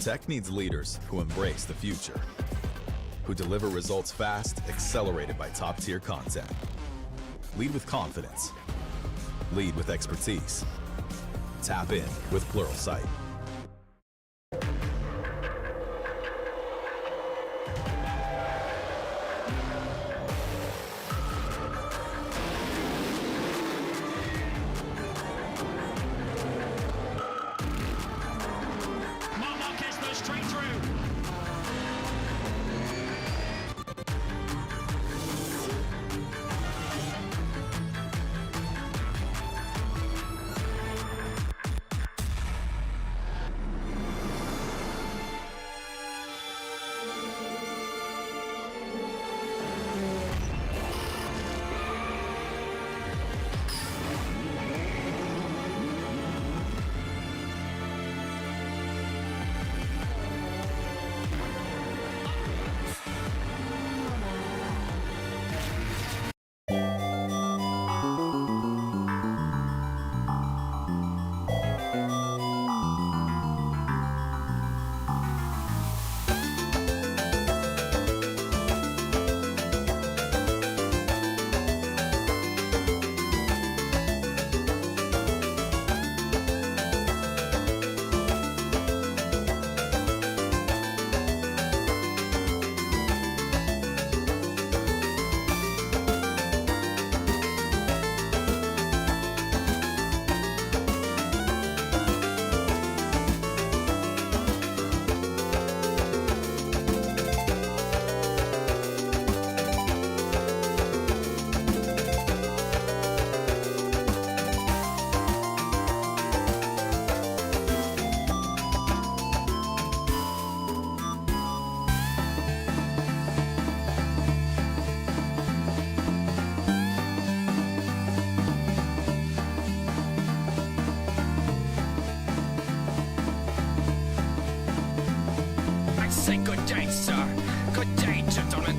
Tech needs leaders who embrace the future, who deliver results fast, accelerated by top-tier content. Lead with confidence. Lead with expertise. Tap in with Pluralsight. Say good day, sir. Good day, gentlemen.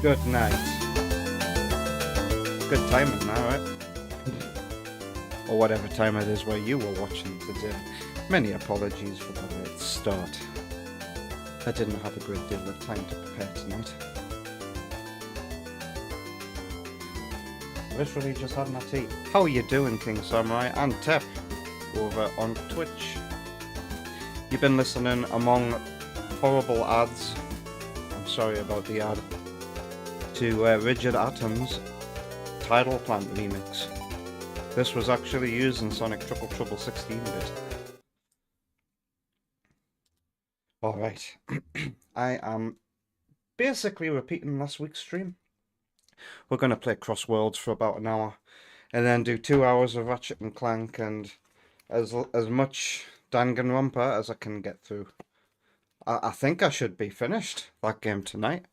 Good night. Good timing now, right? Or whatever time it is where you were watching today. Many apologies for the late start. I didn't have a great deal of time to prepare tonight. Literally just had my tea. How are you doing, King Samurai and Tep over on Twitch? You've been listening among horrible ads. I'm sorry about the ad. To Rigid Atom's Tidal Plant remix. This was actually used in Sonic Triple Trouble 16-bit. Alright. I am basically repeating last week's stream. We're going to play CrossWorlds for about an hour, and then do 2 hours of Ratchet and Clank, and as much Danganronpa as I can get through. I think I should be finished that game tonight.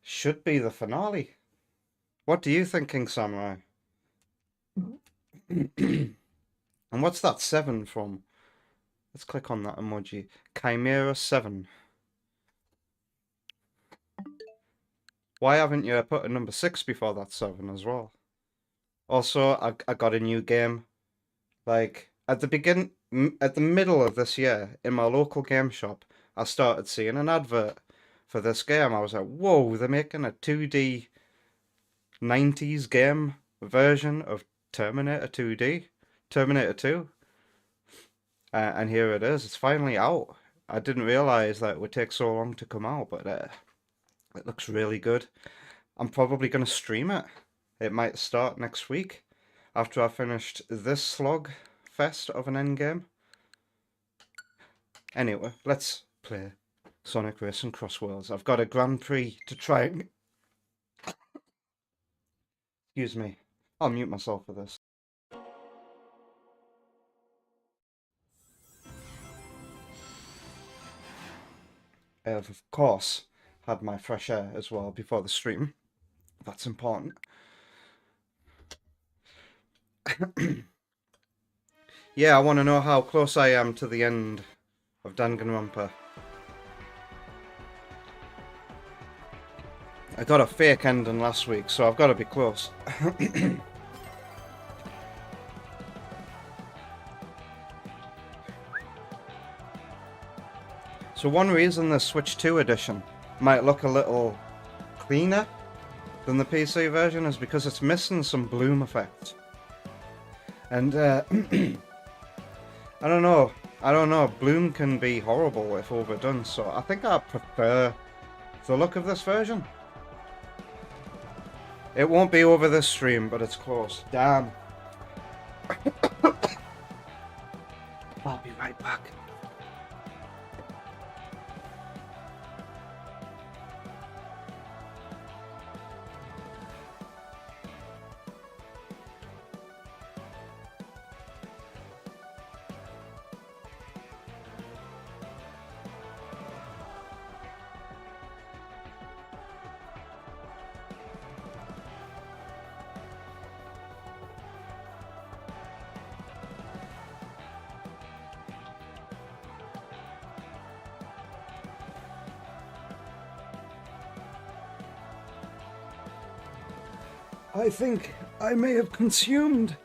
Should be the finale. What do you think, King Samurai? And what's that 7 from? Let's click on that emoji. Chimera 7. Why haven't you put a number 6 before that 7 as well? Also, I got a new game. Like, at the middle of this year, in my local game shop, I started seeing an advert for this game. I was like, whoa, they're making a 2D 90s game version of Terminator 2D, Terminator 2. And here it is. It's finally out. I didn't realize that it would take so long to come out, but it looks really good. I'm probably going to stream it. It might start next week after I finished this slog fest of an endgame. Anyway, let's play Sonic Racing CrossWorlds. I've got a Grand Prix to try and... Excuse me. I'll mute myself for this. I have, of course, had my fresh air as well before the stream. That's important. Yeah, I want to know how close I am to the end of Danganronpa. I got a fake ending last week, so I've got to be close. So one reason the Switch 2 edition might look a little cleaner than the PC version is because it's missing some bloom effects. And I don't know, bloom can be horrible if overdone, so I think I prefer the look of this version. It won't be over this stream, but it's close. Damn. I'll be right back. I think I may have consumed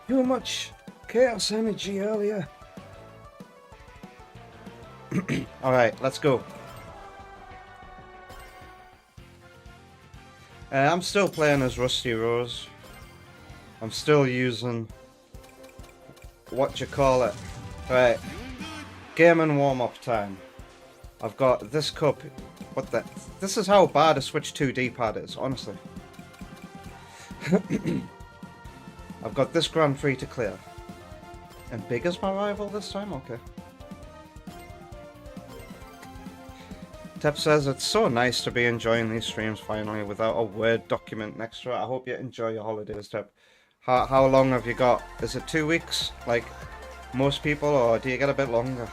too much chaos energy earlier. Alright, let's go. I'm still playing as Rusty Rose. I'm still using... what you call it? Right. Game and warm-up time. I've got this cup. What the... This is how bad a Switch 2 D-pad is, honestly. I've got this Grand Prix to clear. And big as my rival this time? Okay. Tep says, it's so nice to be enjoying these streams finally without a Word document next to it. I hope you enjoy your holidays, Tep. How long have you got? Is it 2 weeks? Like most people, or do you get a bit longer?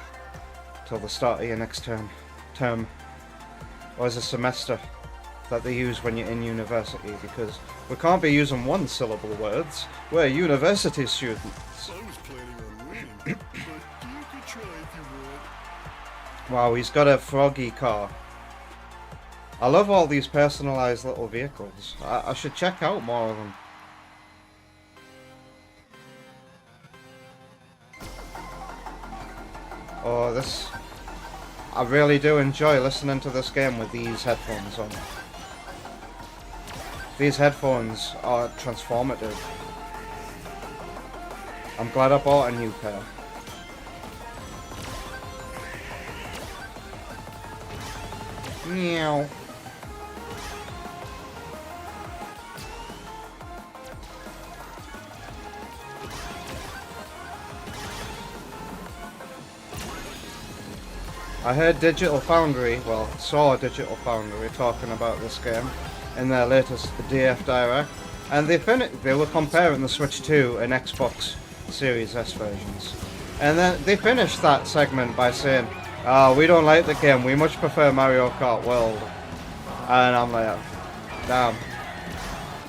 Till the start of your next term? Or is it a semester that they use when you're in university? Because we can't be using one-syllable words. We're university students. I was planning on winning, but you could try if you would. Wow, he's got a froggy car. I love all these personalized little vehicles. I should check out more of them. Oh, this... I really do enjoy listening to this game with these headphones on. These headphones are transformative. I'm glad I bought a new pair. Meow. I heard Digital Foundry, well, saw Digital Foundry talking about this game in their latest DF Direct, and they were comparing the Switch 2 and Xbox Series S versions. And then they finished that segment by saying, we don't like the game, we much prefer Mario Kart World. And I'm like, damn.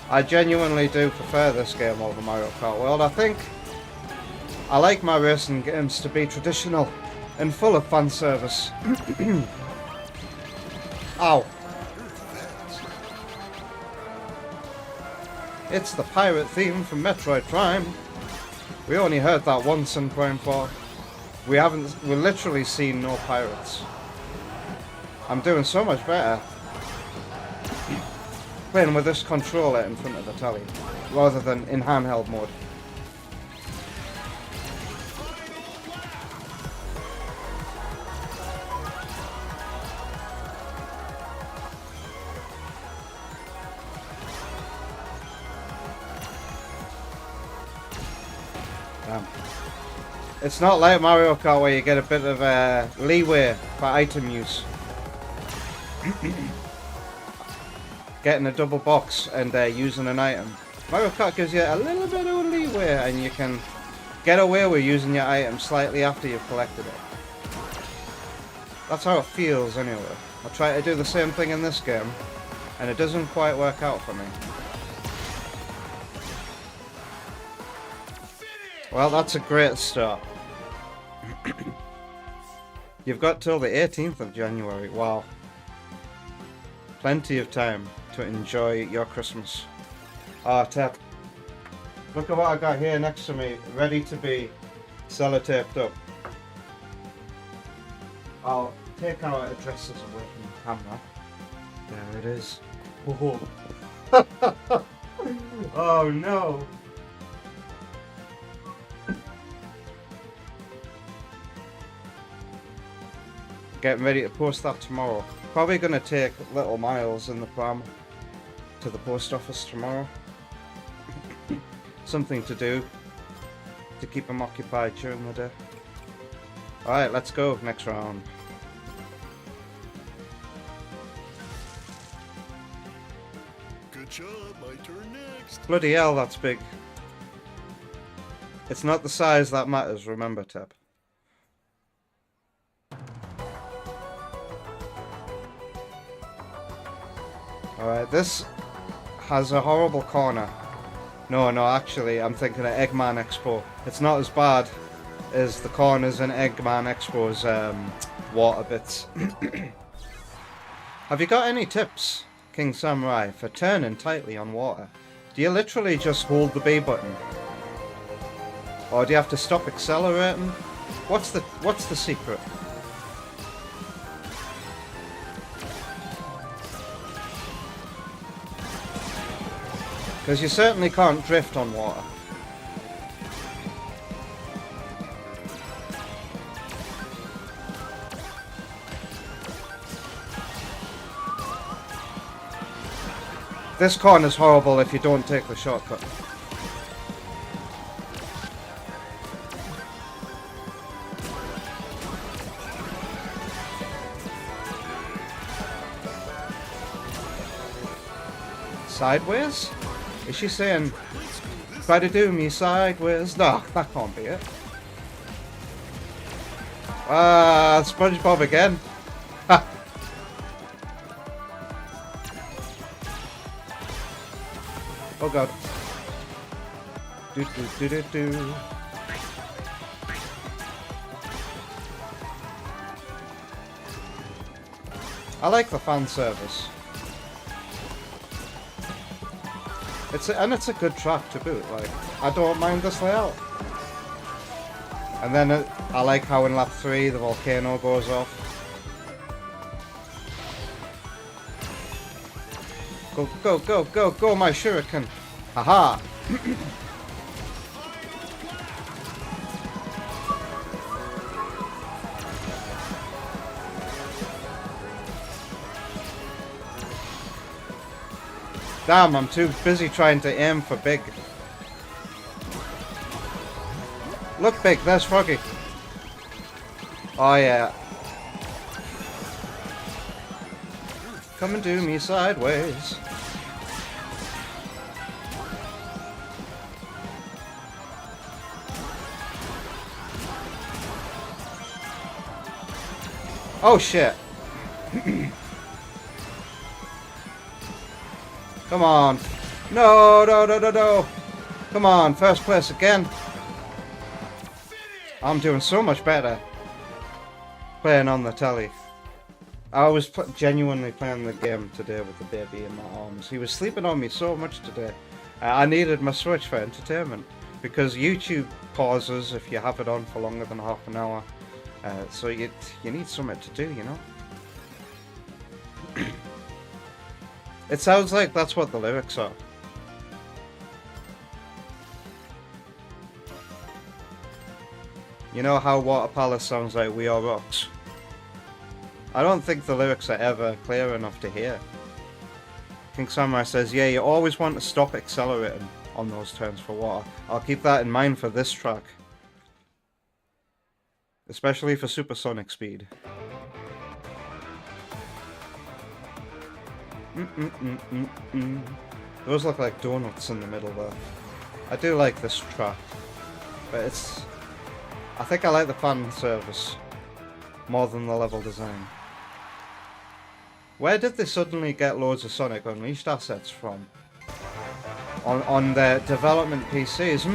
I genuinely do prefer this game over Mario Kart World. I think I like my racing games to be traditional and full of fan service. Ow. It's the pirate theme from Metroid Prime. We only heard that once in Prime 4. We've literally seen no pirates. I'm doing so much better playing with this controller in front of the telly, rather than in handheld mode. Damn. It's not like Mario Kart where you get a bit of leeway for item use. Getting a double box and using an item. Mario Kart gives you a little bit of leeway and you can get away with using your item slightly after you've collected it. That's how it feels anyway. I try to do the same thing in this game and it doesn't quite work out for me. Well, that's a great start. You've got till the 18th of January. Wow. Plenty of time to enjoy your Christmas. Ah, Tap. Look at what I got here next to me, ready to be sellotaped up. I'll take our addresses away from the camera. There it is. Oh, oh no. Getting ready to post that tomorrow. Probably going to take little Miles in the pram to the post office tomorrow. Something to do to keep him occupied during the day. Alright, let's go. Next round. Good job, my turn next. Bloody hell, that's big. It's not the size that matters, remember, Tab. Alright, this has a horrible corner. No, actually, I'm thinking of Eggman Expo. It's not as bad as the corners in Eggman Expo's water bits. Have you got any tips, King Samurai, for turning tightly on water? Do you literally just hold the B button? Or do you have to stop accelerating? What's the secret? Because you certainly can't drift on water. This corner's horrible if you don't take the shortcut. Sideways? Is she saying, try to do me sideways? No, that can't be it. Ah, SpongeBob again. Ha! Oh god. Do do do do do. I like the fan service. It's a good track to boot. Like, I don't mind this layout. And then I like how in lap 3 the volcano goes off. Go go go go go my shuriken! Haha! Damn, I'm too busy trying to aim for Big. Look, Big, there's Froggy. Oh yeah. Come and do me sideways. Oh shit. Come on. No, no, no, no, no. Come on, first place again. I'm doing so much better playing on the telly. I was genuinely playing the game today with the baby in my arms. He was sleeping on me so much today. I needed my Switch for entertainment because YouTube pauses if you have it on for longer than half an hour. So you need something to do, you know? It sounds like that's what the lyrics are. You know how Water Palace sounds like We Are Rocks? I don't think the lyrics are ever clear enough to hear. King Samurai says, yeah, you always want to stop accelerating on those turns for water. I'll keep that in mind for this track. especially for supersonic speed. Those look like donuts in the middle there. I do like this track, but it's... I think I like the fan service more than the level design. Where did they suddenly get loads of Sonic Unleashed assets from? On their development PCs?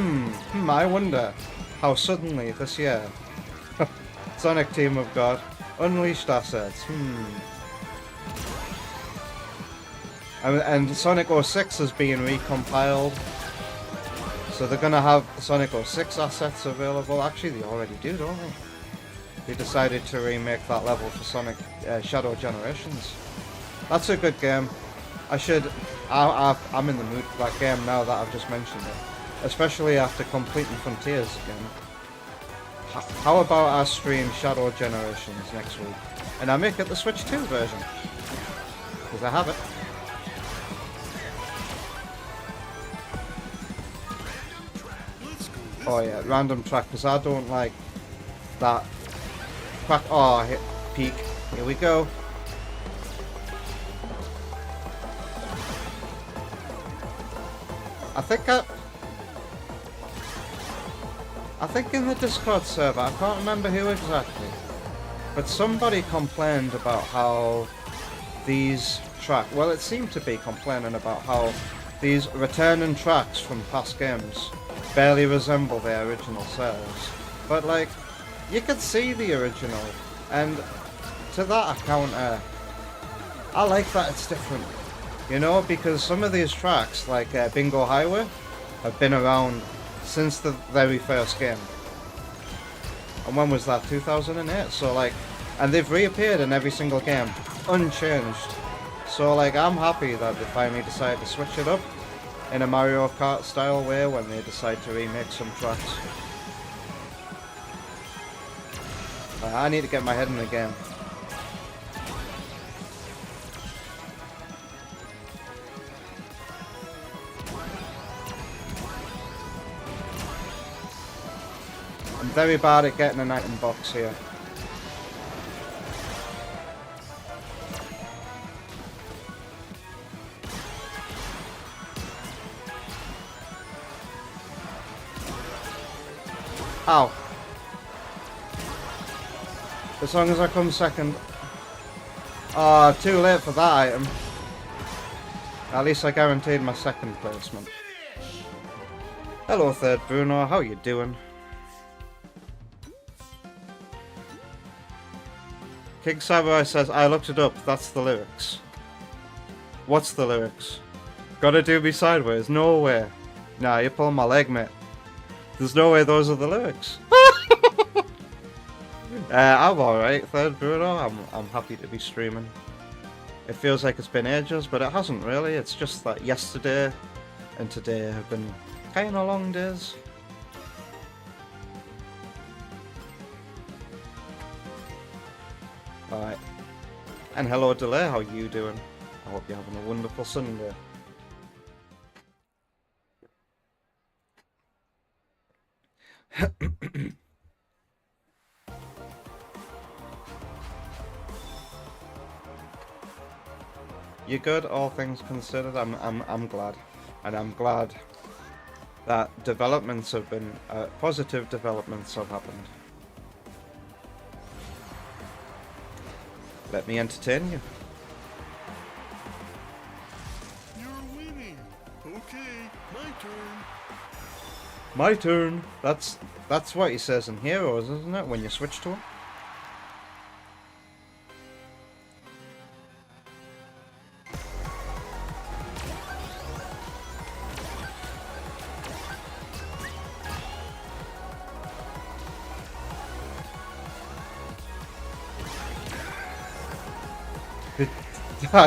I wonder how suddenly this year Sonic team have got Unleashed assets. And Sonic 06 is being recompiled, so they're gonna have Sonic 06 assets available. Actually, they already do, don't they? They decided to remake that level for Sonic Shadow Generations. That's a good game. I'm in the mood for that game now that I've just mentioned it, especially after completing Frontiers again. How about I stream Shadow Generations next week, and I make it the Switch 2 version, because I have it. Oh yeah, random track, because I don't like that crack. Oh, I hit peak. Here we go. I think in the Discord server, I can't remember who exactly, but somebody complained about how these tracks, well, it seemed to be complaining about how these returning tracks from past games barely resemble their original selves. But like, you could see the original, and to that I counter, I like that it's different. You know, because some of these tracks, like Bingo Highway, have been around since the very first game. And when was that? 2008? So like, and they've reappeared in every single game, unchanged. So like, I'm happy that they finally decided to switch it up in a Mario Kart style way when they decide to remake some tracks. I need to get my head in the game. I'm very bad at getting an item box here. Ow. As long as I come second. Ah, too late for that item. At least I guaranteed my second placement. Hello, Third Bruno, how you doing? King Samurai says, I looked it up, that's the lyrics. What's the lyrics? Gotta do me sideways? No way. Nah, you're pulling my leg, mate. There's no way those are the lyrics. I'm alright, Third Bruno. I'm happy to be streaming. It feels like it's been ages, but it hasn't really. It's just that yesterday and today have been kinda long days. Alright. And hello Delay, how you doing? I hope you're having a wonderful Sunday. You good, all things considered? I'm glad. And I'm glad that developments have been, positive developments have happened. Let me entertain you. You're winning. Okay, my turn. My turn. That's what he says in Heroes, isn't it? When you switch to him.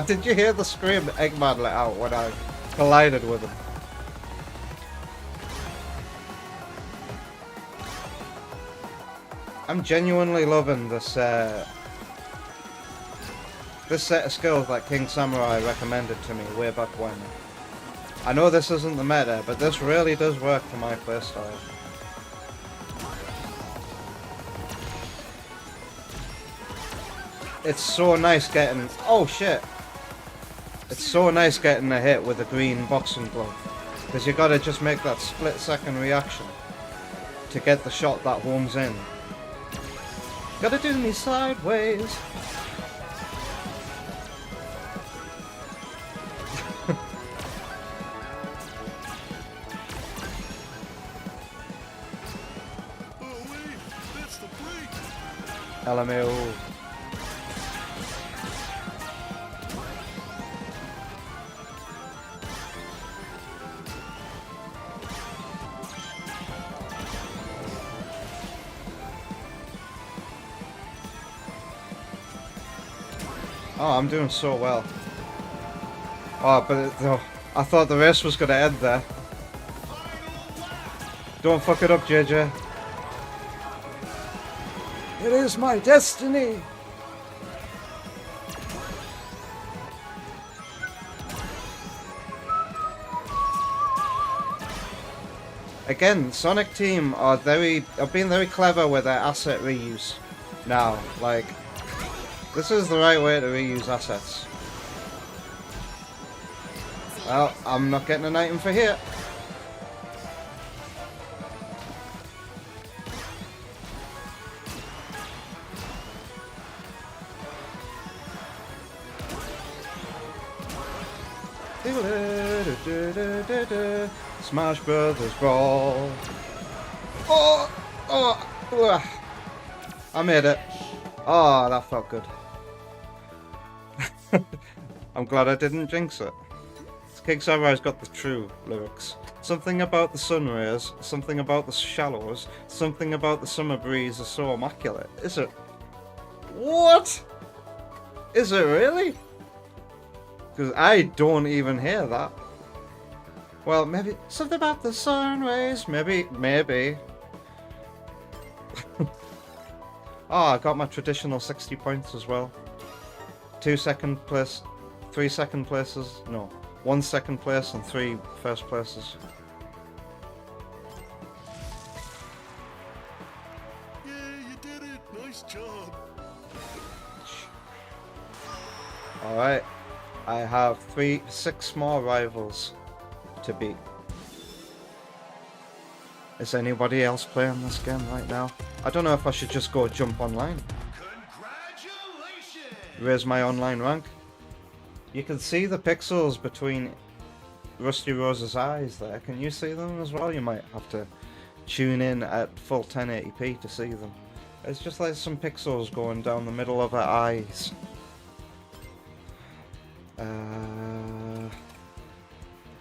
Did you hear the scream that Eggman let out when I collided with him? I'm genuinely loving this this set of skills that King Samurai recommended to me way back when. I know this isn't the meta, but this really does work for my playstyle. It's so nice getting... Oh shit! It's so nice getting a hit with a green boxing glove. Because you gotta just make that split-second reaction to get the shot that homes in. Gotta do me sideways. Oh wait, that's the break. LMAO. Oh, I'm doing so well. Oh, but I thought the race was going to end there. Don't fuck it up, JJ. It is my destiny! Again, Sonic Team are being very clever with their asset reuse now. Like, this is the right way to reuse assets. Well, I'm not getting an item for here. Smash Brothers Brawl. Oh! Oh! Ugh. I made it. Oh, that felt good. I'm glad I didn't jinx it. King Samurai's got the true lyrics. Something about the sun rays, something about the shallows, something about the summer breeze is so immaculate. Is it? What? Is it really? Because I don't even hear that. Well, maybe something about the sun rays. Maybe. Oh, I got my traditional 60 points as well. 2 second place, 3 second places. No, 1 second place and 3 first places. Yeah, you did it. Nice job. Alright, I have 6 more rivals to beat. Is anybody else playing this game right now? I don't know if I should just go jump online. Congratulations! Raise my online rank. You can see the pixels between Rusty Rose's eyes there. Can you see them as well? You might have to tune in at full 1080p to see them. It's just like some pixels going down the middle of her eyes.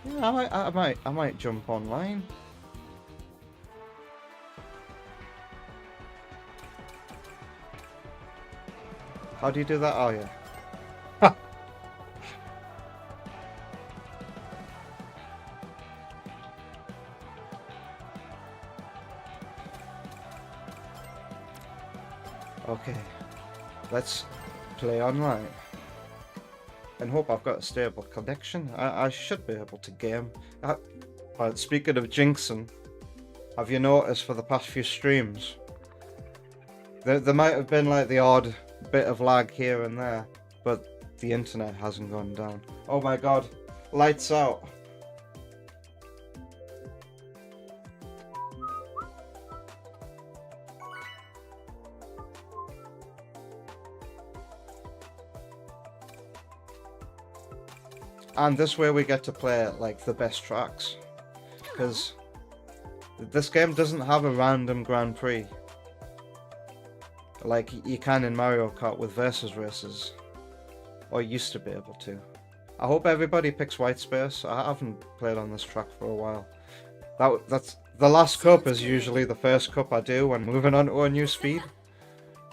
Yeah, I might jump online. How do you do that? Oh yeah. Okay, let's play online and hope I've got a stable connection. I should be able to game. Speaking of jinxing, have you noticed for the past few streams there might have been like the odd bit of lag here and there, but the internet hasn't gone down. Oh my god, lights out. And this way we get to play like the best tracks, because this game doesn't have a random Grand Prix like you can in Mario Kart with versus races, or used to be able to. I hope everybody picks White Space. I haven't played on this track for a while. That's the last cup is usually the first cup I do when moving on to a new speed.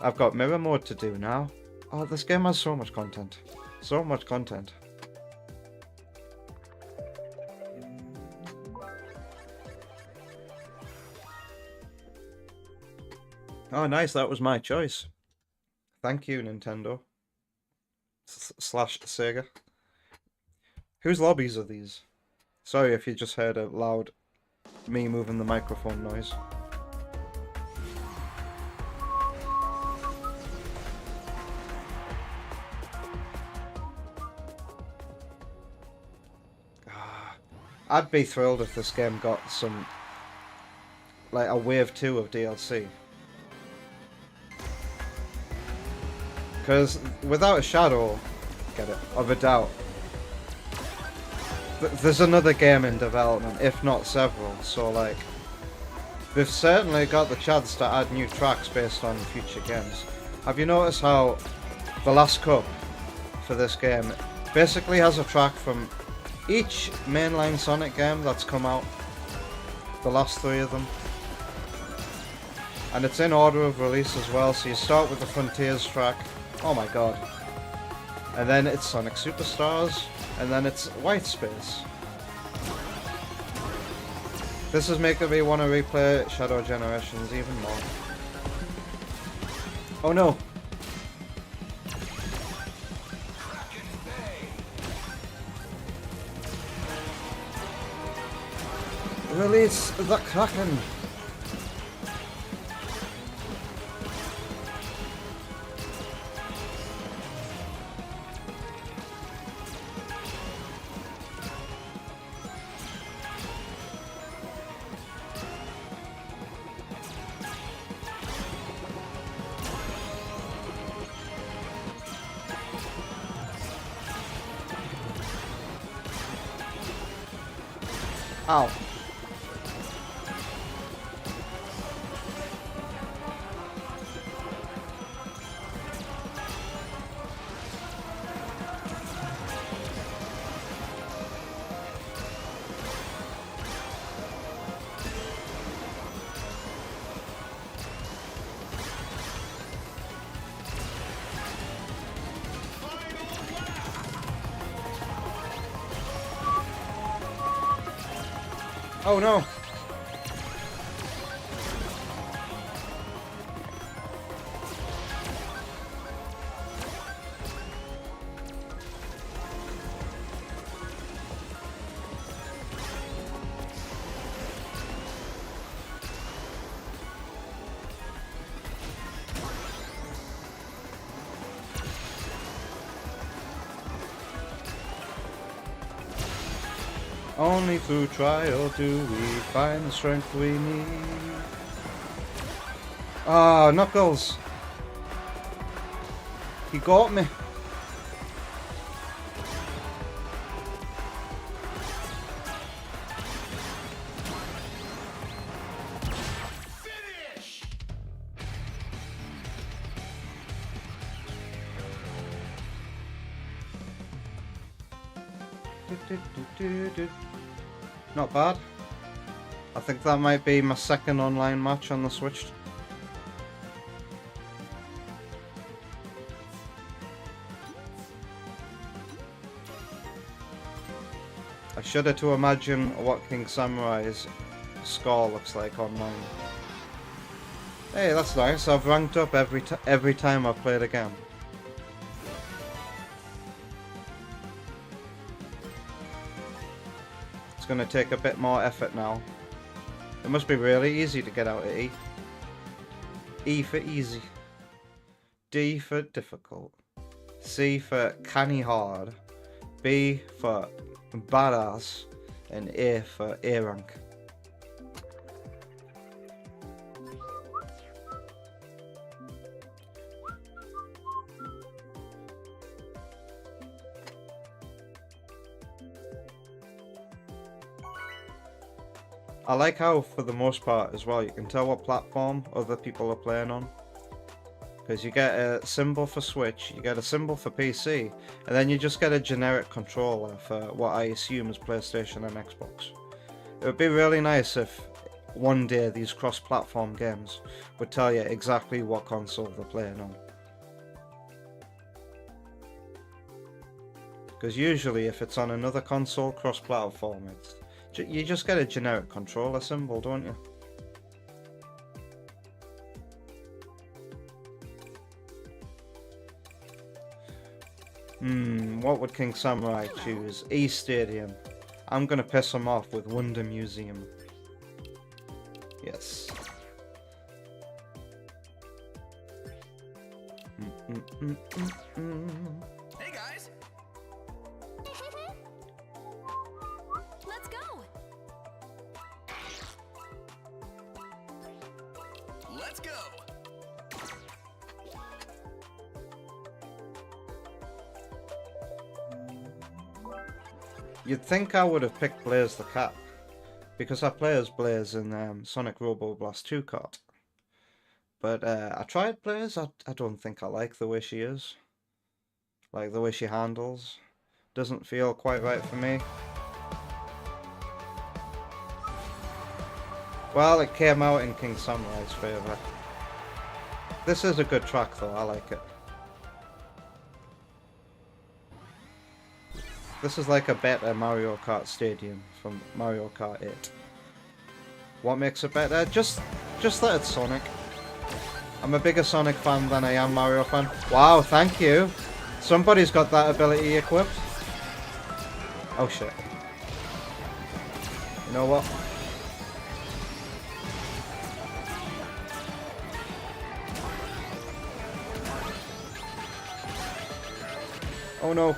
I've got mirror mode to do now. Oh, this game has so much content. So much content. Oh, nice. That was my choice. Thank you, Nintendo. Slash Sega. Whose lobbies are these? Sorry if you just heard a loud me moving the microphone noise. I'd be thrilled if this game got some, like a wave 2 of DLC. Because without a shadow, get it, of a doubt, there's another game in development, if not several, so like, they've certainly got the chance to add new tracks based on future games. Have you noticed how the last cup for this game basically has a track from each mainline Sonic game that's come out? The last 3 of them. And it's in order of release as well, so you start with the Frontiers track. Oh my god. And then it's Sonic Superstars, and then it's White Space. This is making me want to replay Shadow Generations even more. Oh no! Release the Kraken! Ow. Oh no! Only through trial do we find the strength we need. Ah, Knuckles! He got me. Not bad. I think that might be my second online match on the Switch. I shudder to imagine what King Samurai's score looks like online. Hey, that's nice. I've ranked up every time I've played a game. It's going to take a bit more effort now. It must be really easy to get out of E. E for easy. D for difficult. C for canny hard. B for badass. And A for A rank. I like how, for the most part as well, you can tell what platform other people are playing on. Because you get a symbol for Switch, you get a symbol for PC, and then you just get a generic controller for what I assume is PlayStation and Xbox. It would be really nice if one day these cross-platform games would tell you exactly what console they're playing on. Because usually if it's on another console cross-platform, you just get a generic controller symbol, don't you? What would King Samurai choose? E Stadium. I'm gonna piss him off with Wonder Museum. Yes. Hey guys! Let's go. Let's go. You'd think I would have picked Blaze the cat, because I play as Blaze in Sonic Robo Blast 2 kart. But I tried Blaze, I don't think I like the way she is. Like the way she handles. Doesn't feel quite right for me. Well, it came out in King Samurai's favour. This is a good track though, I like it. This is like a better Mario Kart Stadium from Mario Kart 8. What makes it better? Just that it's Sonic. I'm a bigger Sonic fan than I am Mario fan. Wow, thank you. Somebody's got that ability equipped. Oh shit. You know what? Oh no.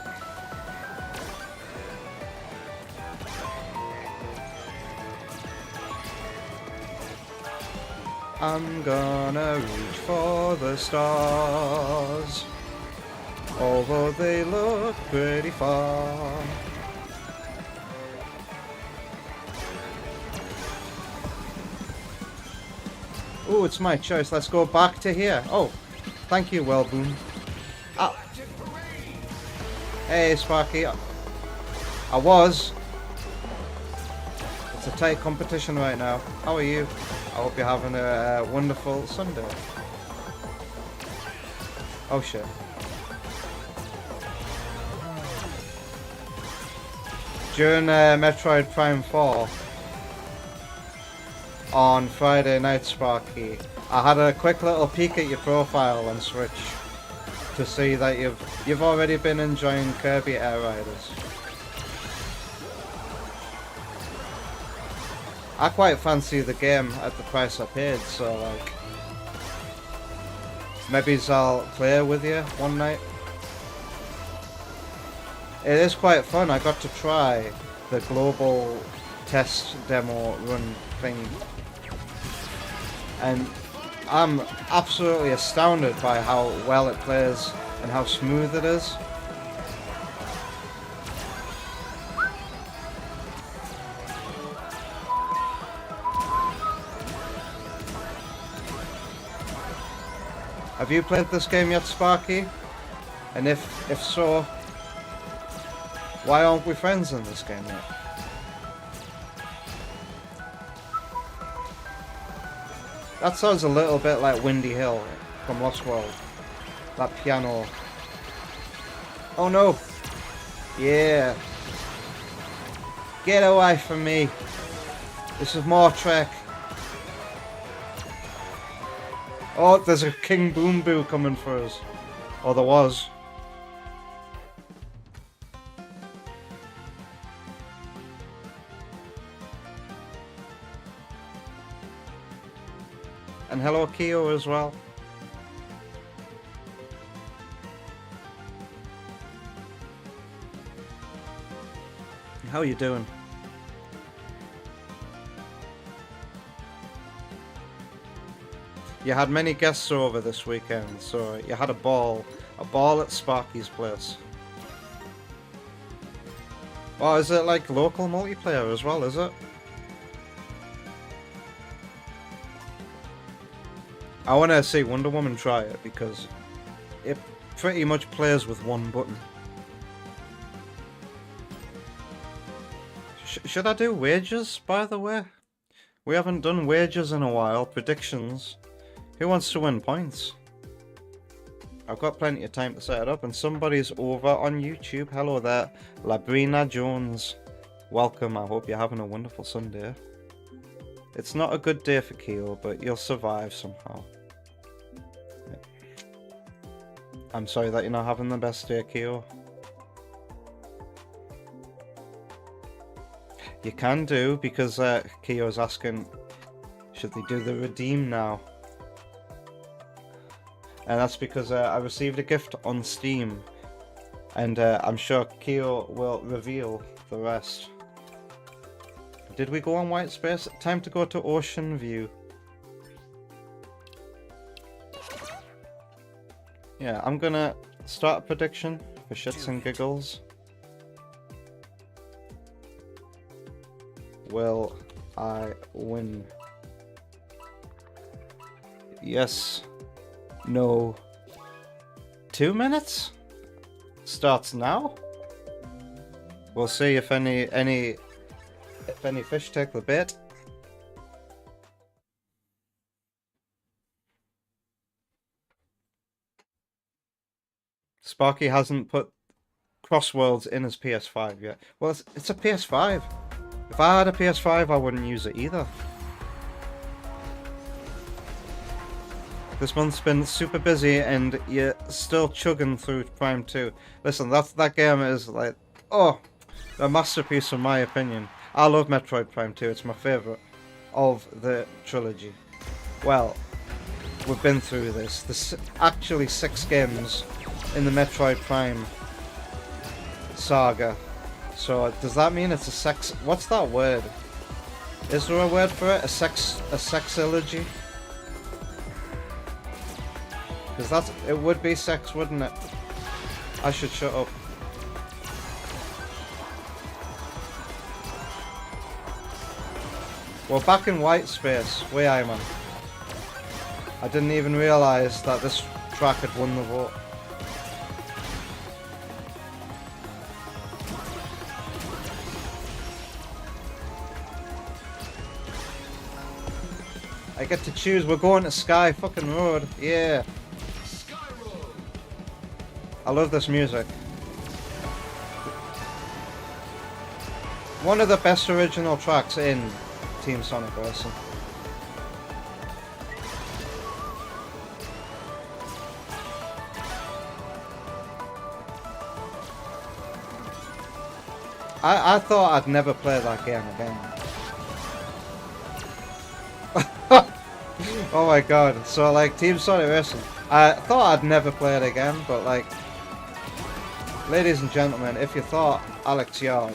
I'm gonna reach for the stars, although they look pretty far. Ooh, it's my choice. Let's go back to here. Oh, thank you, Wellboom. Ah. Hey, Sparky. I was. It's a tight competition right now. How are you? I hope you're having a wonderful Sunday. Oh shit. During Metroid Prime 4 on Friday night, Sparky, I had a quick little peek at your profile on Switch to see that you've already been enjoying Kirby Air Riders. I quite fancy the game at the price I paid, so like, maybe I'll play with you one night. It is quite fun. I got to try the global test demo run thing, and I'm absolutely astounded by how well it plays and how smooth it is. Have you played this game yet, Sparky? And if so, why aren't we friends in this game yet? That sounds a little bit like Windy Hill from Lost World. That piano. Oh no! Yeah! Get away from me! This is more Trek. Oh, there's a King Boom Boo coming for us. Or there was. And hello Kyo as well. How are you doing? You had many guests over this weekend, so you had a ball at Sparky's place. Oh, is it like local multiplayer as well, is it? I want to see Wonder Woman try it, because it pretty much plays with one button. Should I do wages, by the way? We haven't done wages in a while. Predictions. Who wants to win points? I've got plenty of time to set it up, and somebody's over on YouTube. Hello there, Labrina Jones. Welcome, I hope you're having a wonderful Sunday. It's not a good day for Keo, but you'll survive somehow. I'm sorry that you're not having the best day, Keo. You can do, because Keo's asking, should they do the redeem now? And that's because I received a gift on Steam, and I'm sure Keo will reveal the rest. Did we go on White Space? Time to go to Ocean View. Yeah, I'm gonna start a prediction for shits and giggles. Will I win? Yes. No. 2 minutes? Starts now? We'll see if any fish take the bait. Sparky hasn't put CrossWorlds in his PS5 yet. Well, it's a PS5. If I had a PS5, I wouldn't use it either. This month's been super busy, and you're still chugging through Prime 2. Listen, that game is like, oh, a masterpiece in my opinion. I love Metroid Prime 2. It's my favourite of the trilogy. Well, we've been through this. There's actually 6 games in the Metroid Prime saga. So does that mean it's a sex? What's that word? Is there a word for it? A sexology? Because it would be sex, wouldn't it? I should shut up. We're back in white space. Way I man. I didn't even realise that this track had won the vote. I get to choose. We're going to Sky fucking Road. Yeah. I love this music. One of the best original tracks in Team Sonic Racing. I thought I'd never play that game again. Oh my god. So like Team Sonic Racing, I thought I'd never play it again, but like, ladies and gentlemen, if you thought Alex Yard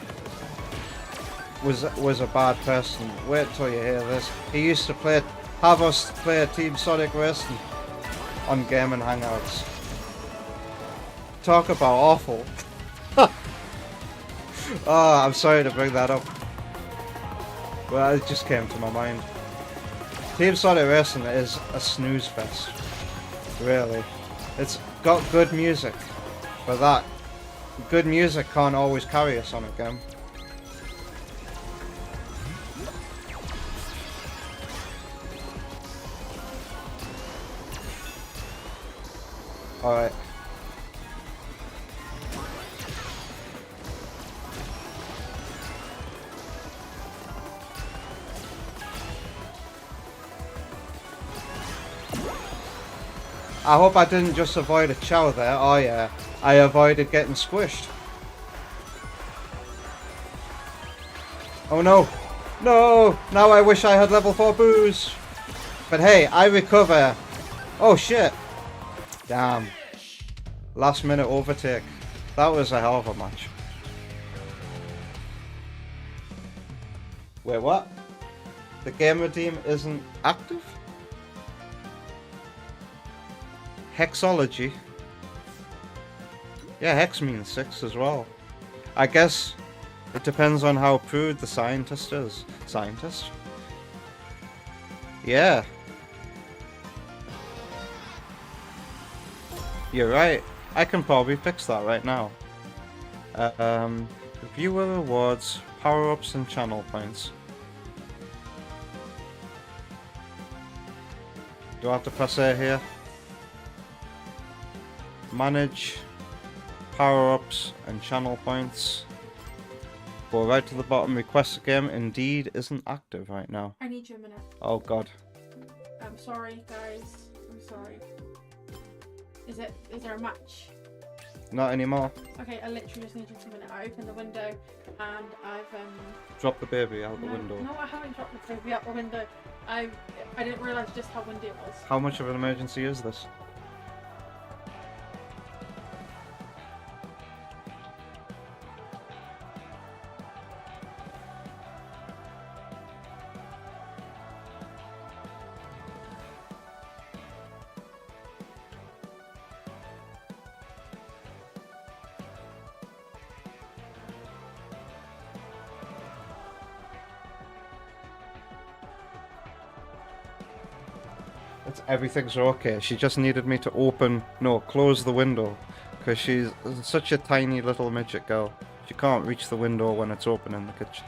was a bad person, wait till you hear this. He used to have us play Team Sonic Racing on Game and Hangouts. Talk about awful. Oh, I'm sorry to bring that up. Well, it just came to my mind. Team Sonic Racing is a snooze fest. Really. It's got good music, but that good music can't always carry a Sonic game. Alright. I hope I didn't just avoid a chow there. Oh yeah, I avoided getting squished. Oh no. No! Now I wish I had level 4 booze. But hey, I recover. Oh shit. Damn. Last minute overtake. That was a hell of a match. Wait, what? The game redeem isn't active? Hexology. Yeah, hex means 6 as well. I guess it depends on how prude the scientist is. Scientist? Yeah. You're right. I can probably fix that right now. Viewer rewards, power-ups and channel points. Do I have to press A here? Manage, power-ups and channel points. Go right to the bottom. Request a game indeed isn't active right now. I need you a minute. Oh god. I'm sorry, guys. I'm sorry. Is there a match? Not anymore. Okay, I literally just need you for a minute. I opened the window and I've Drop the baby out the window. No, I haven't dropped the baby out the window. I didn't realise just how windy it was. How much of an emergency is this? Everything's okay. She just needed me to close the window. Because she's such a tiny little midget girl. She can't reach the window when it's open in the kitchen.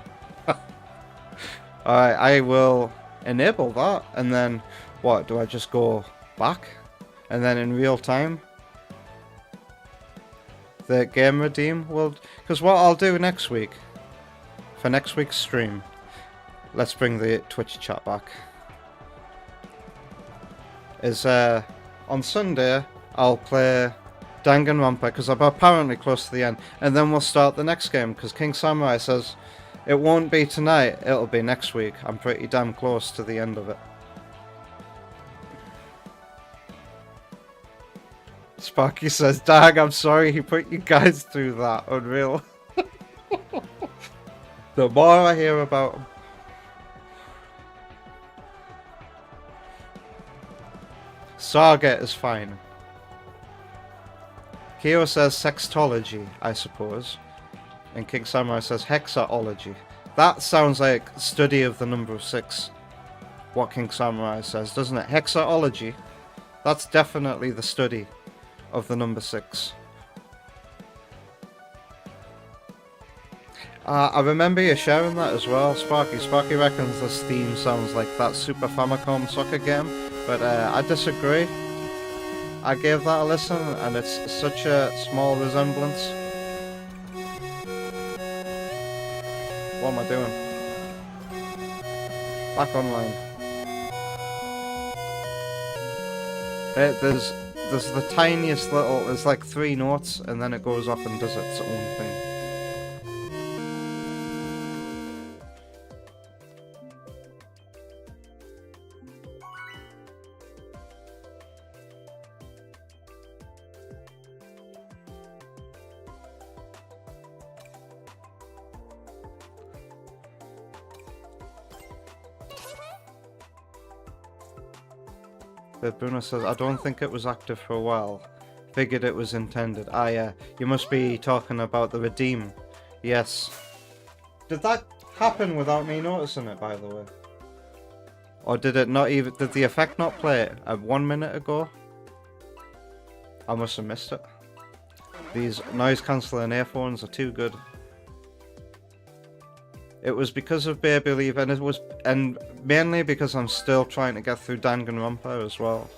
Alright, I will enable that. And then, what, do I just go back? And then in real time, the game redeem will... Because what I'll do next week, for next week's stream, let's bring the Twitch chat back, is on Sunday, I'll play Danganronpa, because I'm apparently close to the end, and then we'll start the next game, because King Samurai says it won't be tonight, it'll be next week. I'm pretty damn close to the end of it. Sparky says, Dag, I'm sorry he put you guys through that. Unreal. The more I hear about him. Saga is fine. Kyo says sextology, I suppose. And King Samurai says hexaology. That sounds like study of the number 6. What King Samurai says, doesn't it? Hexaology. That's definitely the study of the number 6. I remember you sharing that as well, Sparky. Sparky reckons this theme sounds like that Super Famicom soccer game, but I disagree. I gave that a listen, and it's such a small resemblance. What am I doing? Back online. There's the tiniest little, there's like 3 notes, and then it goes off and does its own thing. Bruno says, I don't think it was active for a while. Figured it was intended. Ah, yeah. You must be talking about the redeem. Yes. Did that happen without me noticing it, by the way? Or did it not even... Did the effect not play 1 minute ago? I must have missed it. These noise-cancelling earphones are too good. It was because of Baby Leave, and mainly because I'm still trying to get through Danganronpa as well.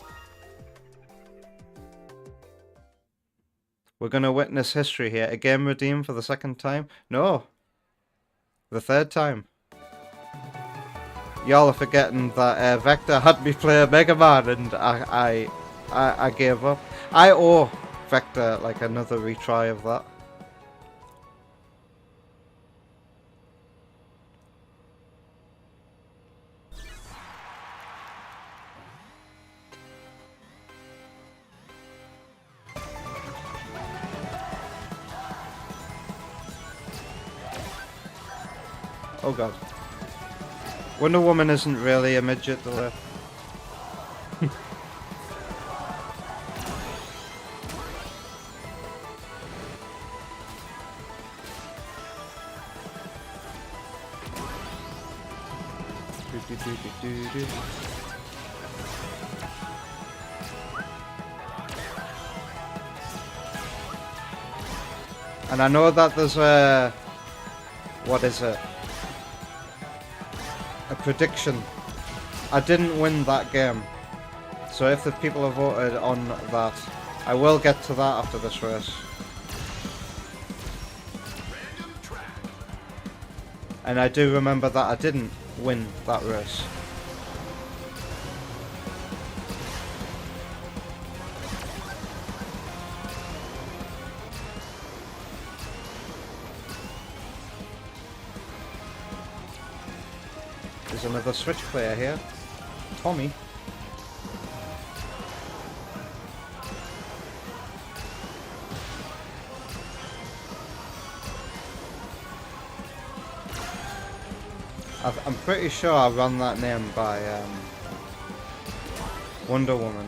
We're gonna witness history here. A game redeemed for the 2nd time? No. The 3rd time. Y'all are forgetting that Vector had me play Mega Man, and I gave up. I owe Vector like another retry of that. Oh god. Wonder Woman isn't really a midget though. And I know that there's a... What is it? A prediction. I didn't win that game. So if the people have voted on that, I will get to that after this race. And I do remember that I didn't win that race. There's another Switch player here. Tommy. I'm pretty sure I ran that name by Wonder Woman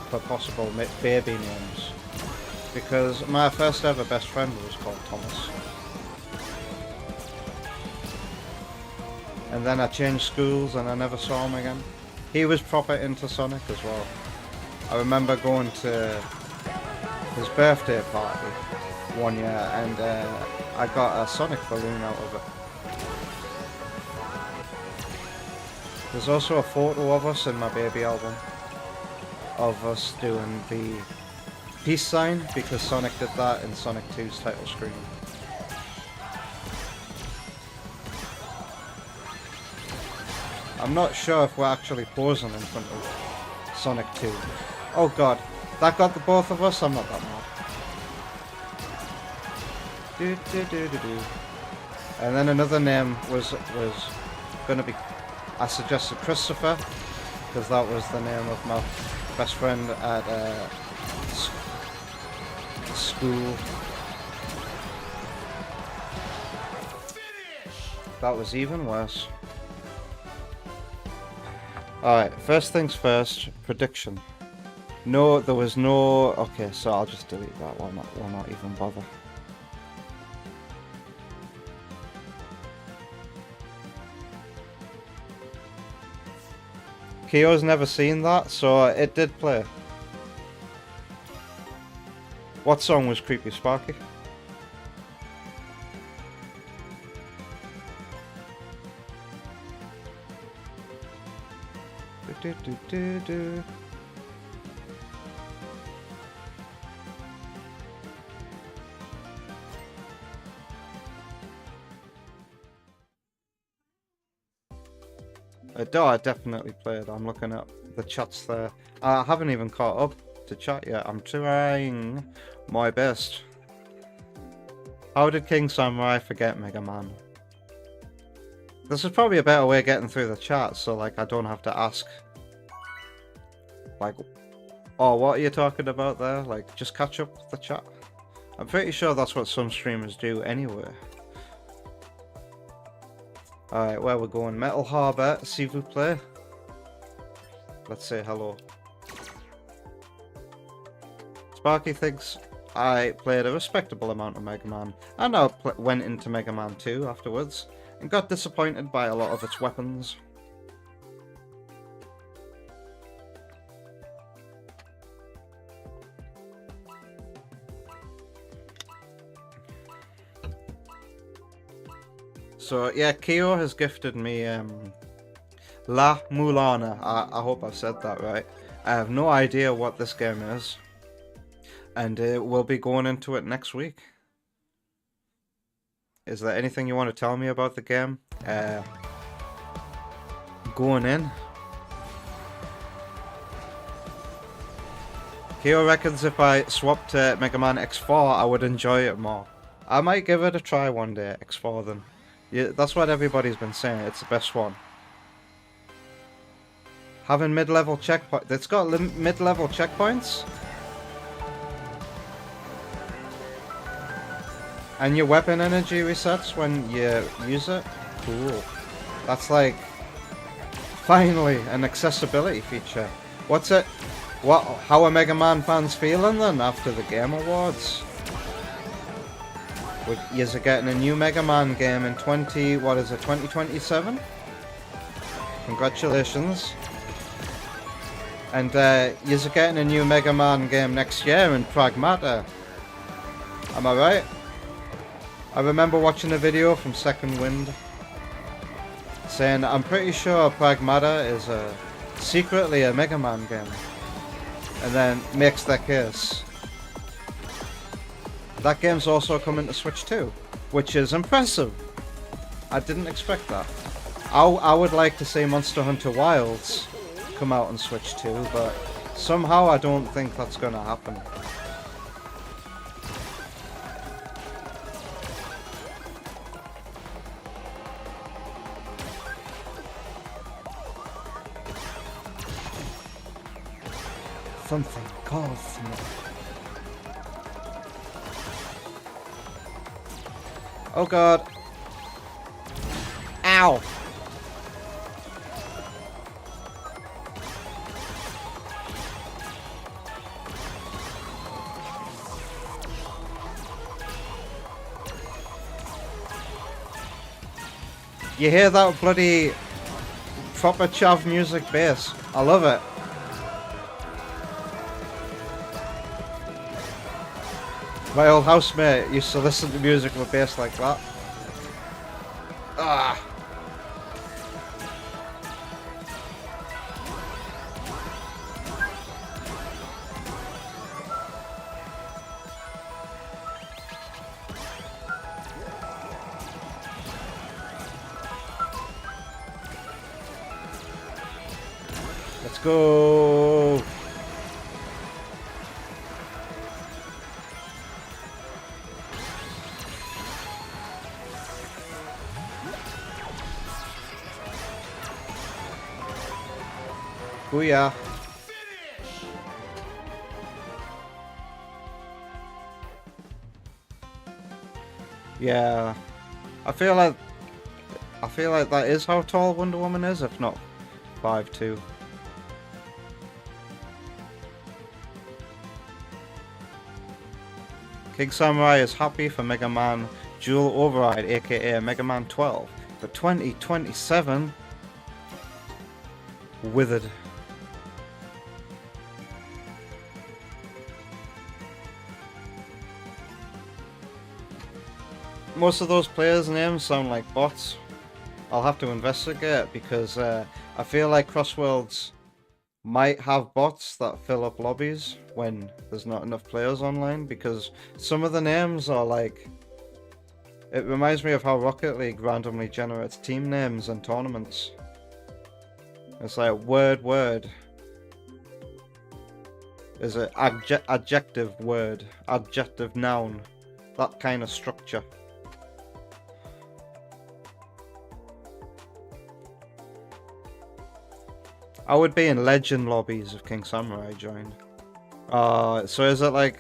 for possible baby names. Because my first ever best friend was called Thomas. And then I changed schools and I never saw him again. he was proper into Sonic as well. I remember going to his birthday party one year, and I got a Sonic balloon out of it. There's also a photo of us in my baby album of us doing the peace sign, because Sonic did that in Sonic 2's title screen. I'm not sure if we're actually posing in front of Sonic 2. Oh god, that got the both of us? I'm not that mad. Do, do, do, do, do. And then another name was going to be, I suggested Christopher, because that was the name of my best friend at school. That was even worse. Alright, first things first, prediction. No, there was no... Okay, so I'll just delete that one, we'll not even bother. Kyo's never seen that, so it did play. What song was Creepy Sparky? Do, do, do, do. I definitely played. I'm looking at the chats there. I haven't even caught up to chat yet. I'm trying my best. How did King Samurai forget Mega Man? This is probably a better way of getting through the chat, so like I don't have to ask. Like, oh, what are you talking about there? Like, just catch up with the chat. I'm pretty sure that's what some streamers do anyway. Alright, where we're going? Metal Harbor, s'il vous plaît. Let's say hello. Sparky thinks I played a respectable amount of Mega Man, and I went into Mega Man 2 afterwards, and got disappointed by a lot of its weapons. So yeah, Kyo has gifted me La Mulana. I hope I've said that right. I have no idea what this game is, and we'll be going into it next week. Is there anything you want to tell me about the game? Going in. Kyo reckons if I swapped to Mega Man X4, I would enjoy it more. I might give it a try one day, X4 then. Yeah, that's what everybody's been saying, it's the best one. Having mid-level checkpoints. It's got mid-level checkpoints? And your weapon energy resets when you use it? Cool. That's like... finally, an accessibility feature. What's it... How are Mega Man fans feeling then after the Game Awards? You're getting a new Mega Man game in 2027? Congratulations. And you're getting a new Mega Man game next year in Pragmata. Am I right? I remember watching a video from Second Wind saying, I'm pretty sure Pragmata is secretly a Mega Man game. And then makes their case. That game's also coming to Switch too, which is impressive. I didn't expect that. I would like to see Monster Hunter Wilds come out on Switch too, but somehow I don't think that's gonna happen. Something calls me. Oh god. Ow! You hear that bloody proper chav music bass? I love it. My old housemate used to listen to music with a bass like that. Ah. Let's go. Booyah. Yeah. I feel like that is how tall Wonder Woman is, if not 5'2". King Samurai is happy for Mega Man Dual Override, aka Mega Man 12, for 2027. Withered. Most of those players' names sound like bots. I'll have to investigate because I feel like CrossWorlds might have bots that fill up lobbies when there's not enough players online, because some of the names are like... It reminds me of how Rocket League randomly generates team names and tournaments. It's like word. Is it adjective word, adjective noun, that kind of structure. I would be in legend lobbies if King Samurai joined. So is it like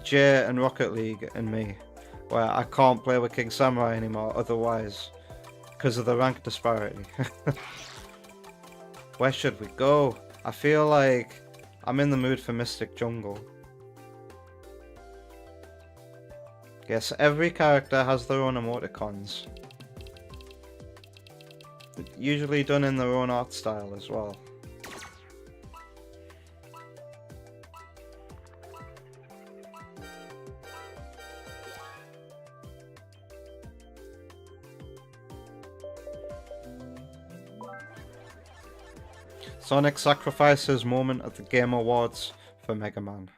Jay and Rocket League and me, where I can't play with King Samurai anymore otherwise, because of the rank disparity? Where should we go? I feel like I'm in the mood for Mystic Jungle. Yes, every character has their own emoticons. Usually done in their own art style as well. Sonic sacrifices moment at the Game Awards for Mega Man.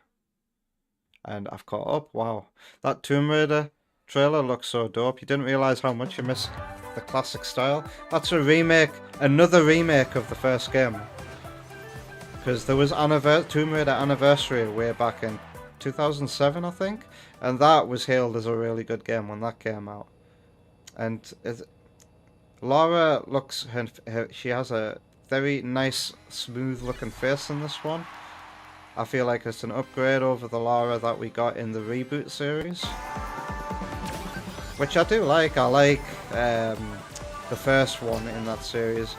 And I've caught up. Wow. That Tomb Raider trailer looks so dope. You didn't realise how much you missed the classic style. That's a remake, another remake of the first game. Because there was Tomb Raider Anniversary way back in 2007, I think. And that was hailed as a really good game when that came out. And Lara looks, she has a very nice, smooth looking face in this one. I feel like it's an upgrade over the Lara that we got in the reboot series, which I do like. I like the first one in that series.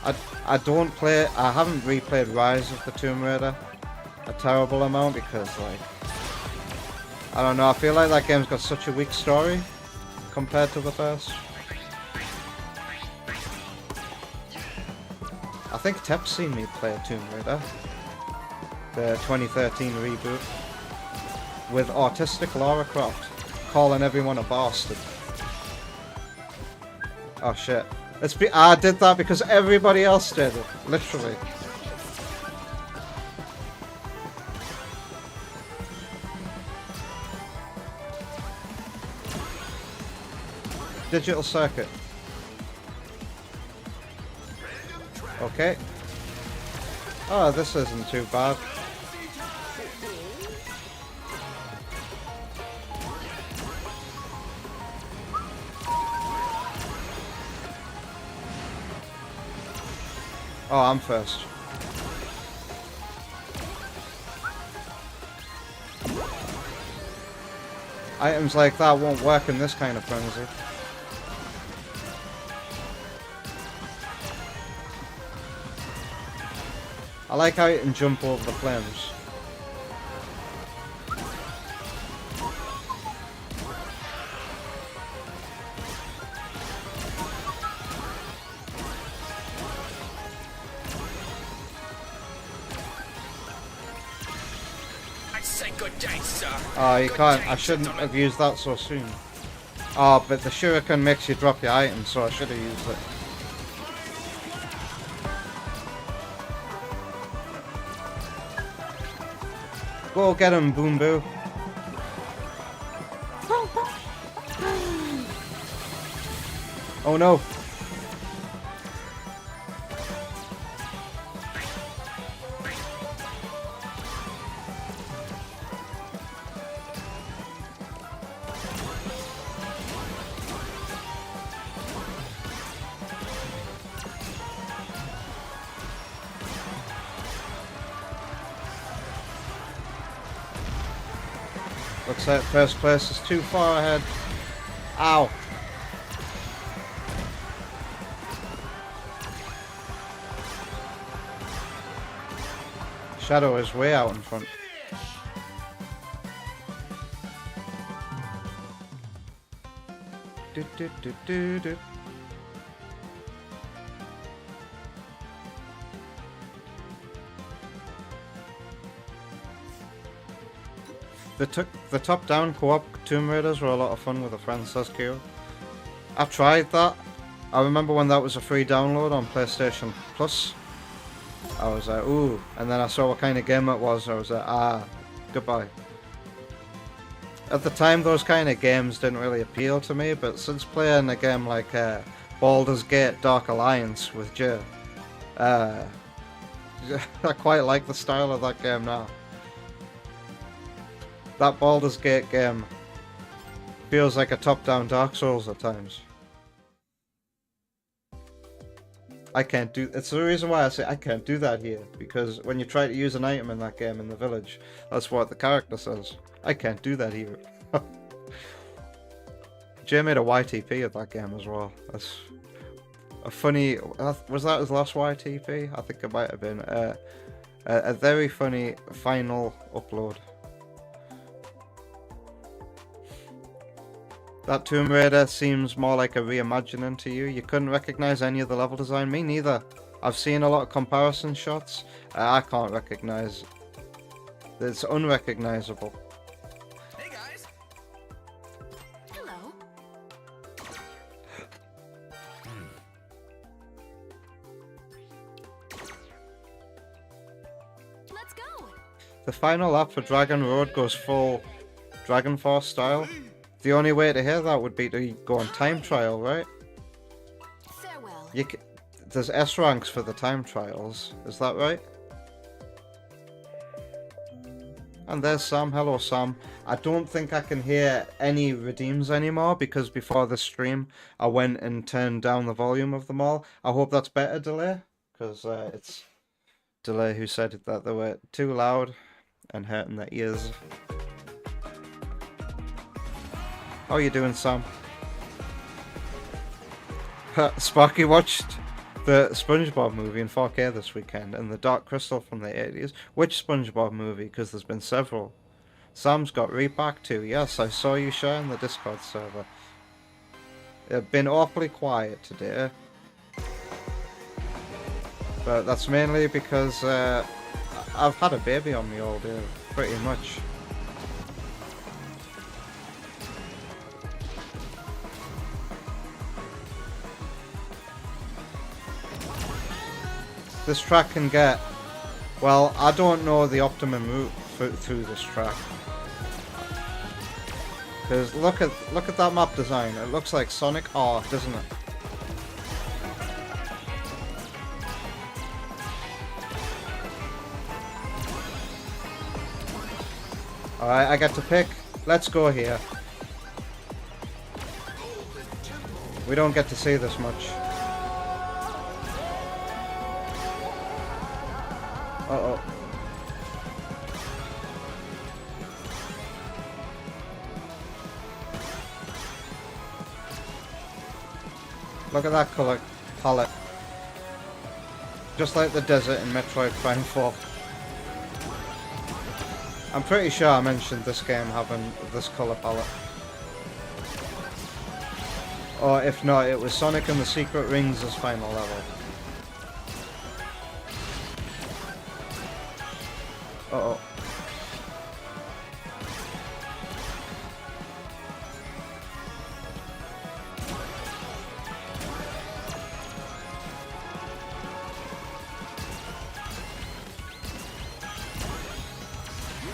I haven't replayed Rise of the Tomb Raider a terrible amount because, like, I don't know, I feel like that game's got such a weak story compared to the first. I think Tep's seen me play Tomb Raider, the 2013 reboot, with autistic Lara Croft, calling everyone a bastard. Oh shit. I did that because everybody else did it, literally. Digital circuit. Okay. Oh, this isn't too bad. Oh, I'm first. Items like that won't work in this kind of frenzy. I like how you can jump over the flames. say good day, sir. Oh, you Good can't. day, I shouldn't gentlemen. have used that so soon. Oh, but the shuriken makes you drop your items, so I should have used it. Go get him, Boom Boo. Oh no. Looks like first place is too far ahead. Ow. Shadow is way out in front. Do, do, do, do, do. The top-down co-op Tomb Raiders were a lot of fun with a friend, says Kyo. I tried that. I remember when that was a free download on PlayStation Plus. I was like, ooh, and then I saw what kind of game it was. I was like, ah, goodbye. At the time, those kind of games didn't really appeal to me, but since playing a game like Baldur's Gate Dark Alliance with Jay, I quite like the style of that game now. That Baldur's Gate game feels like a top-down Dark Souls at times. I can't do... It's the reason why I say I can't do that here, because when you try to use an item in that game in the village, that's what the character says. I can't do that here. Jay made a YTP of that game as well. That's a funny... Was that his last YTP? I think it might have been. A very funny final upload. That Tomb Raider seems more like a reimagining to you. You couldn't recognize any of the level design. Me neither. I've seen a lot of comparison shots. I can't recognize. It's unrecognizable. Hey guys. Hello. Let's go. The final lap for Dragon Road goes full Dragon Force style. The only way to hear that would be to go on time trial, right? Farewell. There's S ranks for the time trials, is that right? And there's Sam. Hello, Sam. I don't think I can hear any redeems anymore because before the stream I went and turned down the volume of them all. I hope that's better, Delay, because it's Delay who said that they were too loud and hurting their ears. How are you doing, Sam? Sparky watched the SpongeBob movie in 4K this weekend and the Dark Crystal from the 80s. Which SpongeBob movie? Because there's been several. Sam's got Repack too. Yes, I saw you sharing the Discord server. It's been awfully quiet today. But that's mainly because I've had a baby on me all day, pretty much. This track can get... Well, I don't know the optimum route through this track. Because look at that map design. It looks like Sonic art, doesn't it? Alright, I get to pick. Let's go here. We don't get to see this much. Uh-oh. Look at that colour palette. Just like the desert in Metroid Prime 4. I'm pretty sure I mentioned this game having this colour palette. Or if not, it was Sonic and the Secret Rings' final level. Uh-oh.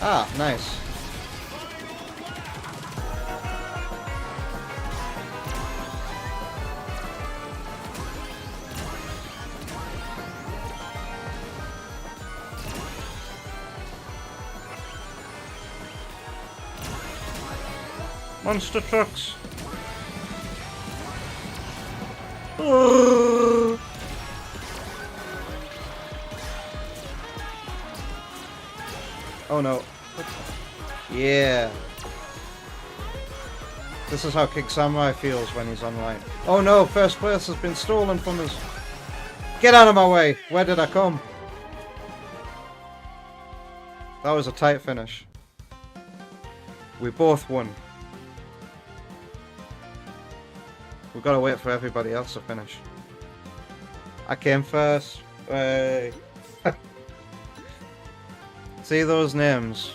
Ah, nice. Monster trucks. Oh no. Yeah. This is how King Samurai feels when he's online. Oh no, first place has been stolen from us. Get out of my way! Where did I come? That was a tight finish. We both won. We've got to wait for everybody else to finish. I came first. Hey. See those names?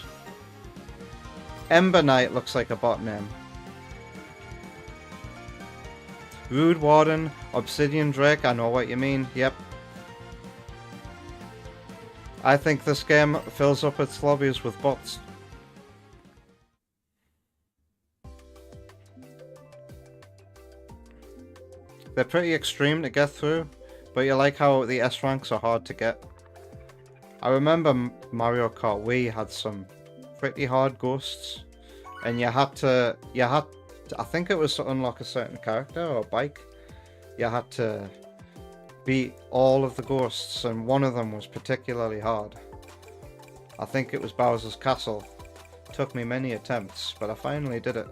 Ember Knight looks like a bot name. Rude Warden, Obsidian Drake, I know what you mean, yep. I think this game fills up its lobbies with bots. They're pretty extreme to get through, but you like how the S ranks are hard to get. I remember Mario Kart Wii had some pretty hard ghosts, and you had to, I think it was to unlock a certain character or bike, you had to beat all of the ghosts, and one of them was particularly hard. I think it was Bowser's Castle. Took me many attempts, but I finally did it.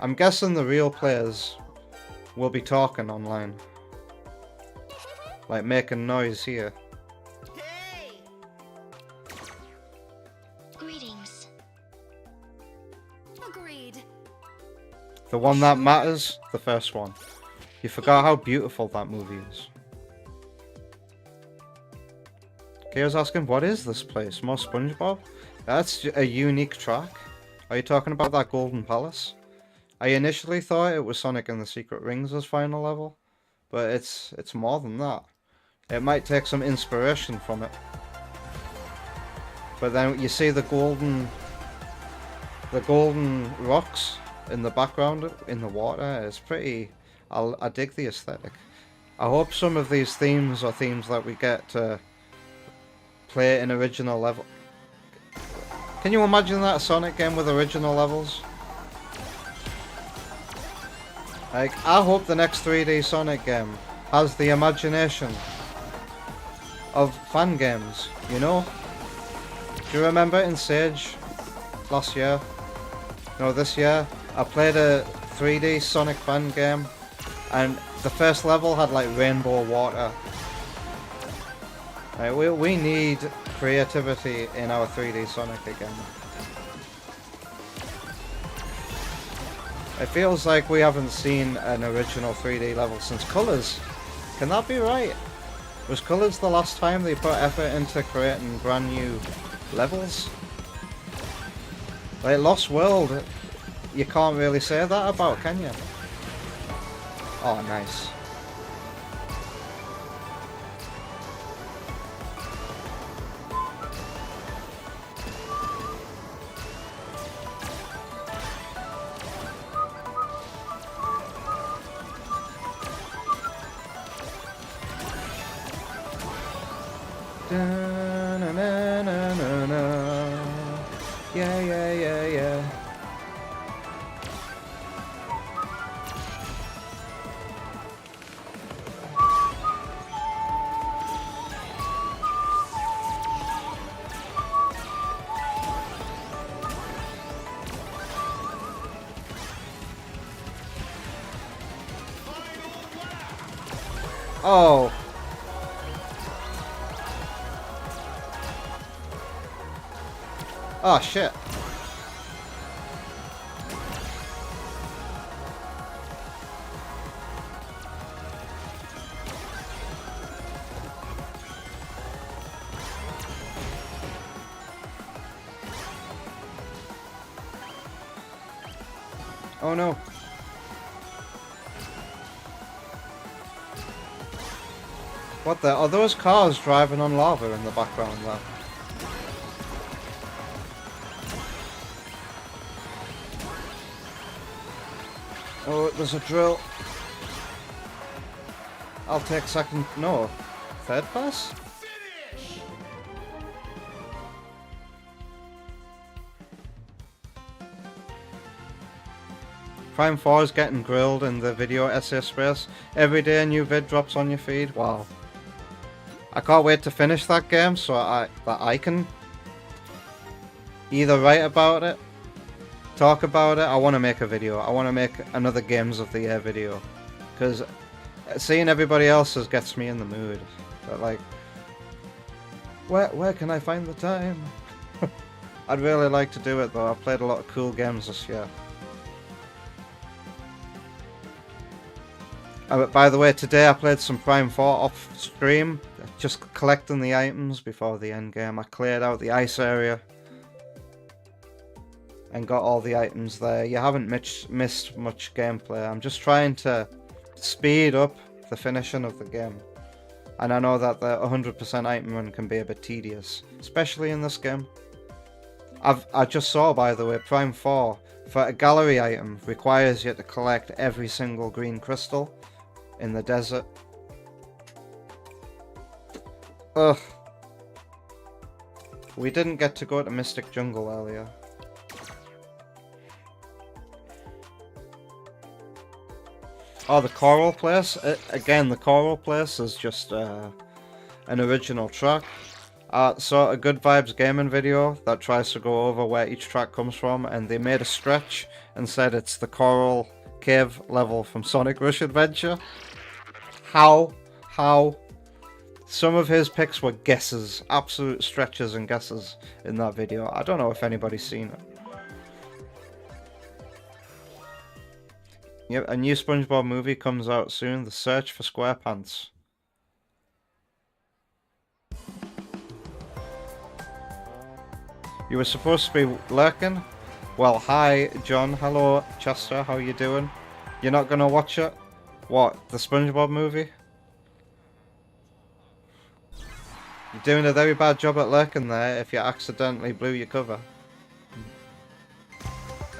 I'm guessing the real players will be talking online. Like making noise here. Hey! Greetings. Agreed. The one that matters, the first one. You forgot how beautiful that movie is. Okay, I was asking, what is this place? More SpongeBob? That's a unique track. Are you talking about that Golden Palace? I initially thought it was Sonic and the Secret Rings' final level, but it's more than that. It might take some inspiration from it. But then you see the golden rocks in the background in the water. It's pretty. I dig the aesthetic. I hope some of these themes are themes that we get to play in original level. Can you imagine that Sonic game with original levels? Like, I hope the next 3D Sonic game has the imagination of fan games, you know? Do you remember in Sage last year? No, this year? I played a 3D Sonic fan game and the first level had like rainbow water. Like, we need creativity in our 3D Sonic again. It feels like we haven't seen an original 3D level since Colors. Can that be right? Was Colors the last time they put effort into creating brand new levels? Like Lost World, you can't really say that about, can you? Oh, nice. Yeah, yeah, yeah, yeah. Oh. Oh shit. Oh no. What the? Are those cars driving on lava in the background there? Oh, there's a drill. I'll take second. No, third pass. Prime 4 is getting grilled in the video essay space. Every day a new vid drops on your feed. Wow. I can't wait to finish that game so that I can either write about it, talk about it. I want to make a video. I want to make another Games of the Year video. Because seeing everybody else's gets me in the mood. But like, where can I find the time? I'd really like to do it though. I've played a lot of cool games this year. By the way, today I played some Prime 4 off stream, just collecting the items before the end game. I cleared out the ice area and got all the items there. You haven't missed much gameplay. I'm just trying to speed up the finishing of the game. And I know that the 100% item run can be a bit tedious, especially in this game. I just saw, by the way, Prime 4 for a gallery item requires you to collect every single green crystal in the desert. Ugh. We didn't get to go to Mystic Jungle earlier. Oh, the Coral Place? Again, the Coral Place is just an original track. Saw a Good Vibes gaming video that tries to go over where each track comes from, and they made a stretch and said it's the Coral Cave level from Sonic Rush Adventure. How? Some of his picks were guesses, absolute stretches and guesses in that video. I don't know if anybody's seen it. Yep, a new SpongeBob movie comes out soon, The Search for SquarePants. You were supposed to be lurking? Well, hi, John. Hello, Chester. How you doing? You're not gonna watch it? What, the SpongeBob movie? You're doing a very bad job at lurking there if you accidentally blew your cover.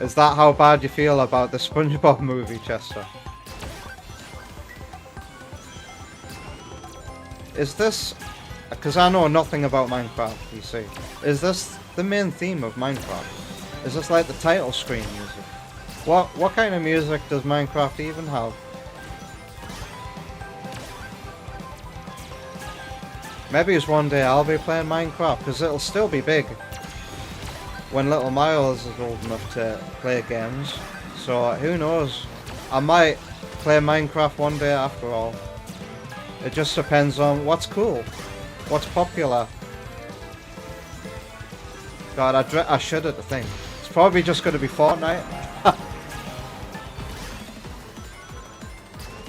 Is that how bad you feel about the SpongeBob movie, Chester? Is this... Because I know nothing about Minecraft, you see. Is this the main theme of Minecraft? Is this like the title screen music? What kind of music does Minecraft even have? Maybe it's one day I'll be playing Minecraft, because it'll still be big when little Miles is old enough to play games. So who knows? I might play Minecraft one day after all. It just depends on what's cool, what's popular. God, I shudder to think. It's probably just going to be Fortnite.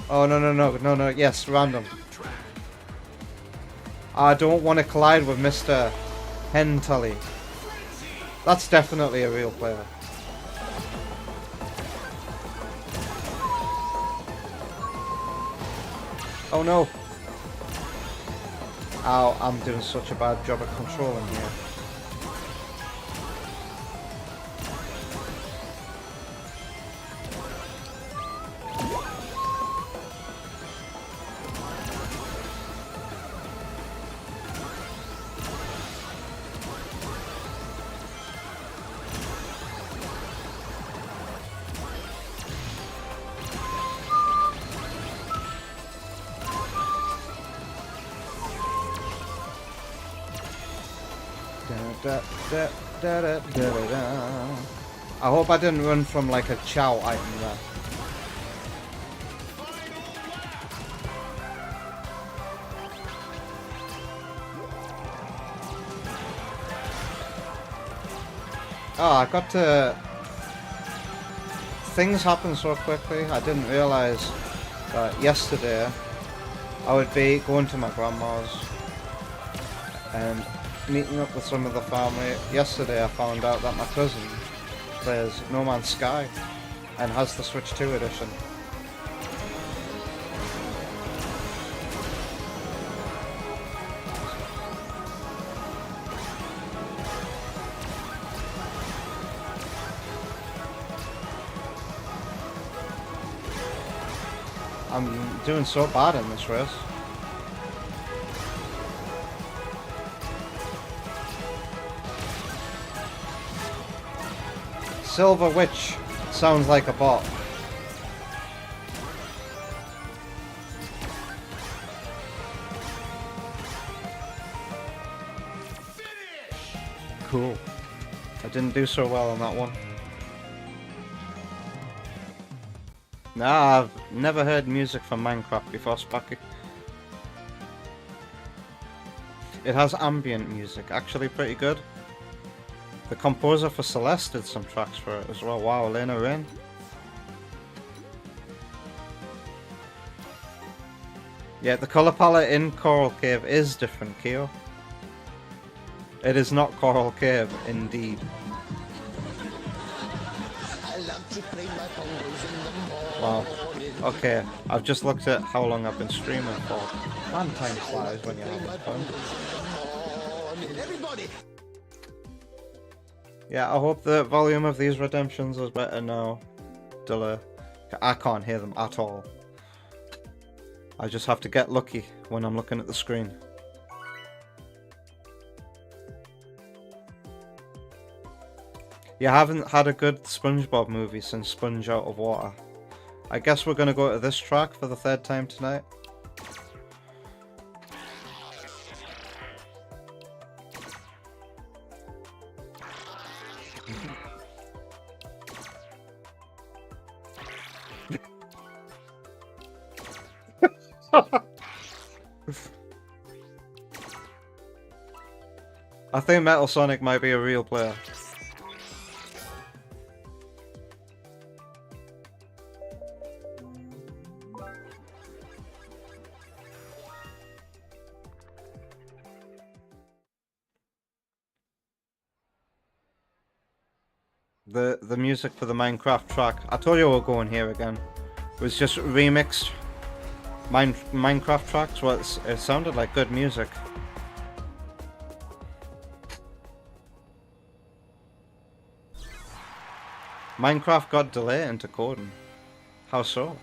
Oh no, yes, random. I don't want to collide with Mr. Hentully. That's definitely a real player. Oh no. Ow, I'm doing such a bad job at controlling here. I hope I didn't run from like a chow item there. Oh, I got to... Things happen so quickly, I didn't realise that yesterday I would be going to my grandma's and meeting up with some of the family. Yesterday I found out that my cousin plays No Man's Sky and has the Switch 2 edition. I'm doing so bad in this race. Silver Witch sounds like a bot. Cool. I didn't do so well on that one. Nah, I've never heard music from Minecraft before, Sparky. It has ambient music, actually pretty good. The composer for Celeste did some tracks for it as well. Wow, Elena Rain. Yeah, the colour palette in Coral Cave is different, Keo. It is not Coral Cave, indeed. Wow. Okay, I've just looked at how long I've been streaming for. Man, time flies when you're having fun. Yeah, I hope the volume of these redemptions is better now. Delay. I can't hear them at all. I just have to get lucky when I'm looking at the screen. You haven't had a good SpongeBob movie since Sponge Out of Water. I guess we're gonna go to this track for the third time tonight. I think Metal Sonic might be a real player. The music for the Minecraft track, I told you we were going here again, it was just remixed Minecraft tracks. Well, it sounded like good music. Minecraft got delay into coding. How so?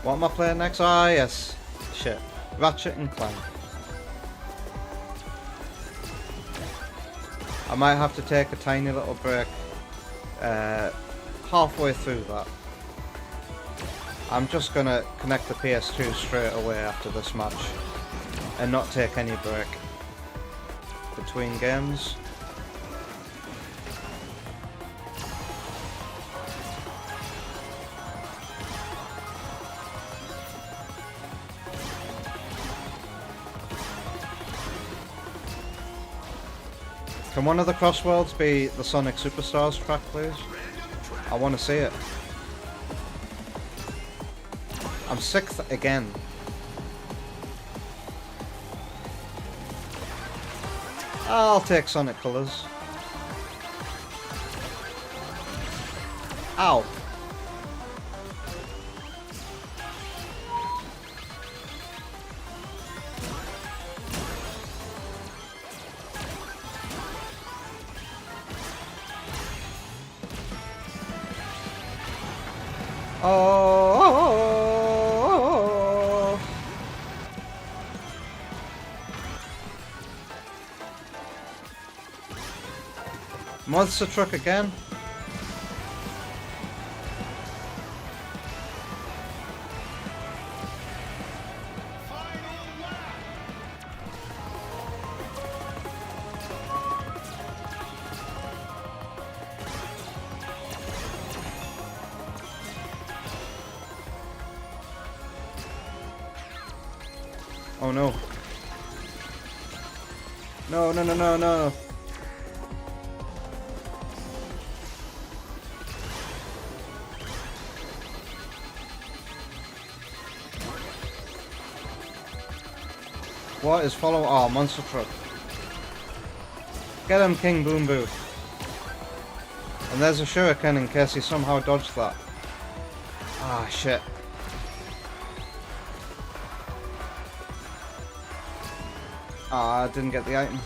What am I playing next? Ah, yes. Shit. Ratchet and Clank. I might have to take a tiny little break halfway through that. I'm just gonna connect the PS2 straight away after this match and not take any break between games. Can one of the CrossWorlds be the Sonic Superstars track, please? I want to see it. I'm 6th again. I'll take Sonic Colors. Ow. Oh. Monster truck again. Oh no. No, no, no, no, no. What is follow? Oh, monster truck. Get him, King Boom Boo. And there's a shuriken in case he somehow dodged that. Ah, shit. Ah, I didn't get the item.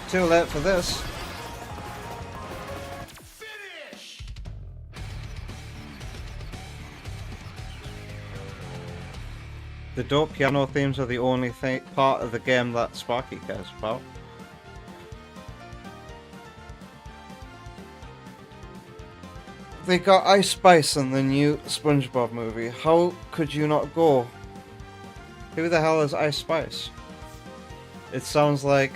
Too late for this. The dope piano themes are the only part of the game that Sparky cares about. They got Ice Spice in the new SpongeBob movie. How could you not go? Who the hell is Ice Spice? It sounds like...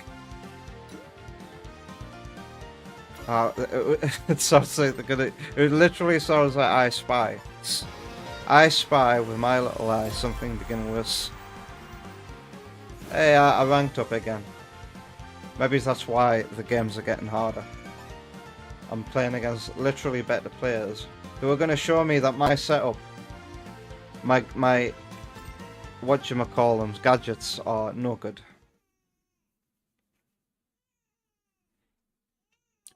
it sounds like they're gonna... It literally sounds like I Spy. I Spy with my little eye, something beginning with... Hey, I ranked up again. Maybe that's why the games are getting harder. I'm playing against literally better players who are going to show me that my setup, my whatchamacallums, gadgets are no good.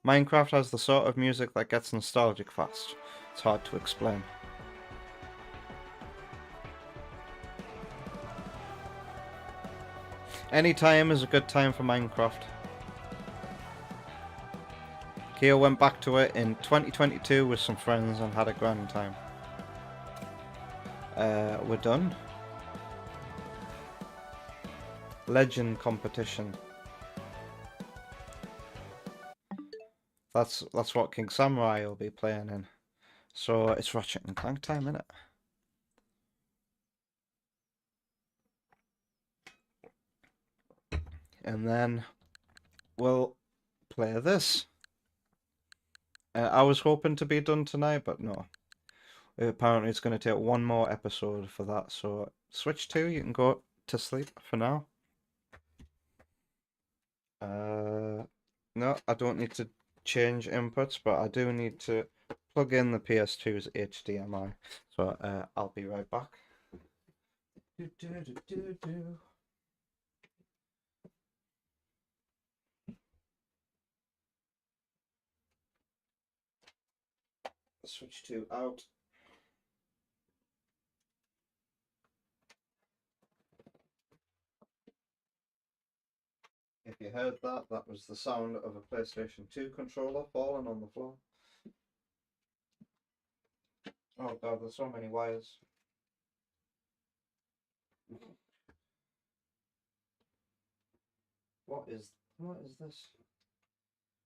Minecraft has the sort of music that gets nostalgic fast. It's hard to explain. Any time is a good time for Minecraft. Keo went back to it in 2022 with some friends and had a grand time. We're done. Legend competition. That's what King Samurai will be playing in. So it's Ratchet and Clank time, innit? And then we'll play this. I was hoping to be done tonight, but no. Apparently it's going to take one more episode for that, so Switch 2, you can go to sleep for now. No, I don't need to change inputs, but I do need to plug in the PS2's HDMI. So I'll be right back. Switch 2 out. If you heard that, that was the sound of a PlayStation 2 controller falling on the floor. Oh god, there's so many wires. What is this?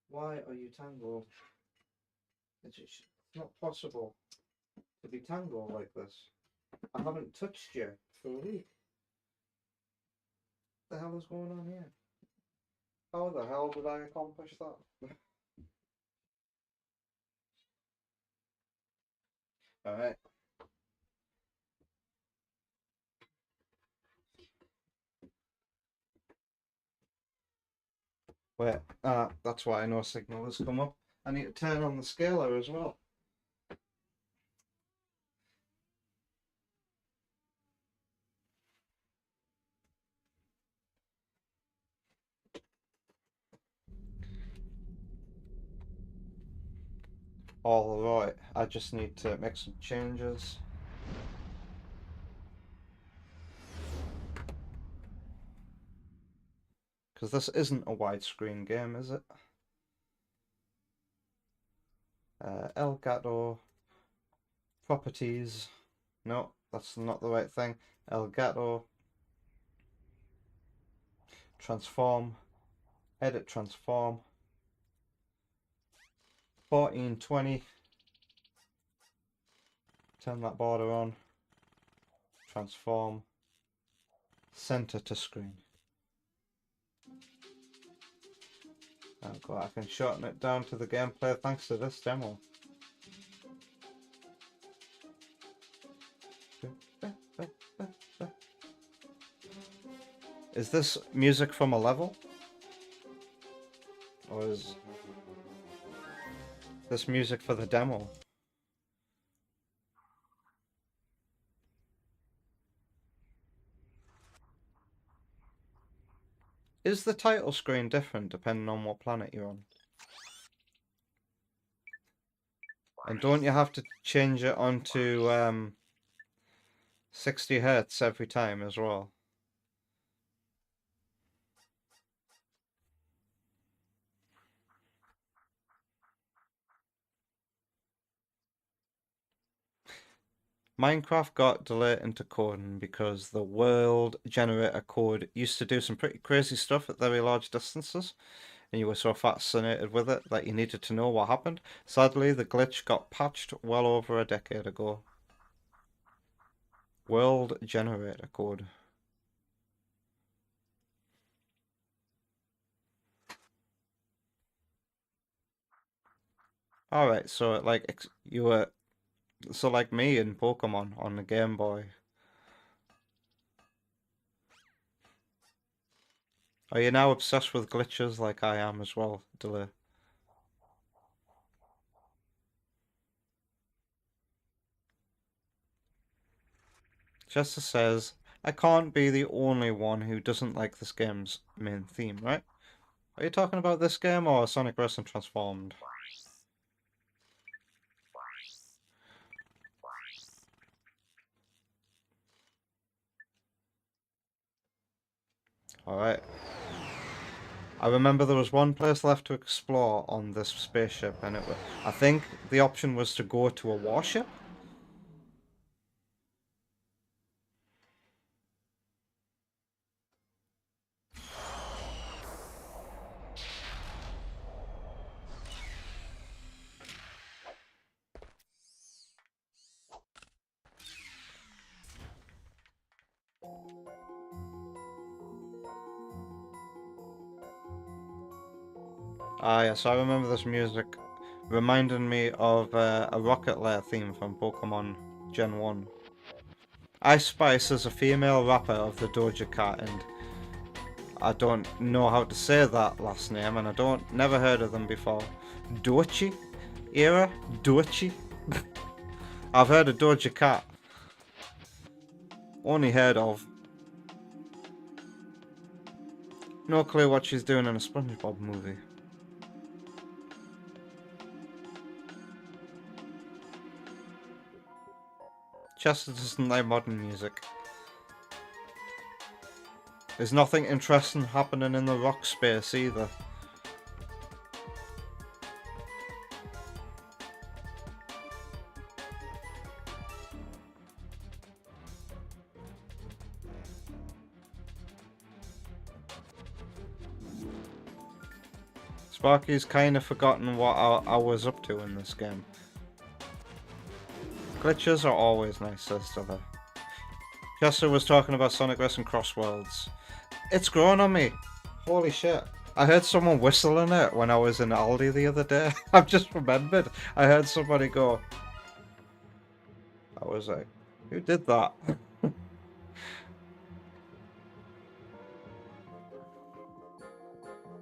Why are you tangled? It's not possible to be tangled like this. I haven't touched you for a week. What the hell is going on here? How the hell did I accomplish that? Alright. Wait, that's why no signal has come up. I need to turn on the scaler as well. Alright, I just need to make some changes. Because this isn't a widescreen game, is it? Elgato properties. No, that's not the right thing. Elgato transform, edit transform. 1420. Turn that border on. Transform. Center to screen. Oh god, I can shorten it down to the gameplay thanks to this demo. Is this music from a level? Or is this music for the demo? Is the title screen different depending on what planet you're on? And don't you have to change it onto 60 Hz every time as well? Minecraft got delayed into coding because the world generator code used to do some pretty crazy stuff at very large distances, and you were so fascinated with it that you needed to know what happened. Sadly, the glitch got patched well over a decade ago. World generator code. Alright, so like you were like me in Pokemon on the Game Boy. Are you now obsessed with glitches like I am as well, Delay? Chester says, I can't be the only one who doesn't like this game's main theme, right? Are you talking about this game or Sonic Racing Transformed? Alright. I remember there was one place left to explore on this spaceship, and I think the option was to go to a warship? Ah, yes, I remember this music reminding me of a Rocket Lair theme from Pokemon Gen 1. Ice Spice is a female rapper of the Doja Cat, and I don't know how to say that last name, and never heard of them before. Dochi? Era? Dochi? I've heard of Doja Cat. Only heard of. No clue what she's doing in a SpongeBob movie. Chester doesn't like modern music. There's nothing interesting happening in the rock space either. Sparky's kind of forgotten what I was up to in this game. Glitches are always nice, says Stella. Chester was talking about Sonic Racing CrossWorlds. It's grown on me. Holy shit. I heard someone whistling it when I was in Aldi the other day. I've just remembered. I heard somebody go. I was like, who did that?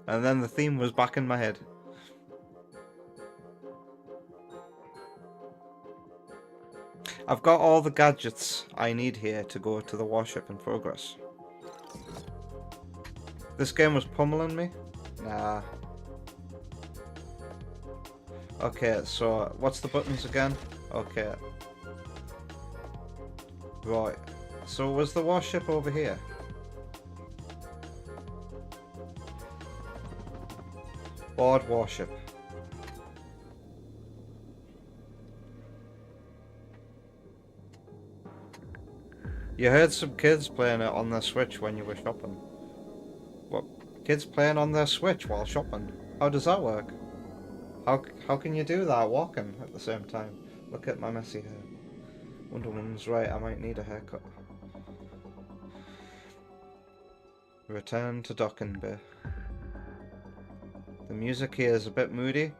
And then the theme was back in my head. I've got all the gadgets I need here to go to the warship in progress. This game was pummeling me? Nah. Okay, so what's the buttons again? Okay. Right. So was the warship over here? Board warship. You heard some kids playing it on their Switch when you were shopping. What? Kids playing on their Switch while shopping? How does that work? How can you do that walking at the same time? Look at my messy hair. Wonder Woman's right, I might need a haircut. Return to docking bay. The music here is a bit moody.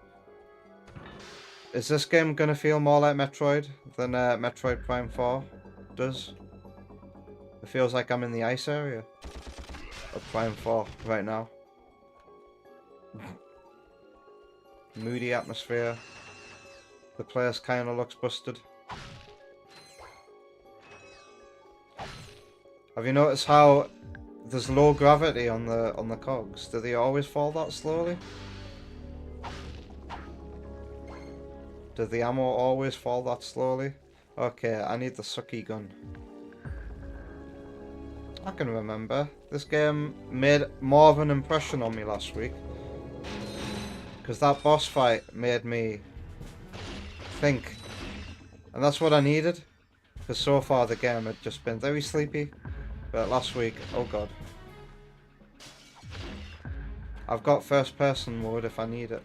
Is this game gonna feel more like Metroid than Metroid Prime 4 does? It feels like I'm in the ice area of Prime 4 right now. Moody atmosphere. The place kinda looks busted. Have you noticed how there's low gravity on the cogs? Do they always fall that slowly? Do the ammo always fall that slowly? Okay, I need the sucky gun. I can remember. This game made more of an impression on me last week. Because that boss fight made me think. And that's what I needed. Because so far the game had just been very sleepy. But last week, oh god. I've got first person mode if I need it.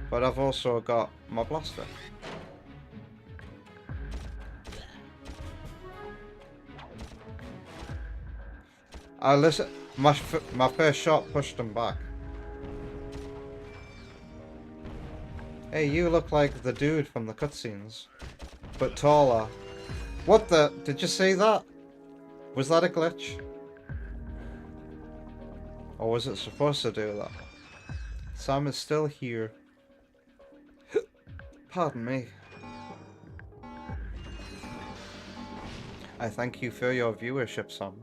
But I've also got my blaster. My first shot pushed him back. Hey, you look like the dude from the cutscenes, but taller. What the? Did you see that? Was that a glitch? Or was it supposed to do that? Sam is still here. Pardon me. I thank you for your viewership, Sam.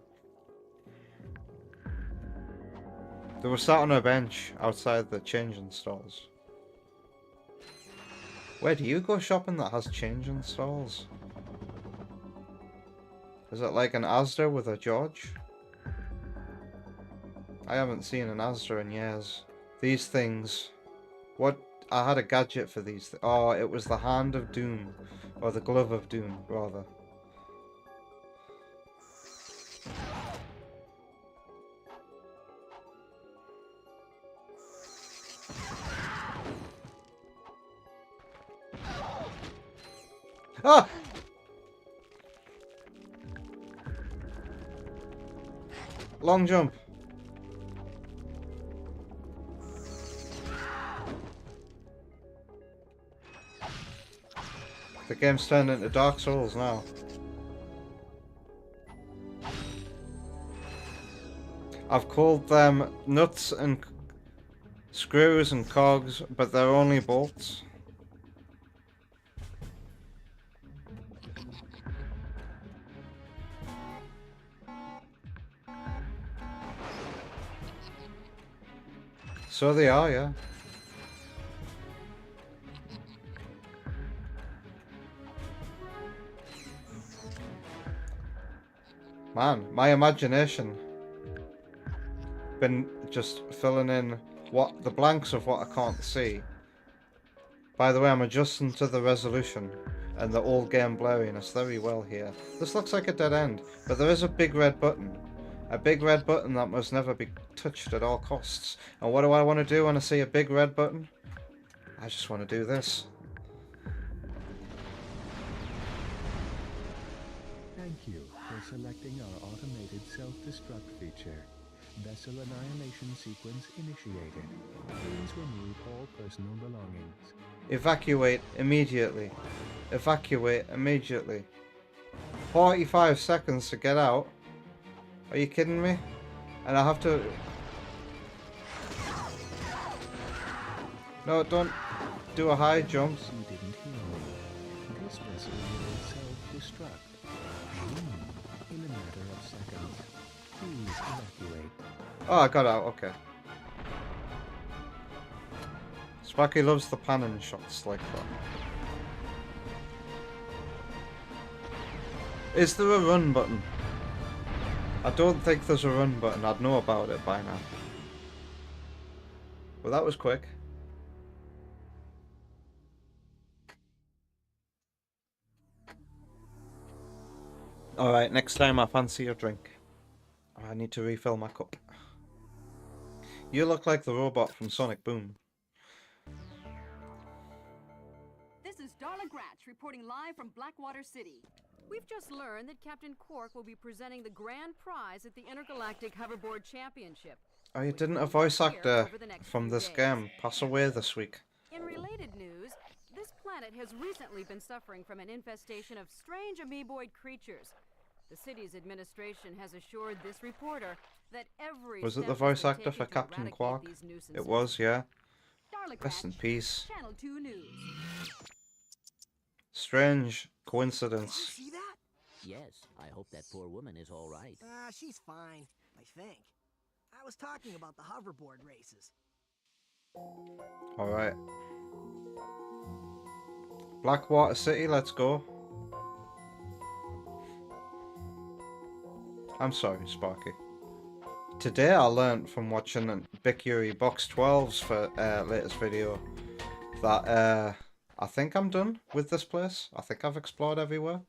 They were sat on a bench outside the changing stalls. Where do you go shopping that has changing stalls? Is it like an Asda with a George? I haven't seen an Asda in years. These things. What? I had a gadget for these. Oh, it was the Hand of Doom. Or the Glove of Doom, rather. Ah! Long jump. The game's turned into Dark Souls now. I've called them nuts and screws and cogs, but they're only bolts. So they are, yeah. Man, my imagination been just filling in what the blanks of what I can't see. By the way, I'm adjusting to the resolution and the old game blurriness very well here. This looks like a dead end, but there is a big red button. A big red button that must never be touched at all costs. And what do I want to do when I see a big red button? I just want to do this. Thank you for selecting our automated self-destruct feature. Vessel annihilation sequence initiated. Please remove all personal belongings. Evacuate immediately. Evacuate immediately. 45 seconds to get out. Are you kidding me? And I have to... No, don't do a high jump. You didn't hear me. This vessel will self-destruct. In a matter of seconds. Please evacuate. Oh, I got out, okay. Sparky loves the panning shots like that. Is there a run button? I don't think there's a run button. I'd know about it by now. Well, that was quick. Alright, next time I fancy a drink. I need to refill my cup. You look like the robot from Sonic Boom. This is Darla Gratch reporting live from Blackwater City. We've just learned that Captain Quark will be presenting the grand prize at the Intergalactic Hoverboard Championship. Oh, you didn't a voice actor from this game pass away this week? In related news, this planet has recently been suffering from an infestation of strange amoeboid creatures. The city's administration has assured this reporter that every Was it step the has voice been actor taken for to Captain eradicate Quark? these nuisances. It was, yeah. Darla Rest in Gratch, peace. Channel 2 News. Strange coincidence. See that? Yes, I hope that poor woman is all right. She's fine, I think. I was talking about the hoverboard races. Alright. Blackwater City, let's go. I'm sorry, Sparky. Today I learnt from watching Big Yuri Box 12's for latest video that I think I'm done with this place. I think I've explored everywhere.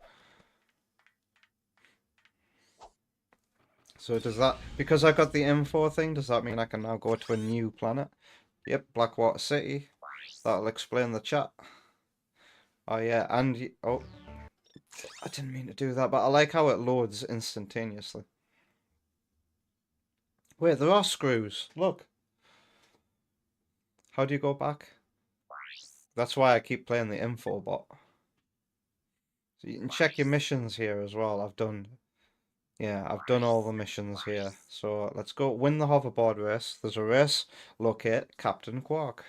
So does that, because I got the info thing, does that mean I can now go to a new planet? Yep, Blackwater City. That'll explain the chat. Oh yeah, and oh, I didn't mean to do that, but I like how it loads instantaneously. Wait, there are screws. Look. How do you go back? That's why I keep playing the info bot. So you can check your missions here as well. I've done all the missions here. So let's go win the hoverboard race. There's a race. Locate Captain Quark.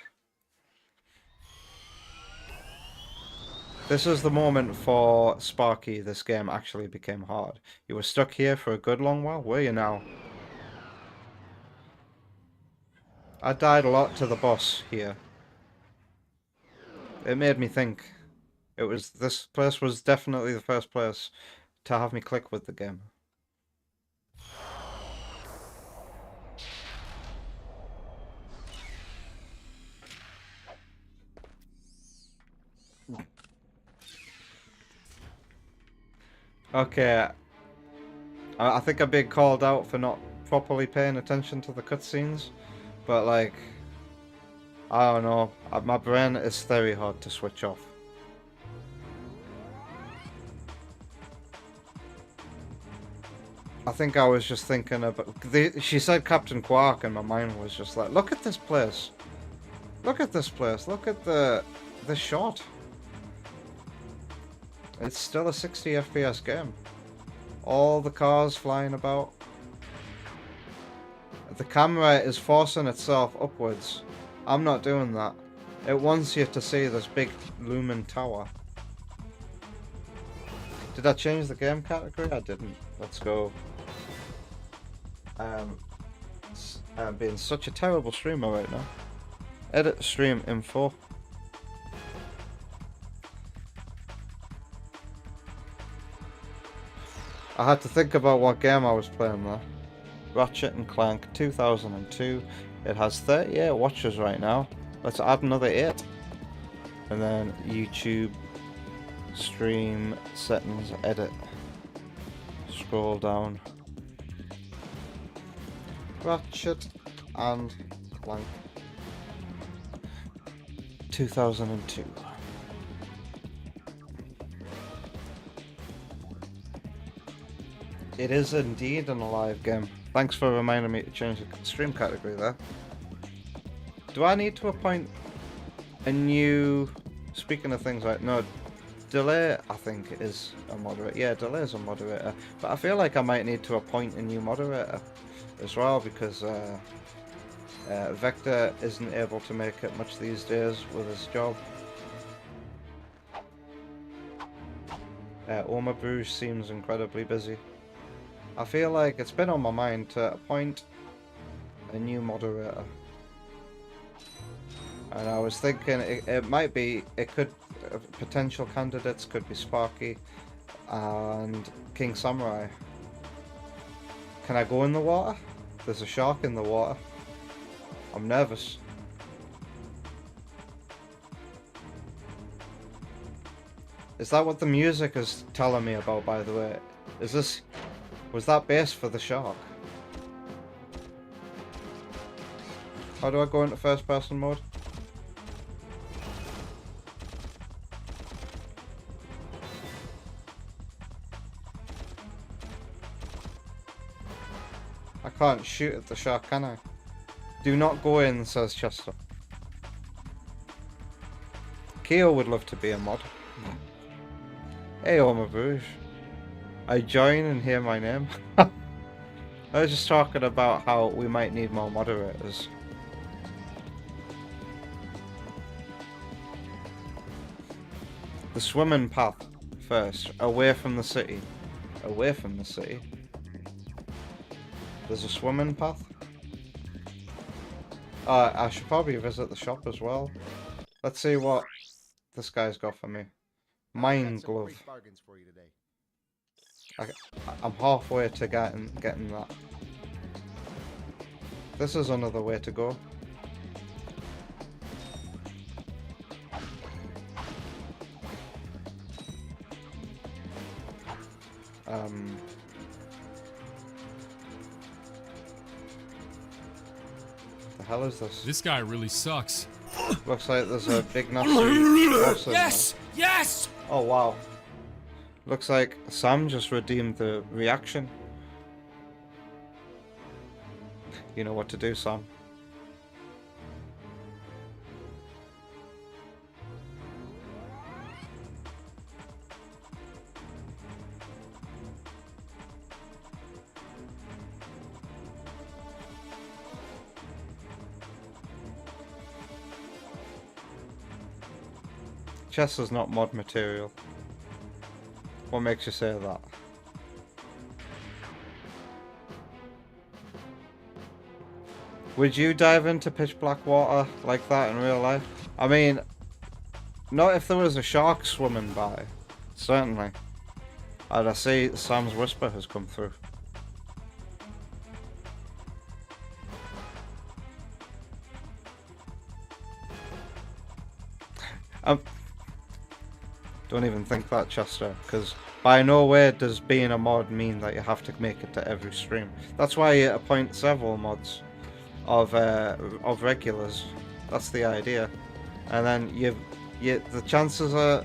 This is the moment for Sparky this game actually became hard. You were stuck here for a good long while. Where are you now? I died a lot to the boss here. It made me think. This place was definitely the first place to have me click with the game. Okay, I think I'm being called out for not properly paying attention to the cutscenes, but like, I don't know, my brain is very hard to switch off. I think I was just thinking about, she said Captain Quark and my mind was just like, look at this place. Look at this place, look at the shot. It's still a 60 FPS game. All the cars flying about. The camera is forcing itself upwards. I'm not doing that. It wants you to see this big looming tower. Did I change the game category? I didn't. Let's go. I'm being such a terrible streamer right now. Edit stream info. I had to think about what game I was playing there. Ratchet and Clank 2002. It has 38 watches right now. Let's add another 8. And then YouTube, stream, settings, edit. Scroll down. Ratchet and Clank 2002. It is indeed an alive game. Thanks for reminding me to change the stream category there. Do I need to appoint a new... Speaking of things like... No, Delay, I think, is a moderator. Yeah, Delay is a moderator. But I feel like I might need to appoint a new moderator as well, because Vector isn't able to make it much these days with his job. Oma Bruges seems incredibly busy. I feel like it's been on my mind to appoint a new moderator. And I was thinking it might be, potential candidates could be Sparky and King Samurai. Can I go in the water? There's a shark in the water. I'm nervous. Is that what the music is telling me about, by the way? Was that bass for the shark? How do I go into first person mode? I can't shoot at the shark, can I? Do not go in, says Chester. Keo would love to be a mod. Hey, Oma Bruges. I join and hear my name. I was just talking about how we might need more moderators. The swimming path first, away from the city. Away from the city. There's a swimming path. I should probably visit the shop as well. Let's see what this guy's got for me. Mind glove. I'm halfway to getting that. This is another way to go. The hell is this? This guy really sucks. Looks like there's a big nasty boss in Yes! Yes! there. Oh wow. Looks like Sam just redeemed the reaction. You know what to do, Sam. Chess is not mod material. What makes you say that? Would you dive into pitch black water like that in real life? I mean, not if there was a shark swimming by. Certainly. And I see Sam's whisper has come through. Don't even think that, Chester, because by no way does being a mod mean that you have to make it to every stream. That's why you appoint several mods of regulars. That's the idea, and then the chances are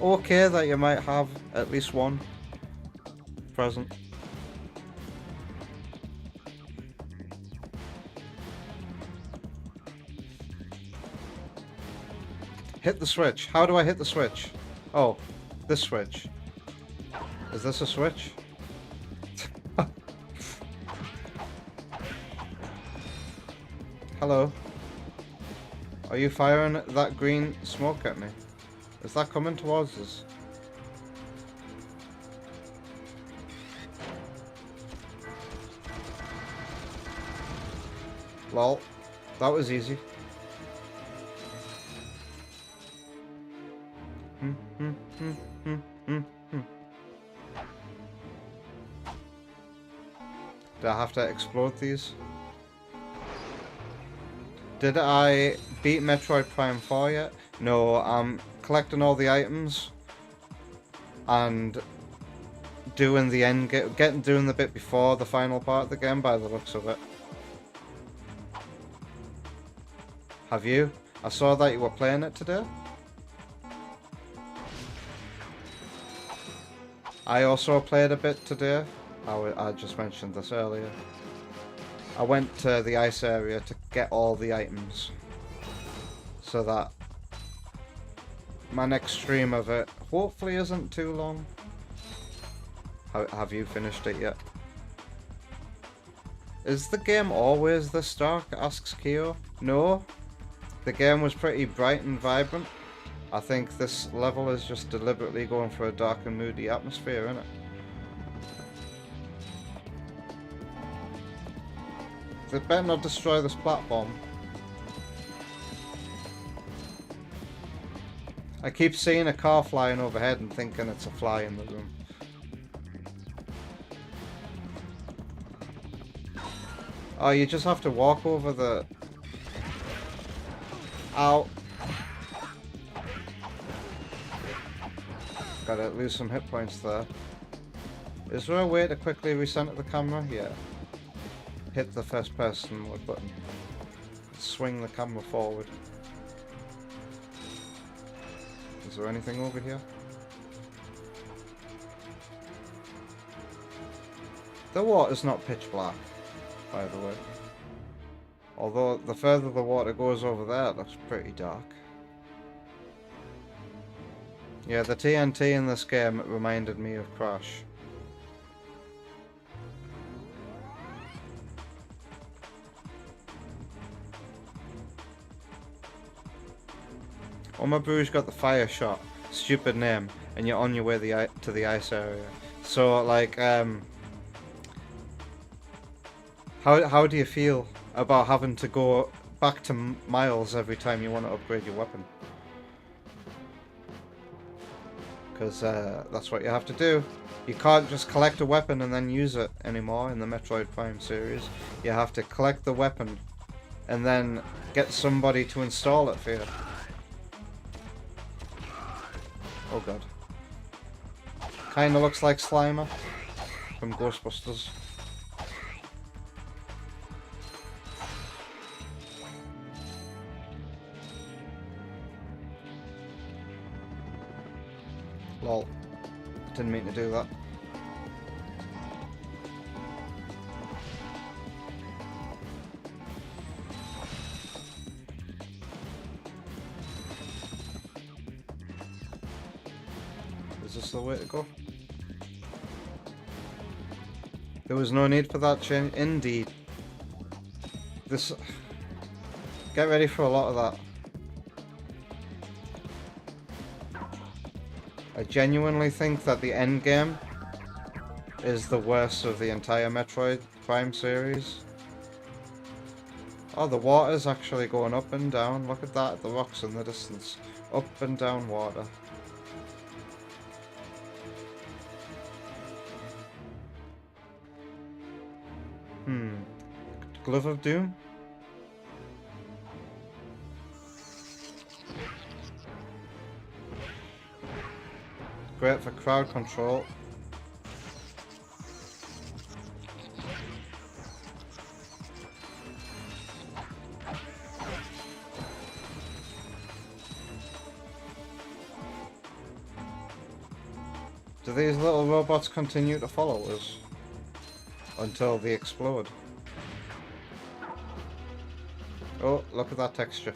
okay that you might have at least one present. Hit the switch. How do I hit the switch? Oh, this switch. Is this a switch? Hello. Are you firing that green smoke at me? Is that coming towards us? Lol. That was easy. Do I have to explode these? Did I beat Metroid Prime 4 yet? No, I'm collecting all the items and doing the end doing the bit before the final part of the game by the looks of it. Have you? I saw that you were playing it today. I also played a bit today. I just mentioned this earlier. I went to the ice area to get all the items so that my next stream of it hopefully isn't too long. Have you finished it yet? Is the game always this dark? Asks Kyo. No, the game was pretty bright and vibrant. I think this level is just deliberately going for a dark and moody atmosphere, innit? They better not destroy this platform. I keep seeing a car flying overhead and thinking it's a fly in the room. Oh, you just have to walk over the... Ow. Gotta lose some hit points there. Is there a way to quickly recenter the camera? Yeah. Hit the first person mode button. Swing the camera forward. Is there anything over here? The water's not pitch black, by the way. Although the further the water goes over there, it looks pretty dark. Yeah, the TNT in this game reminded me of Crash. Oma Brew's got the fire shot, stupid name, and you're on your way to the ice area. So, like, how do you feel about having to go back to Miles every time you want to upgrade your weapon? Because that's what you have to do. You can't just collect a weapon and then use it anymore in the Metroid Prime series. You have to collect the weapon and then get somebody to install it for you. Oh god. Kinda looks like Slimer. from Ghostbusters. Lol. Didn't mean to do that. Is this the way to go? There was no need for that change. Indeed. This... Get ready for a lot of that. I genuinely think that the end game is the worst of the entire Metroid Prime series. Oh, the water's actually going up and down. Look at that, the rocks in the distance. Up and down water. Glove of Doom? Great for crowd control. Do these little robots continue to follow us until they explode? Oh, look at that texture.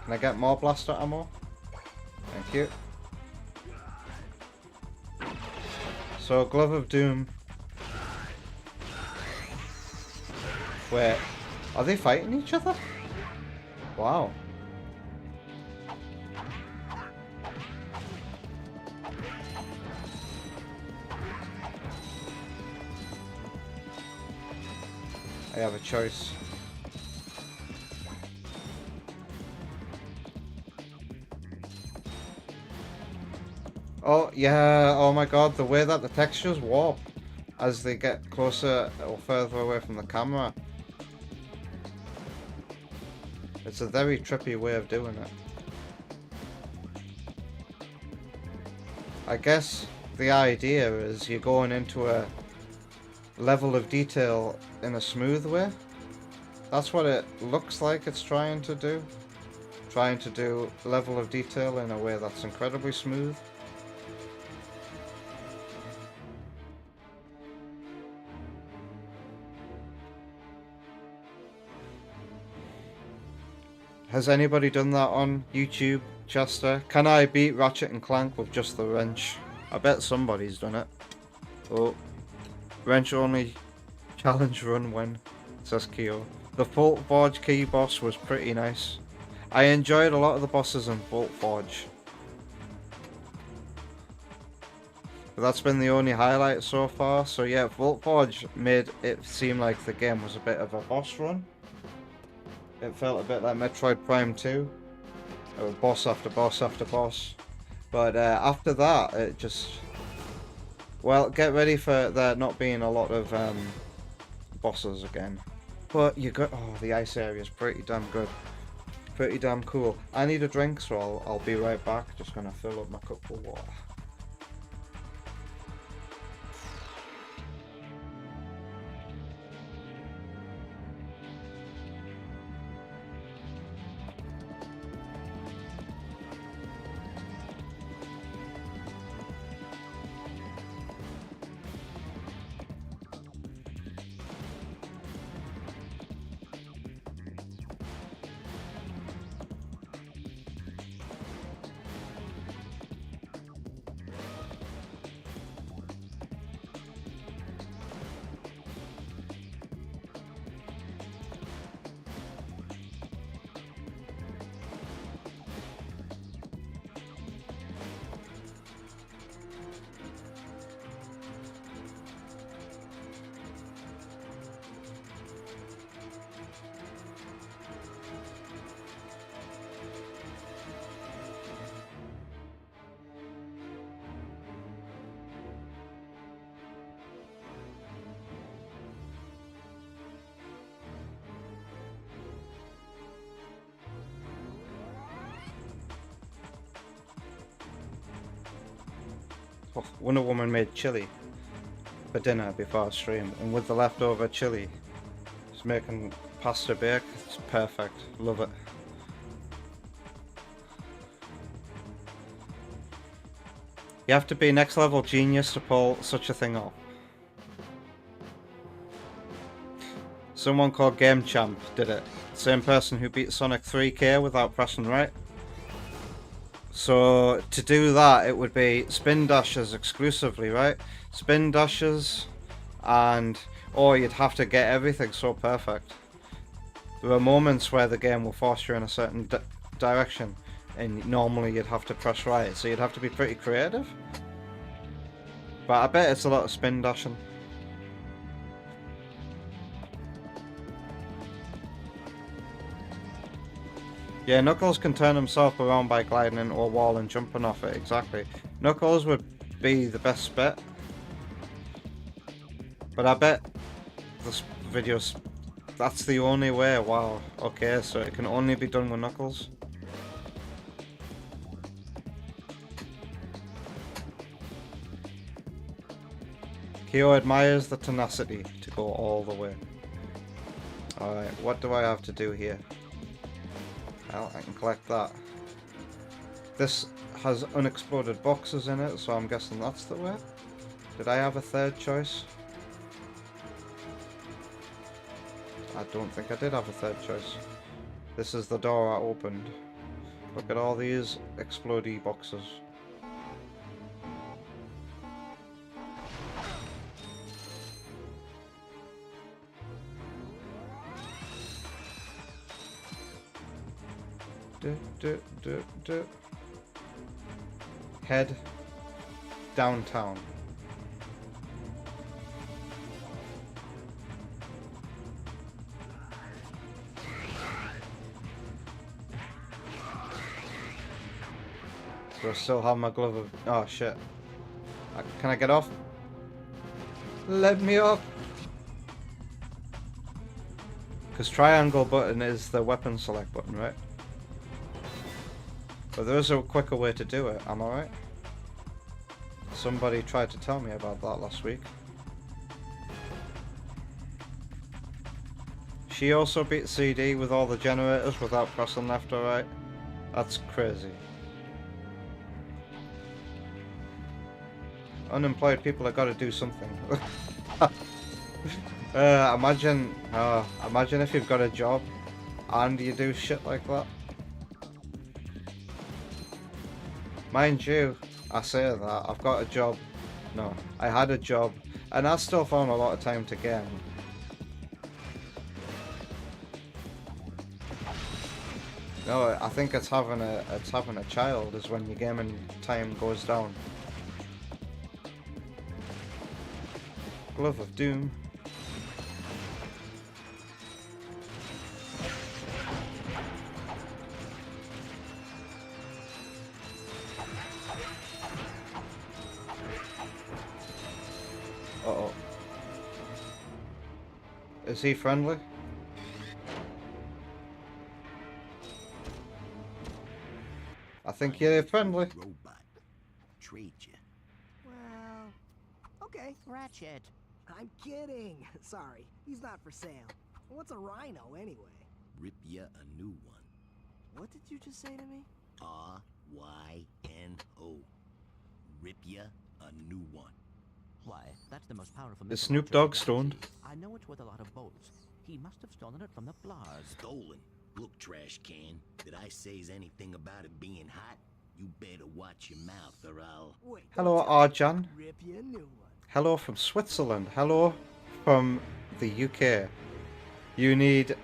Can I get more blaster ammo? Thank you. So, Glove of Doom. Wait, are they fighting each other? Wow. I have a choice. Oh, yeah, oh my god, the way that the textures warp as they get closer or further away from the camera. It's a very trippy way of doing it. I guess the idea is you're going into a level of detail in a smooth way. That's what it looks like it's trying to do. Trying to do level of detail in a way that's incredibly smooth. Has anybody done that on YouTube, Chester? Can I beat Ratchet and Clank with just the wrench? I bet somebody's done it. Oh. Wrench only challenge run when, says Kyo. The Vault Forge key boss was pretty nice. I enjoyed a lot of the bosses in Vault Forge. But that's been the only highlight so far. So yeah, Vault Forge made it seem like the game was a bit of a boss run. It felt a bit like Metroid Prime 2. It was boss after boss after boss. But after that, it just... Well, get ready for there not being a lot of bosses again. But you got... Oh, the ice area is pretty damn good. Pretty damn cool. I need a drink, so I'll be right back. Just gonna fill up my cup of water. Wonder Woman made chili for dinner before I stream, and with the leftover chili, just making pasta bake. It's perfect. Love it. You have to be next level genius to pull such a thing off. Someone called Game Champ did it. Same person who beat Sonic 3K without pressing right. So to do that, it would be spin dashes exclusively, right? Spin dashes, and you'd have to get everything so perfect. There are moments where the game will force you in a certain direction, and normally you'd have to press right, so you'd have to be pretty creative. But I bet it's a lot of spin dashing. Yeah, Knuckles can turn himself around by gliding into a wall and jumping off it, exactly. Knuckles would be the best bet. But I bet this video's... that's the only way. Wow. Okay, so it can only be done with Knuckles. Kyo admires the tenacity to go all the way. Alright, what do I have to do here? Well, I can collect that. This has unexploded boxes in it, so I'm guessing that's the way. Did I have a third choice? I don't think I did have a third choice. This is the door I opened. Look at all these explodey boxes. Head downtown. Do I still have my glove of... oh shit. Can I get off? Let me off! Because triangle button is the weapon select button, right? But there is a quicker way to do it, am I right? Somebody tried to tell me about that last week. She also beat CD with all the generators without pressing left or right. That's crazy. Unemployed people have got to do something. Imagine if you've got a job and you do shit like that. Mind you, I say that, I've got a job. No, I had a job, and I still found a lot of time to game. No, I think it's having a child is when your gaming time goes down. Glove of Doom. Uh-oh. Is he friendly? I think you're friendly. Robot. Trade you. Well, okay. Ratchet. I'm kidding. Sorry, he's not for sale. What's a rhino anyway? Rip ya a new one. What did you just say to me? R-Y-N-O. Rip ya a new one. Why, that's the most powerful... Is Snoop Dogg stoned? I know it's worth a lot of bolts. He must have stolen it from the Blars. Stolen? Look, trash can. Did I say anything about it being hot? You better watch your mouth or I'll... Wait, Hello, Arjan. rip you a new one. Hello from Switzerland. Hello from the UK. You need...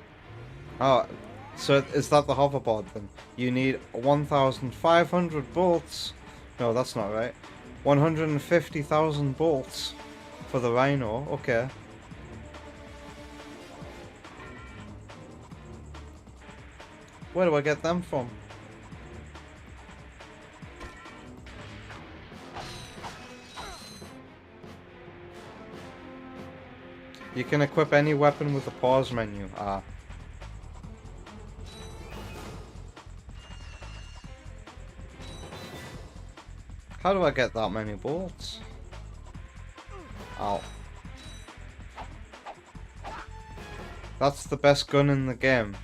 oh, so is that the hoverboard then? You need 1,500 bolts. No, that's not right. 150,000 bolts for the Rhino. Okay. Where do I get them from? You can equip any weapon with the pause menu. Ah. How do I get that many bolts? Ow. That's the best gun in the game.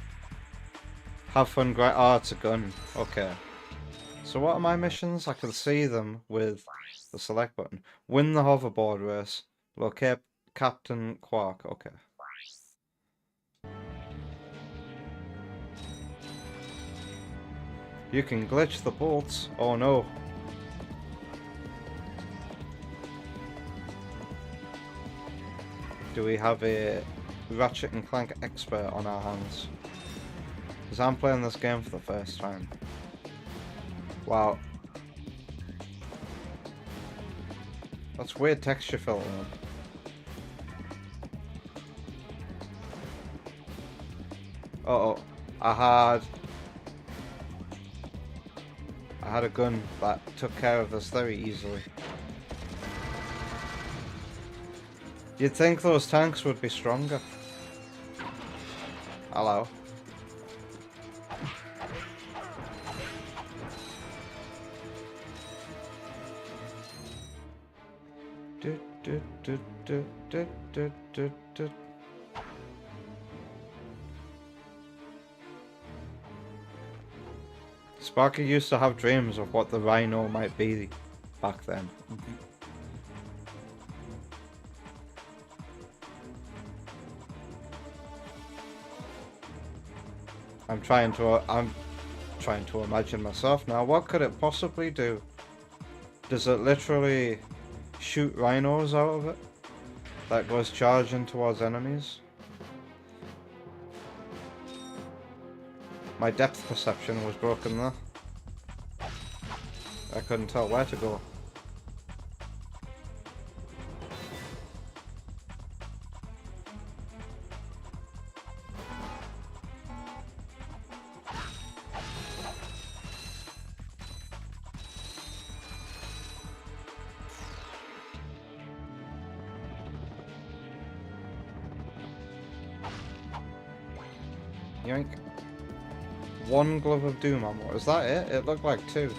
Have fun grind. Oh, it's a gun. Okay. So what are my missions? I can see them with the select button. Win the hoverboard race. Locate Captain Quark. Okay. You can glitch the bolts. Oh no. Do we have a Ratchet and Clank expert on our hands? Because I'm playing this game for the first time. Wow. That's weird texture filtering. Uh-oh. I had a gun that took care of this very easily. You'd think those tanks would be stronger. Hello. Sparky used to have dreams of what the Rhino might be back then. I'm trying to imagine myself now. What could it possibly do? Does it literally shoot rhinos out of it? That goes charging towards enemies? My depth perception was broken there. I couldn't tell where to go. Yoink. One glove of doom ammo. Is that it? It looked like two.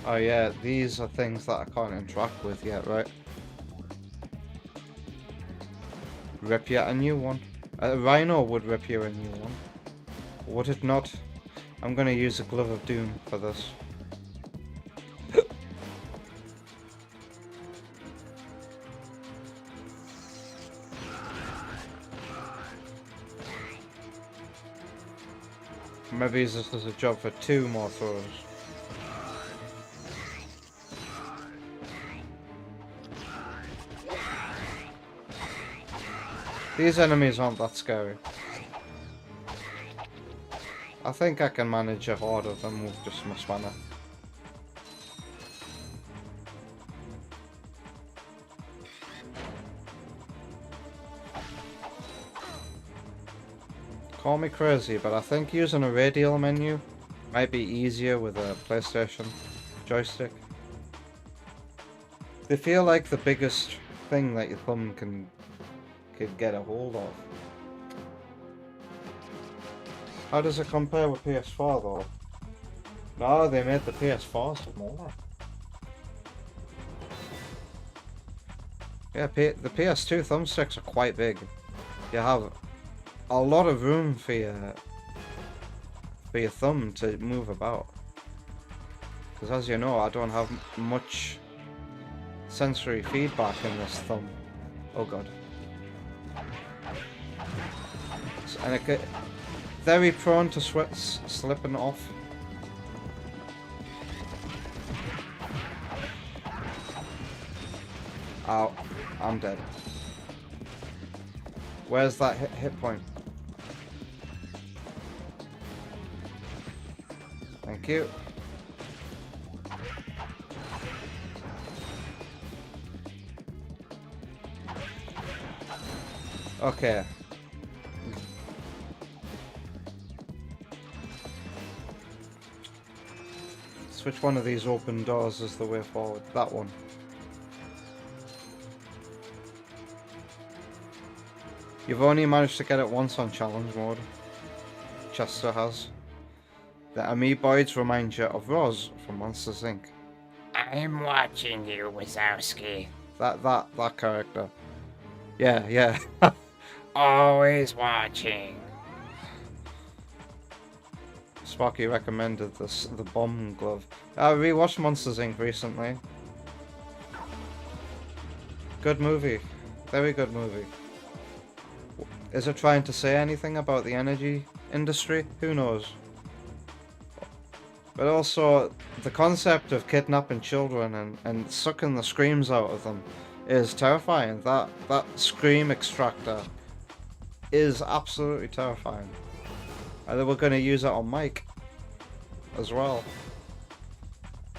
Oh yeah, these are things that I can't interact with yet, right? Rip you a new one. A rhino would rip you a new one. Would it not? I'm gonna use a glove of doom for this. Maybe this is a job for 2 more throws. These enemies aren't that scary. I think I can manage a horde of them with just my spanner. Call me crazy, but I think using a radial menu might be easier with a PlayStation joystick. They feel like the biggest thing that your thumb can get a hold of. How does it compare with PS4 though? No, they made the PS4 smaller. Yeah, the PS2 thumbsticks are quite big. You have a lot of room for your thumb to move about. Because as you know, I don't have much sensory feedback in this thumb. Oh god. And it get very prone to slipping off. Ow, I'm dead. Where's that hit point? Thank you. Okay. Which one of these open doors is the way forward? That one. You've only managed to get it once on challenge mode. Chester has. The amoeboids remind you of Roz from Monsters Inc. I'm watching you, Wazowski. That character. Yeah. Always watching. Sparky recommended the bomb glove. I rewatched Monsters Inc. recently. Good movie. Very good movie. Is it trying to say anything about the energy industry? Who knows? But also, the concept of kidnapping children and sucking the screams out of them is terrifying. That scream extractor is absolutely terrifying. And they were going to use it on Mike as well.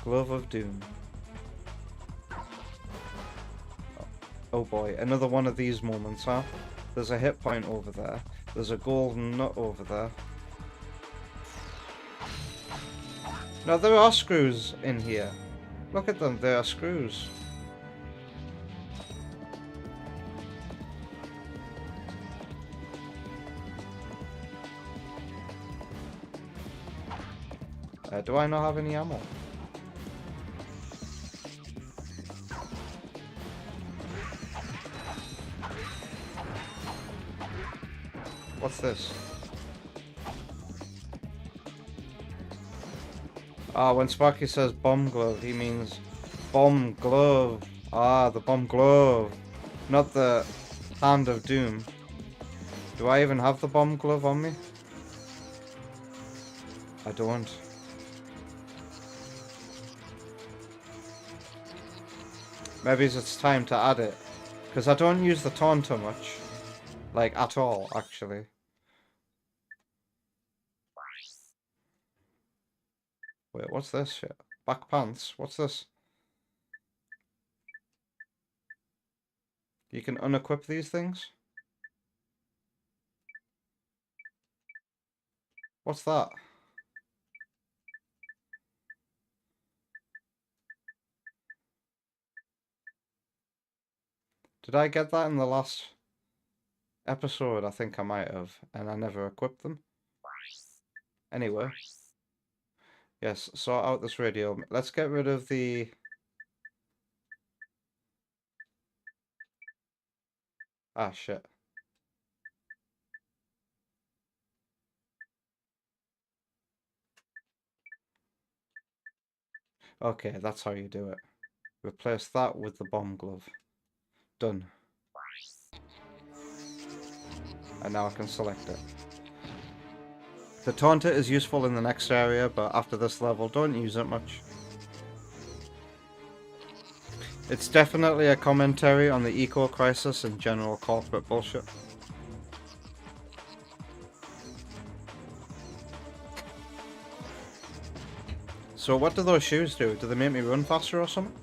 Glove of Doom. Oh boy, another one of these moments, huh? There's a hit point over there. There's a golden nut over there. Now there are screws in here. Look at them, there are screws. Do I not have any ammo? What's this? Ah, when Sparky says bomb glove, he means bomb glove. Ah, the bomb glove. Not the hand of doom. Do I even have the bomb glove on me? I don't. Maybe it's time to add it. Because I don't use the taunter much. Like, at all, actually. Wait, what's this shit? Back pants? What's this? You can unequip these things? What's that? Did I get that in the last episode? I think I might have, and I never equipped them. Anyway. Yes, sort out this radio. Let's get rid of the... Ah, shit. Okay, that's how you do it. Replace that with the bomb glove. Done. And now I can select it. The taunter is useful in the next area, but after this level, don't use it much. It's definitely a commentary on the eco-crisis and general corporate bullshit. So what do those shoes do? Do they make me run faster or something?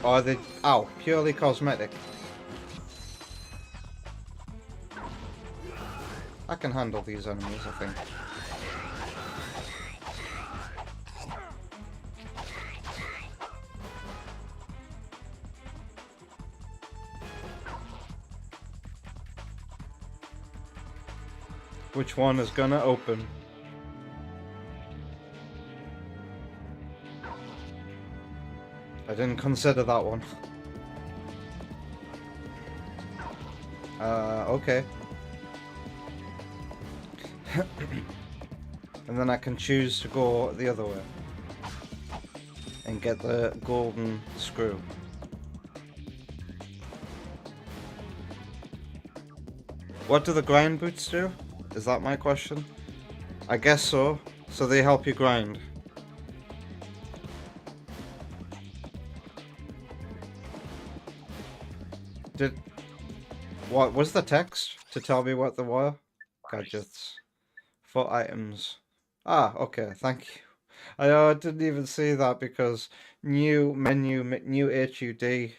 Or are they, ow, purely cosmetic? I can handle these enemies, I think. Which one is gonna open? I didn't consider that one. Okay. And then I can choose to go the other way. And get the golden screw. What do the grind boots do? Is that my question? I guess so. So they help you grind. What was the text to tell me what there were? Gadgets. 4 items. Ah, okay, thank you. I didn't even see that because new menu, new HUD.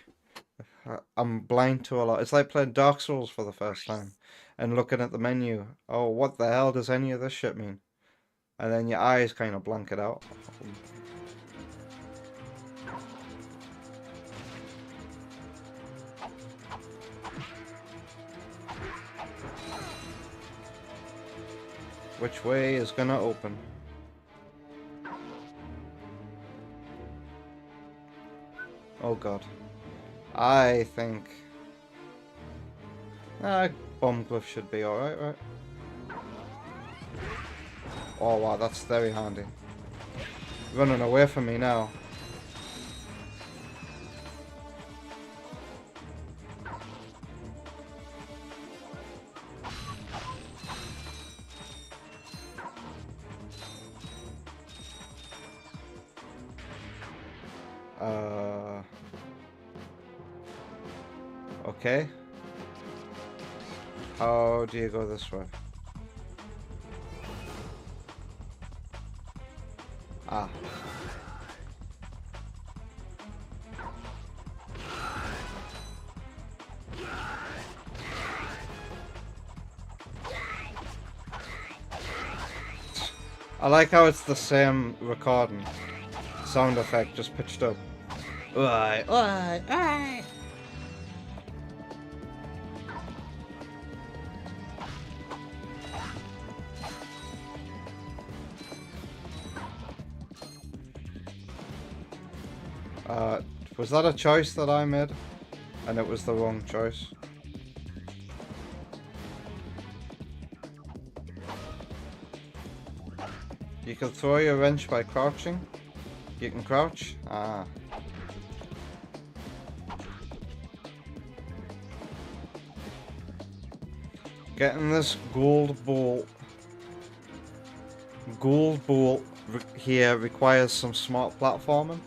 I'm blind to a lot. It's like playing Dark Souls for the first time and looking at the menu. Oh, what the hell does any of this shit mean? And then your eyes kind of blank it out. Which way is gonna open? Oh god. I think... bomb glyph should be alright, right? Oh wow, that's very handy. Running away from me now. Okay. How do you go this way? Ah. I like how it's the same recording. Sound effect, just pitched up. Oi, oi, oi. Was that a choice that I made? And it was the wrong choice. You can throw your wrench by crouching. You can crouch. Ah. Getting this gold bolt here requires some smart platforming.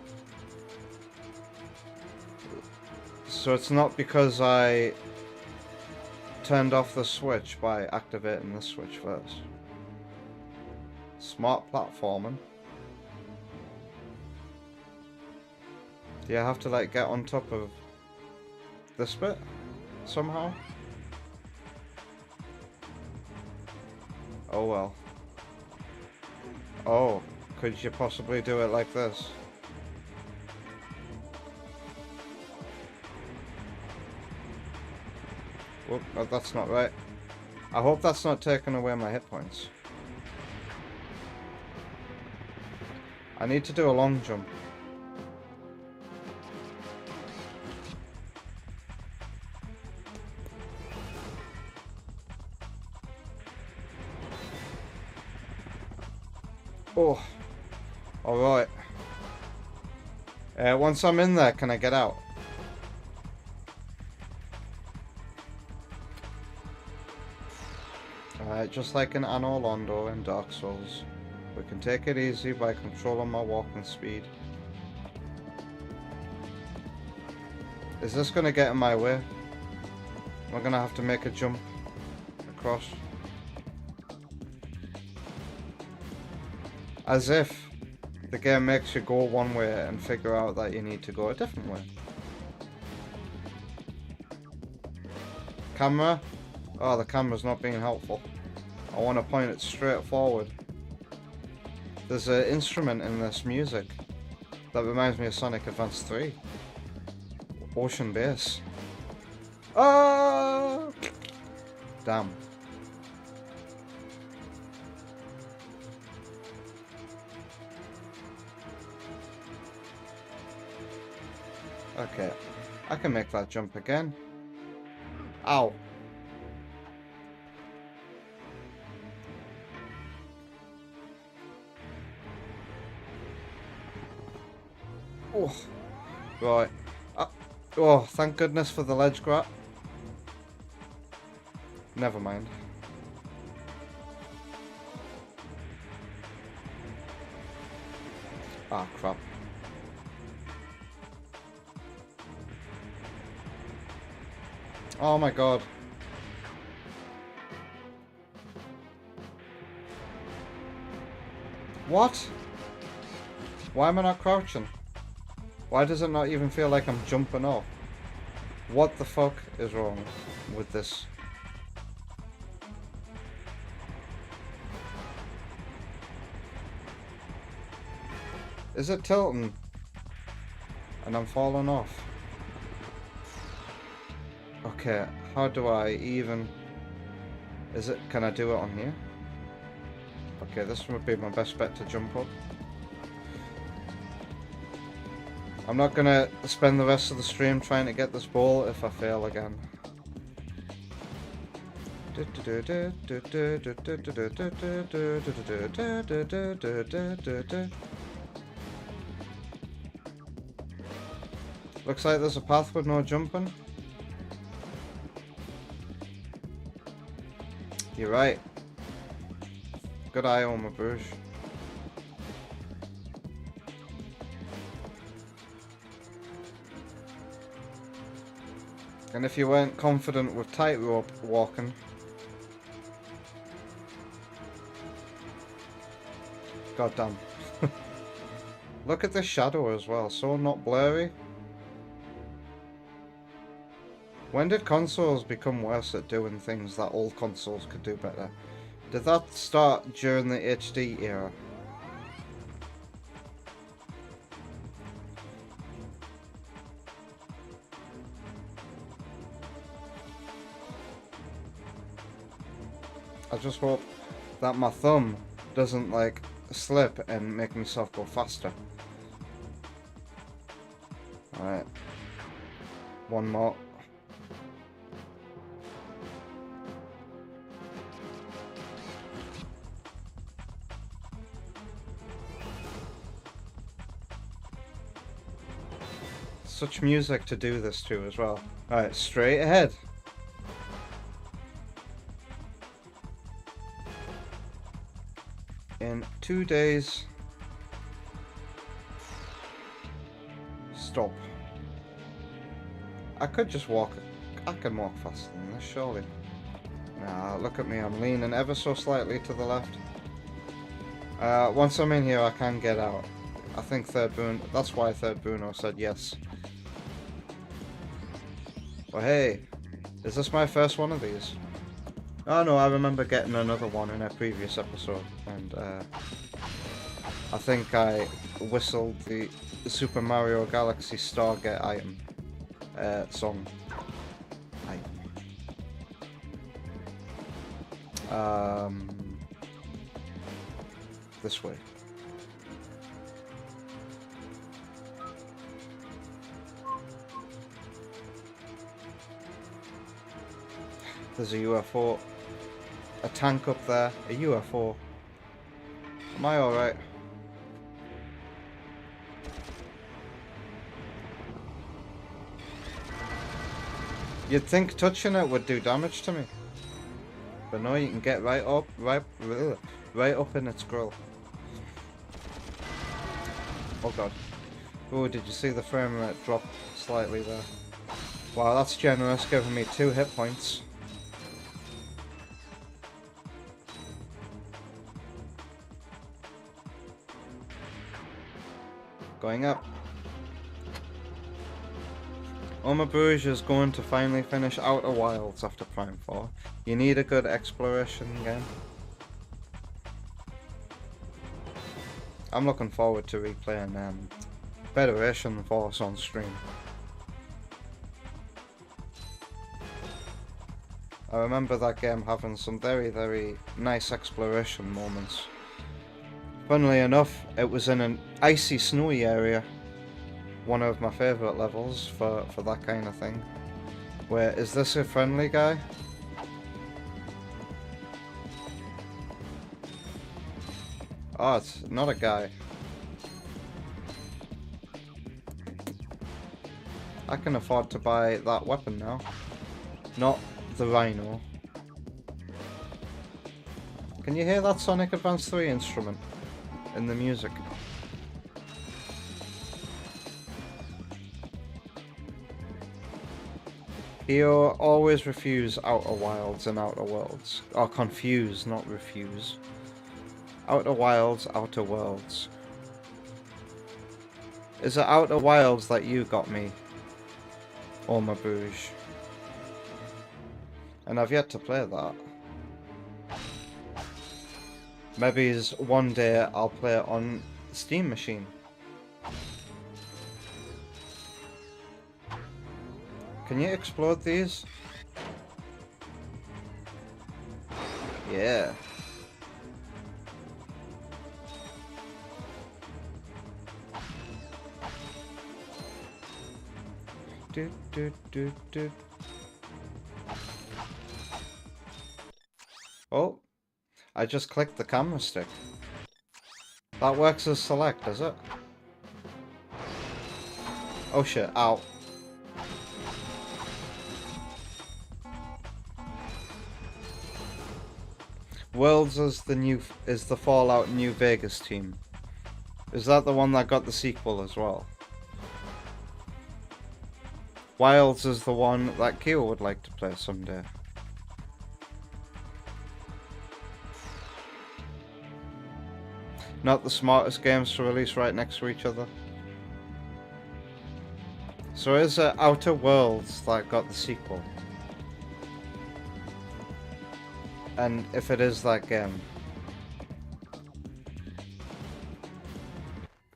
So it's not because I turned off the switch by activating the switch first. Smart platforming. Do you have to like get on top of this bit somehow? Oh well. Oh, could you possibly do it like this? Whoop, oh, that's not right. I hope that's not taking away my hit points. I need to do a long jump. Oh, alright. Once I'm in there, can I get out? Just like in Anor Londo in Dark Souls, we can take it easy by controlling my walking speed. Is this going to get in my way? Am I going to have to make a jump across? As if the game makes you go one way and figure out that you need to go a different way. Camera? Oh, the camera's not being helpful. I want to point it straight forward. There's an instrument in this music that reminds me of Sonic Advance 3. Ocean bass. Oh! Damn. Okay, I can make that jump again. Ow. Oh, right. Oh, thank goodness for the ledge grab. Never mind. Ah, crap. Oh my god. What? Why am I not crouching? Why does it not even feel like I'm jumping off? What the fuck is wrong with this? Is it tilting? And I'm falling off. Okay, how do I even... Is it... Can I do it on here? Okay, this would be my best bet to jump up. I'm not gonna spend the rest of the stream trying to get this ball if I fail again. Looks like there's a path with no jumping. You're right. Good eye on my brush. And if you weren't confident with tightrope walking, god damn. Look at the shadow as well, so not blurry. When did consoles become worse at doing things that old consoles could do better? Did that start during the HD era? I just hope that my thumb doesn't like slip and make myself go faster. Alright. One more. Such music to do this to as well. Alright, straight ahead. In 2 days. Stop. I could just walk. I can walk faster than this, surely. Nah, look at me. I'm leaning ever so slightly to the left. Once I'm in here, I can get out. I think Third Bruno. That's why Third Bruno said yes. Well, hey, is this my first one of these? Oh no, I remember getting another one in a previous episode, and I think I whistled the Super Mario Galaxy Stargate item song. This way. There's a UFO. A tank up there. A UFO. Am I alright? You'd think touching it would do damage to me. But no, you can get right up in its grill. Oh god. Oh, did you see the frame rate drop slightly there? Wow, that's generous, giving me 2 hit points. Going up. Oma Bruges is going to finally finish Outer Wilds after Prime 4. You need a good exploration game. I'm looking forward to replaying Federation Force on stream. I remember that game having some very, very nice exploration moments. Funnily enough, it was in an icy, snowy area. One of my favourite levels for that kind of thing. Wait, is this a friendly guy? Oh, it's not a guy. I can afford to buy that weapon now. Not the Rhino. Can you hear that Sonic Advance 3 instrument in the music? He'll always refuse Outer Wilds and Outer Worlds. Or confuse, not refuse. Outer Wilds, Outer Worlds. Is it Outer Wilds that you got me? Oma Bruges. And I've yet to play that. Maybe one day I'll play it on Steam Machine. Can you explode these? Yeah. Do, do, do, do. Oh, I just clicked the camera stick. That works as select, does it? Oh shit, ow. Worlds is the Fallout New Vegas team. Is that the one that got the sequel as well? Wilds is the one that Keo would like to play someday. Not the smartest games to release right next to each other. So is it Outer Worlds that got the sequel? And if it is that game.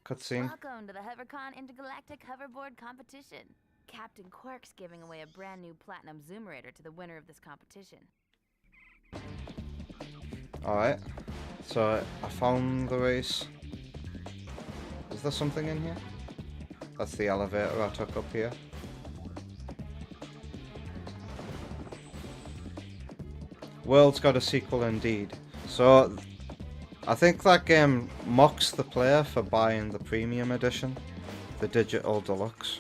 Cutscene. Welcome to the HoverCon Intergalactic Hoverboard Competition. Captain Quark's giving away a brand new Platinum Zoomerator to the winner of this competition. Alright. So I found the race. Is there something in here? That's the elevator I took up here. World's got a sequel indeed. So I think that game mocks the player for buying the premium edition, the digital deluxe.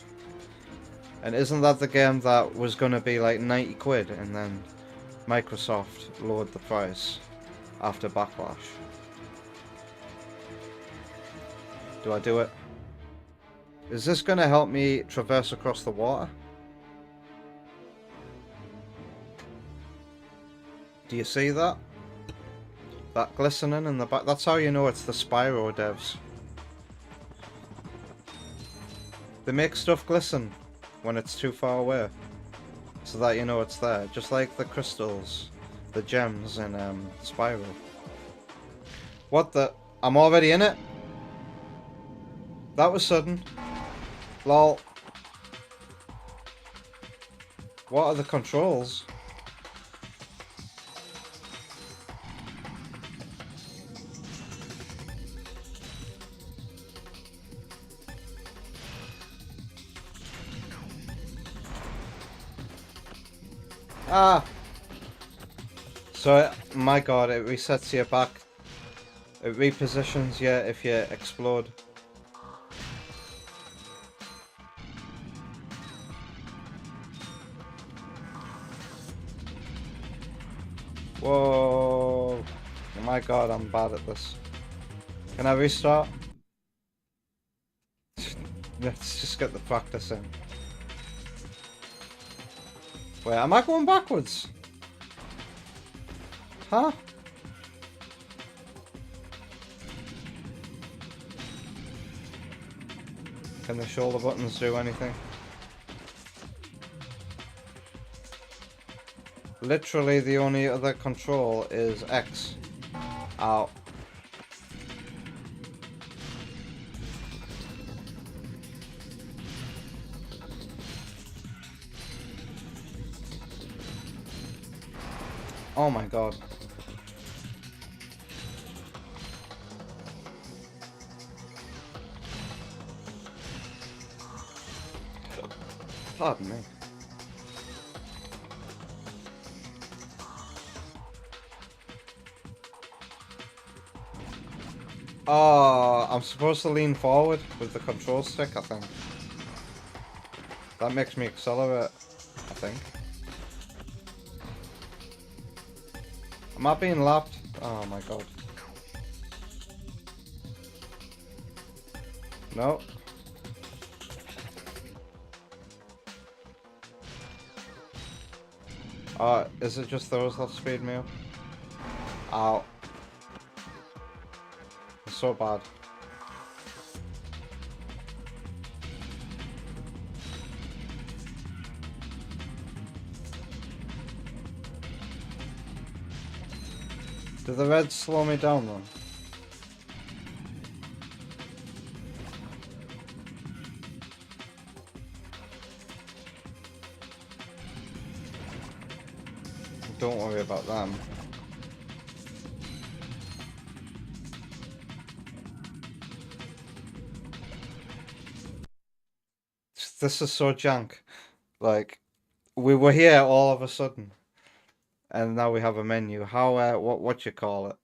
And isn't that the game that was gonna be like 90 quid and then Microsoft lowered the price after Backlash? Do I do it? Is this gonna help me traverse across the water? Do you see that? That glistening in the back? That's how you know it's the Spyro devs. They make stuff glisten when it's too far away, so that you know it's there. Just like the crystals, the gems in Spyro. What the? I'm already in it? That was sudden. Lol. What are the controls? Ah! So, my god, it resets you back. It repositions you if you explode. Whoa! Oh my god, I'm bad at this. Can I restart? Let's just get the practice in. Wait, am I going backwards? Huh? Can the shoulder buttons do anything? Literally the only other control is X. Ow. Oh my god. Pardon me. Oh, I'm supposed to lean forward with the control stick, I think. That makes me accelerate, I think. Am I being lapped? Oh my god. No. Is it just those that speed me up? Ow. It's so bad. Do the reds slow me down then? Don't worry about them. This is so jank. Like, we were here all of a sudden, and now we have a menu. How, what you call it?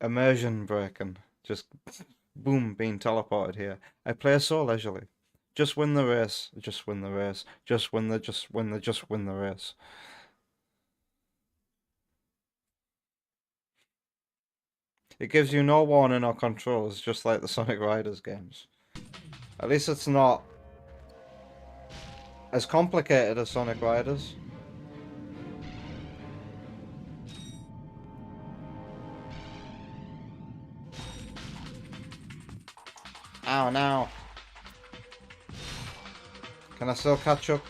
Immersion breaking. Just, boom, being teleported here. I play so leisurely. Just win the race. Just win the race. Just win the race. It gives you no warning or controls, just like the Sonic Riders games. At least it's not as complicated as Sonic Riders. Ow, no. Can I still catch up?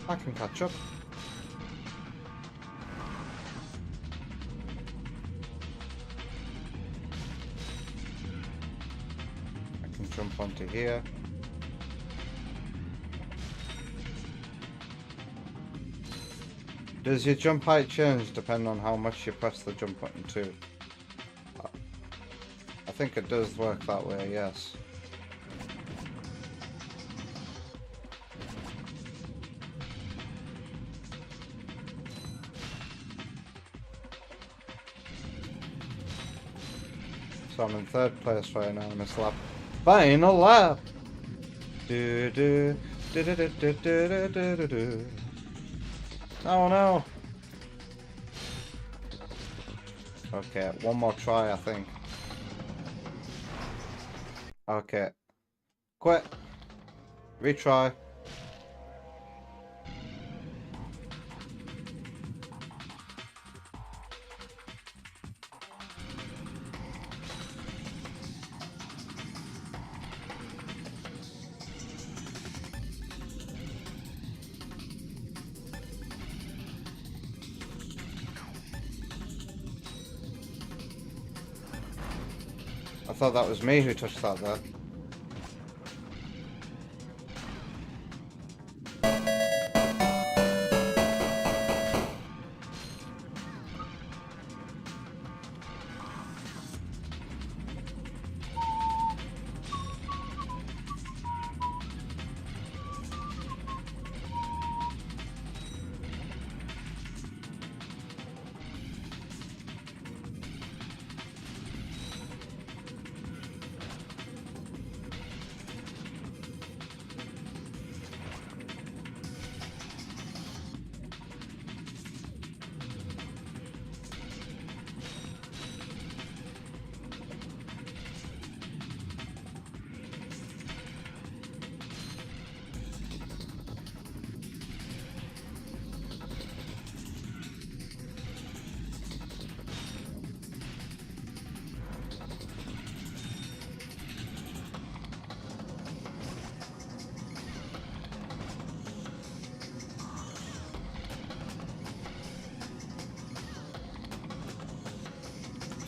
I can catch up. I can jump onto here. Does your jump height change depending on how much you press the jump button too? I think it does work that way, yes. So I'm in third place right now in this lap. Final lap! Do do do do do do do do do do. Oh no! Okay, one more try I think. Okay. Quit. Retry. I thought that was me who touched that there.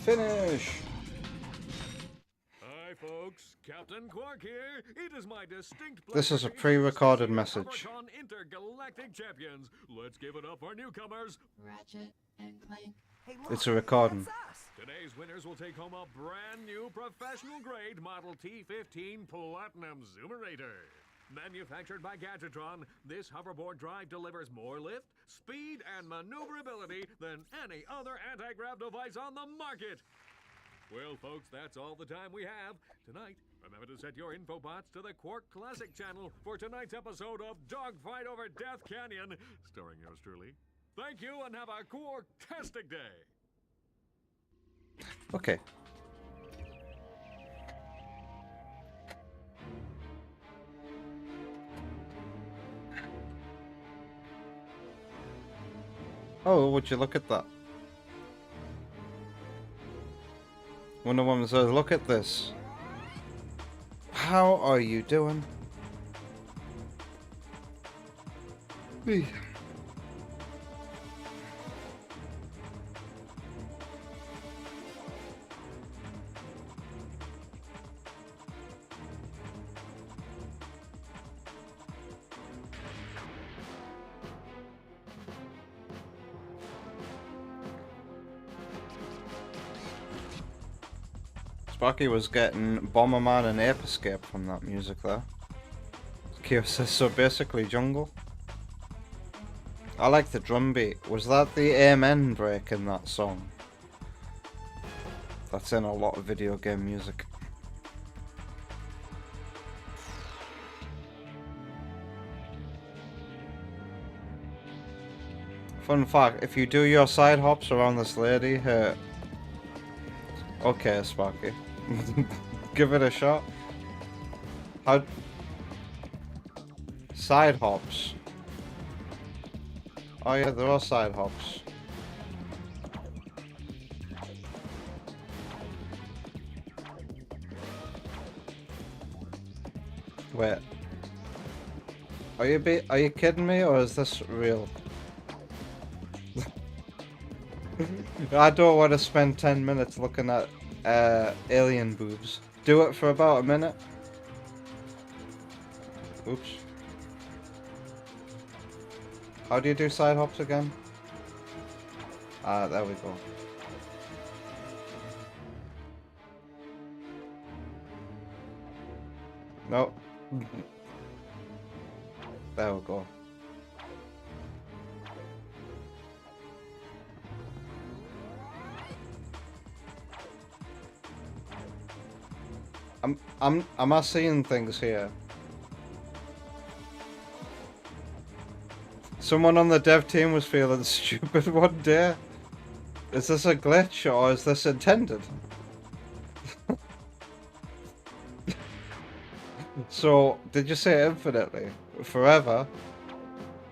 Finish! Hi folks, Captain Quark here. It is my distinct pleasure. This is a pre-recorded message. Intergalactic champions. Let's give it up for newcomers. Ratchet and Clank. Hey, look, It's a recording. that's us. Today's winners will take home a brand new professional grade Model T15 Platinum Zoomerator. Manufactured by Gadgetron, this hoverboard drive delivers more lift, speed, and maneuverability than any other anti-grav device on the market. Well, folks, that's all the time we have. Tonight, remember to set your infobots to the Quark Classic channel for tonight's episode of Dogfight Over Death Canyon, starring yours truly. Thank you and have a Quark-tastic day. Okay. Oh, would you look at that? Wonder Woman says, look at this. How are you doing? Hey. Sparky was getting Bomberman and Ape Escape from that music there. Kyo says, so basically jungle. I like the drum beat. Was that the amen break in that song? That's in a lot of video game music. Fun fact, if you do your side hops around this lady, her... Okay, Sparky. Give it a shot. How... Side hops. Oh yeah, there are side hops. Wait. Are you kidding me, or is this real? I don't want to spend 10 minutes looking at alien boobs. Do it for about a minute. Oops. How do you do side hops again? Ah, there we go. Nope. There we go. Am I seeing things here? Someone on the dev team was feeling stupid one day. Is this a glitch or is this intended? So, did you say infinitely? Forever?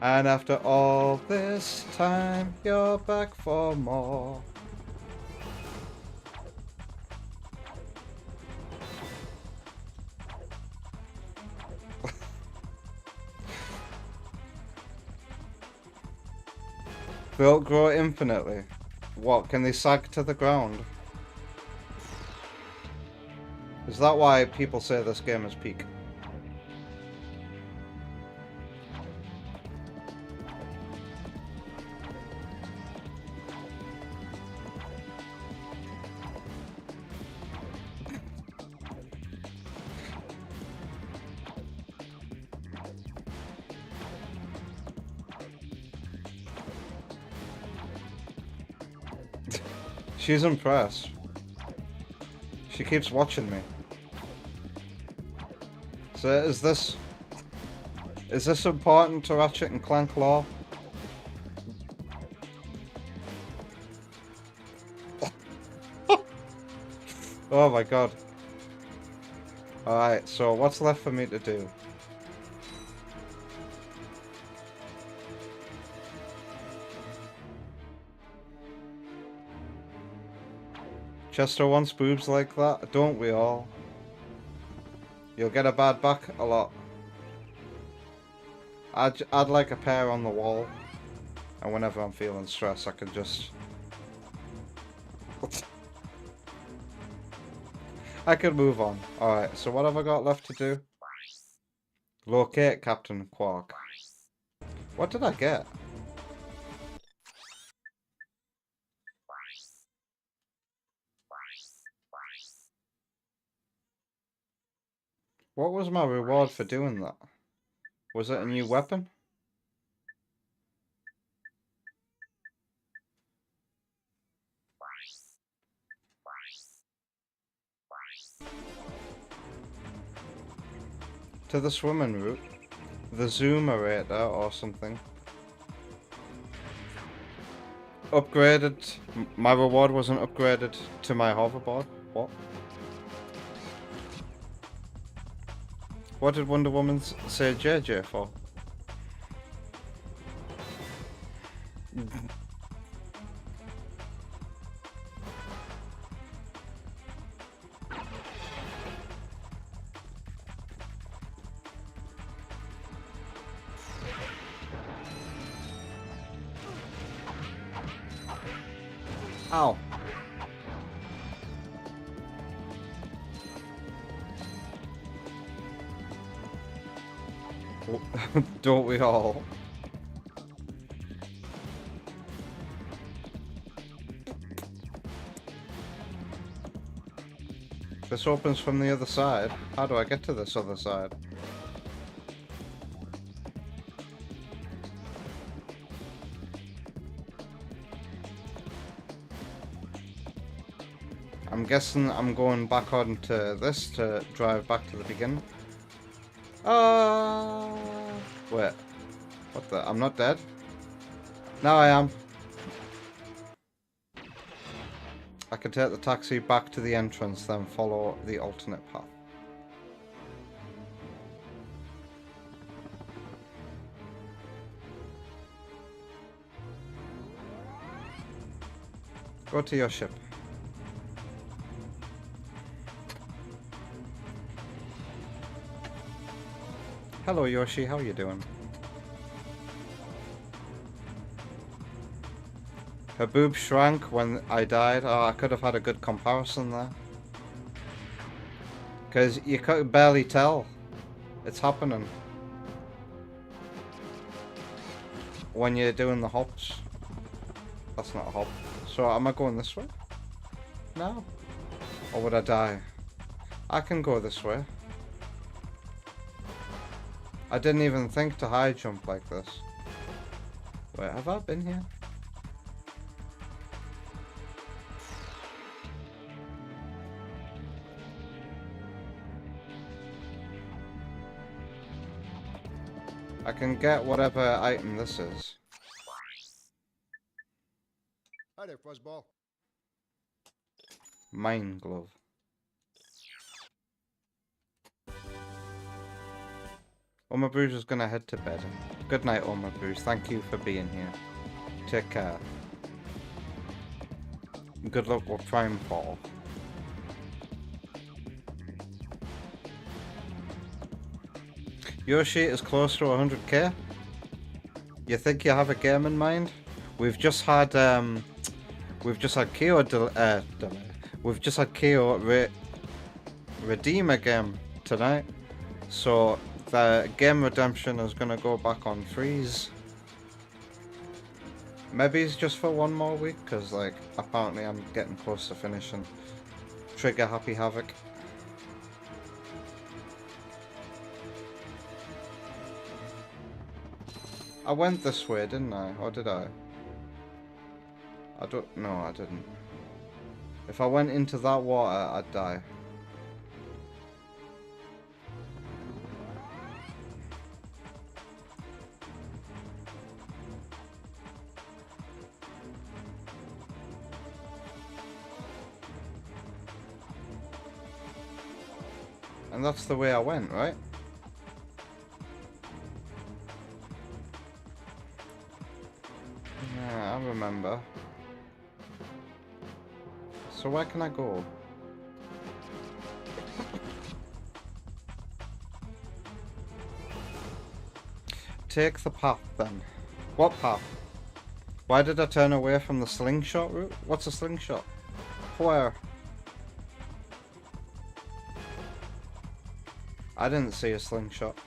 And after all this time, you're back for more. They'll grow infinitely. What, can they sag to the ground? Is that why people say this game is peak? She's impressed. She keeps watching me. So is this important to Ratchet and Clank lore? Oh my god. Alright, so what's left for me to do? Chester wants boobs like that, don't we all? You'll get a bad back a lot. I'd like a pair on the wall. And whenever I'm feeling stressed, I can just... I can move on. Alright, so what have I got left to do? Locate Captain Quark. What did I get? What was my reward for doing that? Was it a new weapon? To the swimming route? The Zoomerator or something. Upgraded. My reward wasn't upgraded to my hoverboard. What? What did Wonder Woman say JJ for? Ow. Don't we all? This opens from the other side. How do I get to this other side? I'm guessing I'm going back onto this to drive back to the beginning. Wait. What the? I'm not dead? Now I am. I can take the taxi back to the entrance, then follow the alternate path. Go to your ship. Hello Yoshi, how you doing? Her boob shrank when I died. Oh, I could have had a good comparison there. Because you could barely tell. It's happening. When you're doing the hops. That's not a hop. So am I going this way? No. Or would I die? I can go this way. I didn't even think to high jump like this. Wait, have I been here? I can get whatever item this is. Hi there, Fuzzball. Mine glove. Oma Bruce is gonna head to bed. Good night, Oma Bruce. Thank you for being here. Take care. Good luck with Prime Fall. Yoshi is close to 100k. You think you have a game in mind? We've just had KO we've just had KO redeem a game tonight, so the game redemption is gonna go back on freeze. Maybe it's just for one more week, because like apparently I'm getting close to finishing Trigger Happy Havoc. I went this way, didn't I? Or did I? I don't know, I didn't. If I went into that water, I'd die. And that's the way I went, right? Yeah, I remember. So where can I go? Take the path then. What path? Why did I turn away from the slingshot route? What's a slingshot? Where? I didn't see a slingshot.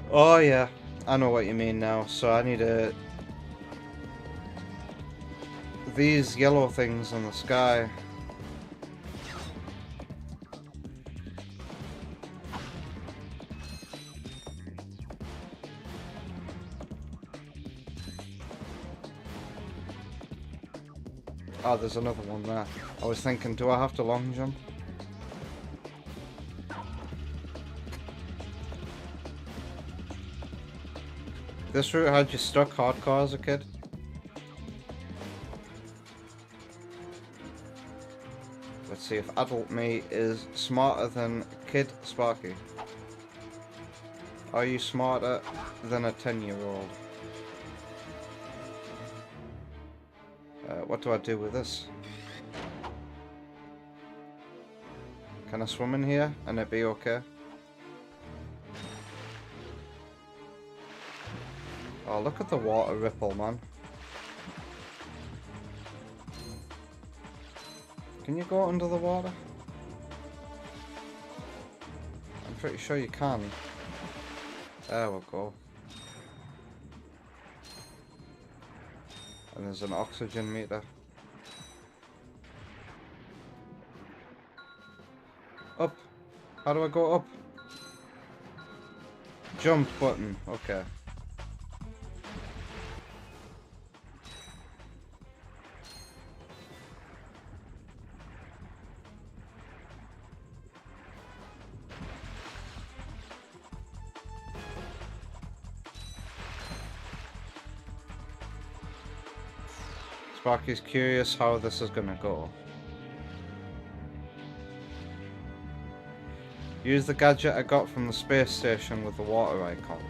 Oh yeah, I know what you mean now. So I need to... These yellow things in the sky. Oh, there's another one there. I was thinking, do I have to long jump? This route had you stuck hardcore as a kid. Let's see if adult me is smarter than kid Sparky. Are you smarter than a 10-year-old? What do I do with this? Can I swim in here and it be okay? Oh, look at the water ripple, man. Can you go under the water? I'm pretty sure you can. There we go. And there's an oxygen meter. Up. How do I go up? Jump button. Okay. Sparky's curious how this is gonna go. Use the gadget I got from the space station with the water icon.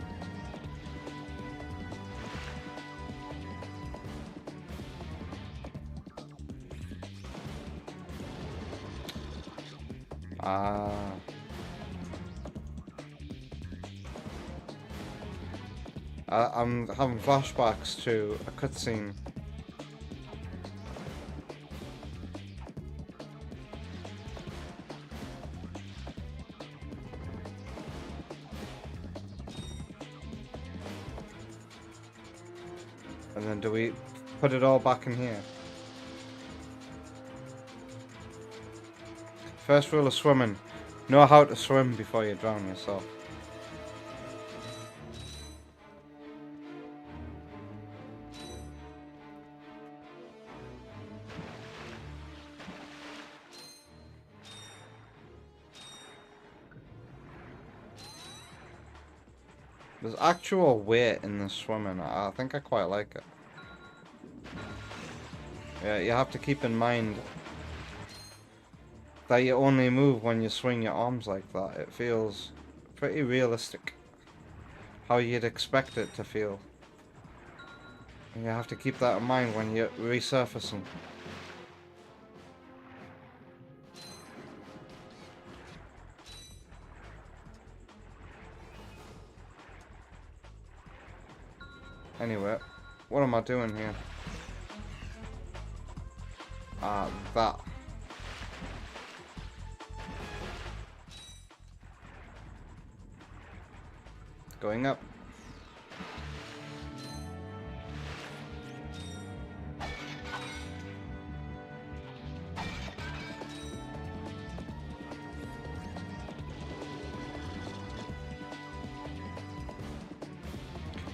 I'm having flashbacks to a cutscene. And then do we put it all back in here? First rule of swimming. Know how to swim before you drown yourself. There's actual weight in the swimming. I think I quite like it. Yeah, you have to keep in mind that you only move when you swing your arms like that. It feels pretty realistic. How you'd expect it to feel. And you have to keep that in mind when you're resurfacing. Anyway, what am I doing here? That. Going up.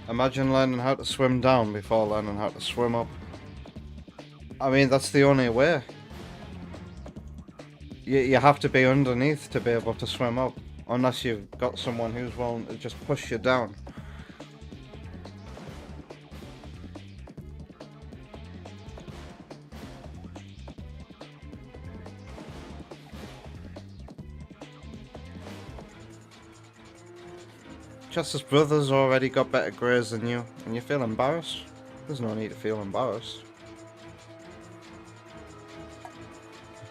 Imagine learning how to swim down before learning how to swim up. I mean, that's the only way. You have to be underneath to be able to swim up. Unless you've got someone who's willing to just push you down. Chester's brother's already got better grades than you, and you feel embarrassed? There's no need to feel embarrassed.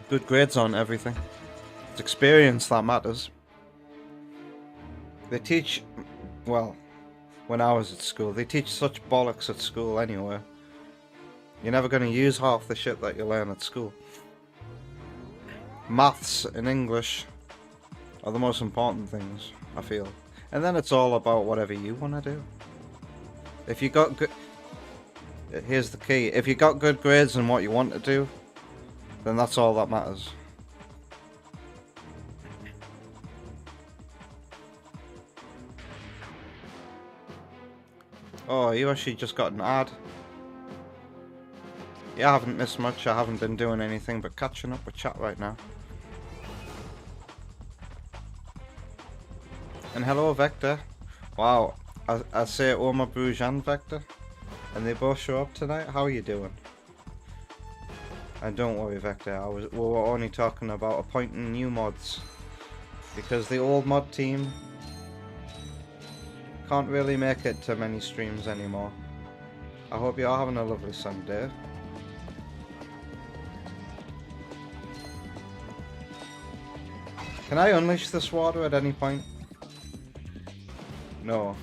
Good grades on everything. It's experience that matters. They teach, well, when I was at school, they teach such bollocks at school anyway. You're never going to use half the shit that you learn at school. Maths and English are the most important things, I feel. And then it's all about whatever you want to do. If you got good... Here's the key. If you got good grades in what you want to do, then that's all that matters. Oh, you actually just got an ad. Yeah, I haven't missed much. I haven't been doing anything but catching up with chat right now. And hello, Vector. Wow, I say Oma Bruges and Vector, and they both show up tonight. How are you doing? And don't worry, Vector. We were only talking about appointing new mods because the old mod team can't really make it to many streams anymore. I hope you're having a lovely Sunday. Can I unleash this water at any point? No.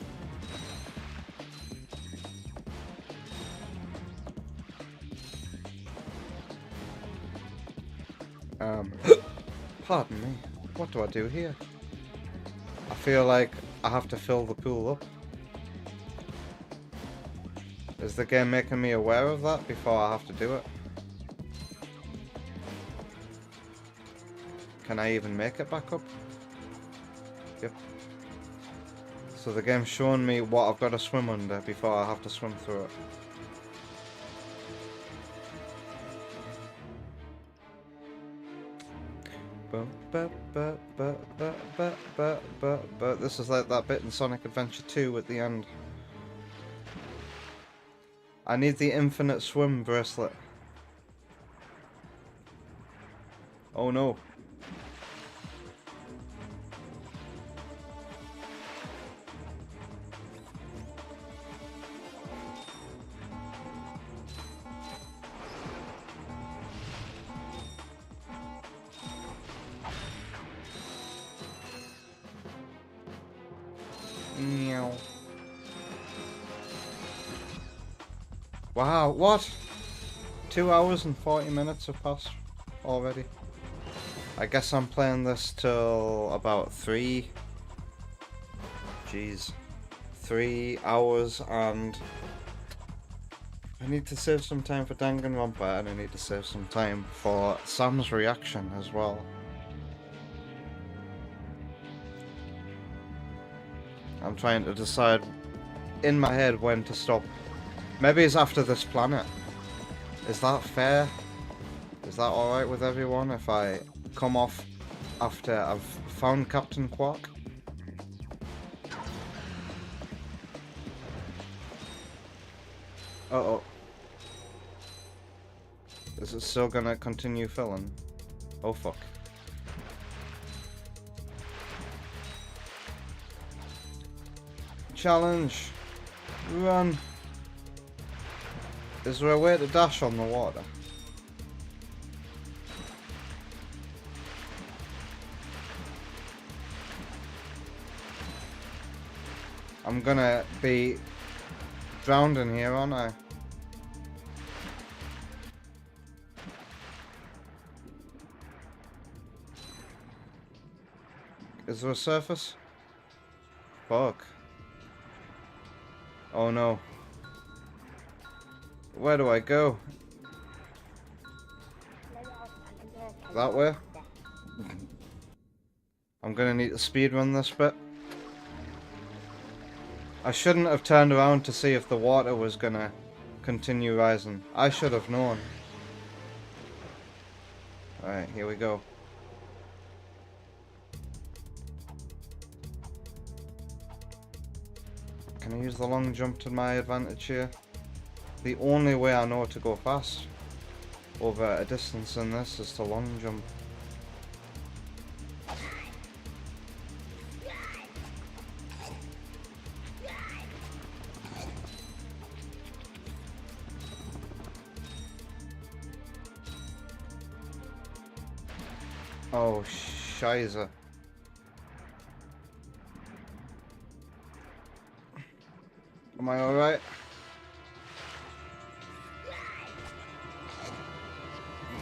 Pardon me. What do I do here? I feel like I have to fill the pool up. Is the game making me aware of that before I have to do it? Can I even make it back up? Yep. So the game's showing me what I've got to swim under before I have to swim through it. This is like that bit in Sonic Adventure 2 at the end. I need the infinite swim bracelet. Oh no. Meow. Wow, what? 2 hours and 40 minutes have passed already. I guess I'm playing this till about 3. Jeez. 3 hours, and I need to save some time for Danganronpa, and I need to save some time for Sam's reaction as well. I'm trying to decide in my head when to stop. Maybe it's after this planet. Is that fair? Is that alright with everyone if I come off after I've found Captain Quark? Uh-oh. Is it still gonna continue filling? Oh fuck. Challenge! Run! Is there a way to dash on the water? I'm gonna be drowned in here, aren't I? Is there a surface? Fuck. Oh no. Where do I go? That way? I'm gonna need to speedrun this bit. I shouldn't have turned around to see if the water was gonna continue rising. I should have known. Alright, here we go. Can I use the long jump to my advantage here? The only way I know to go fast over a distance in this is to long jump. Oh, Scheiße. Am I alright?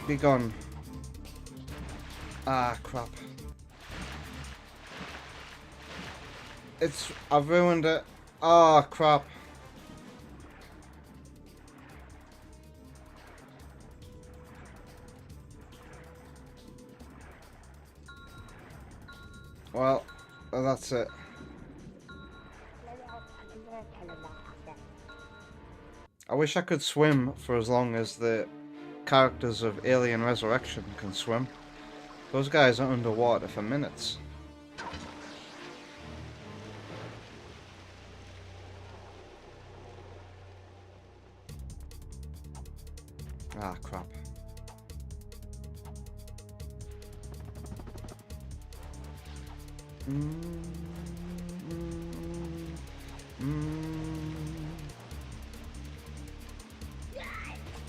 Be gone. Ah, crap. I've ruined it. Ah, crap. Well, that's it. I wish I could swim for as long as the characters of Alien Resurrection can swim. Those guys are underwater for minutes. Ah, crap.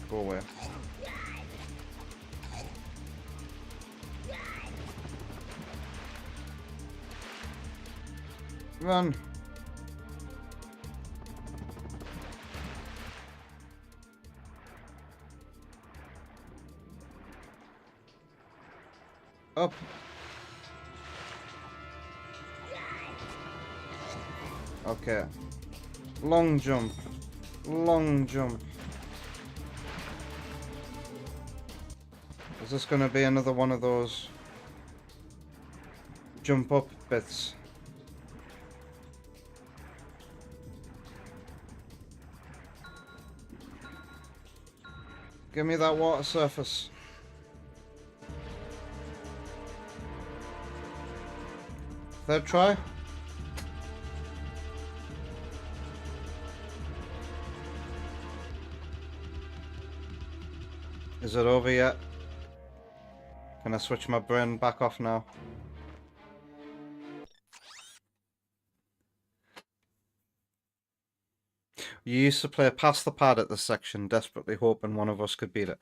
Go away. Run. up. Okay. Long jump. Long jump. Is this going to be another one of those jump up bits? Give me that water surface. Third try? Is it over yet? Can I switch my brain back off now? You used to play past the pad at this section, desperately hoping one of us could beat it.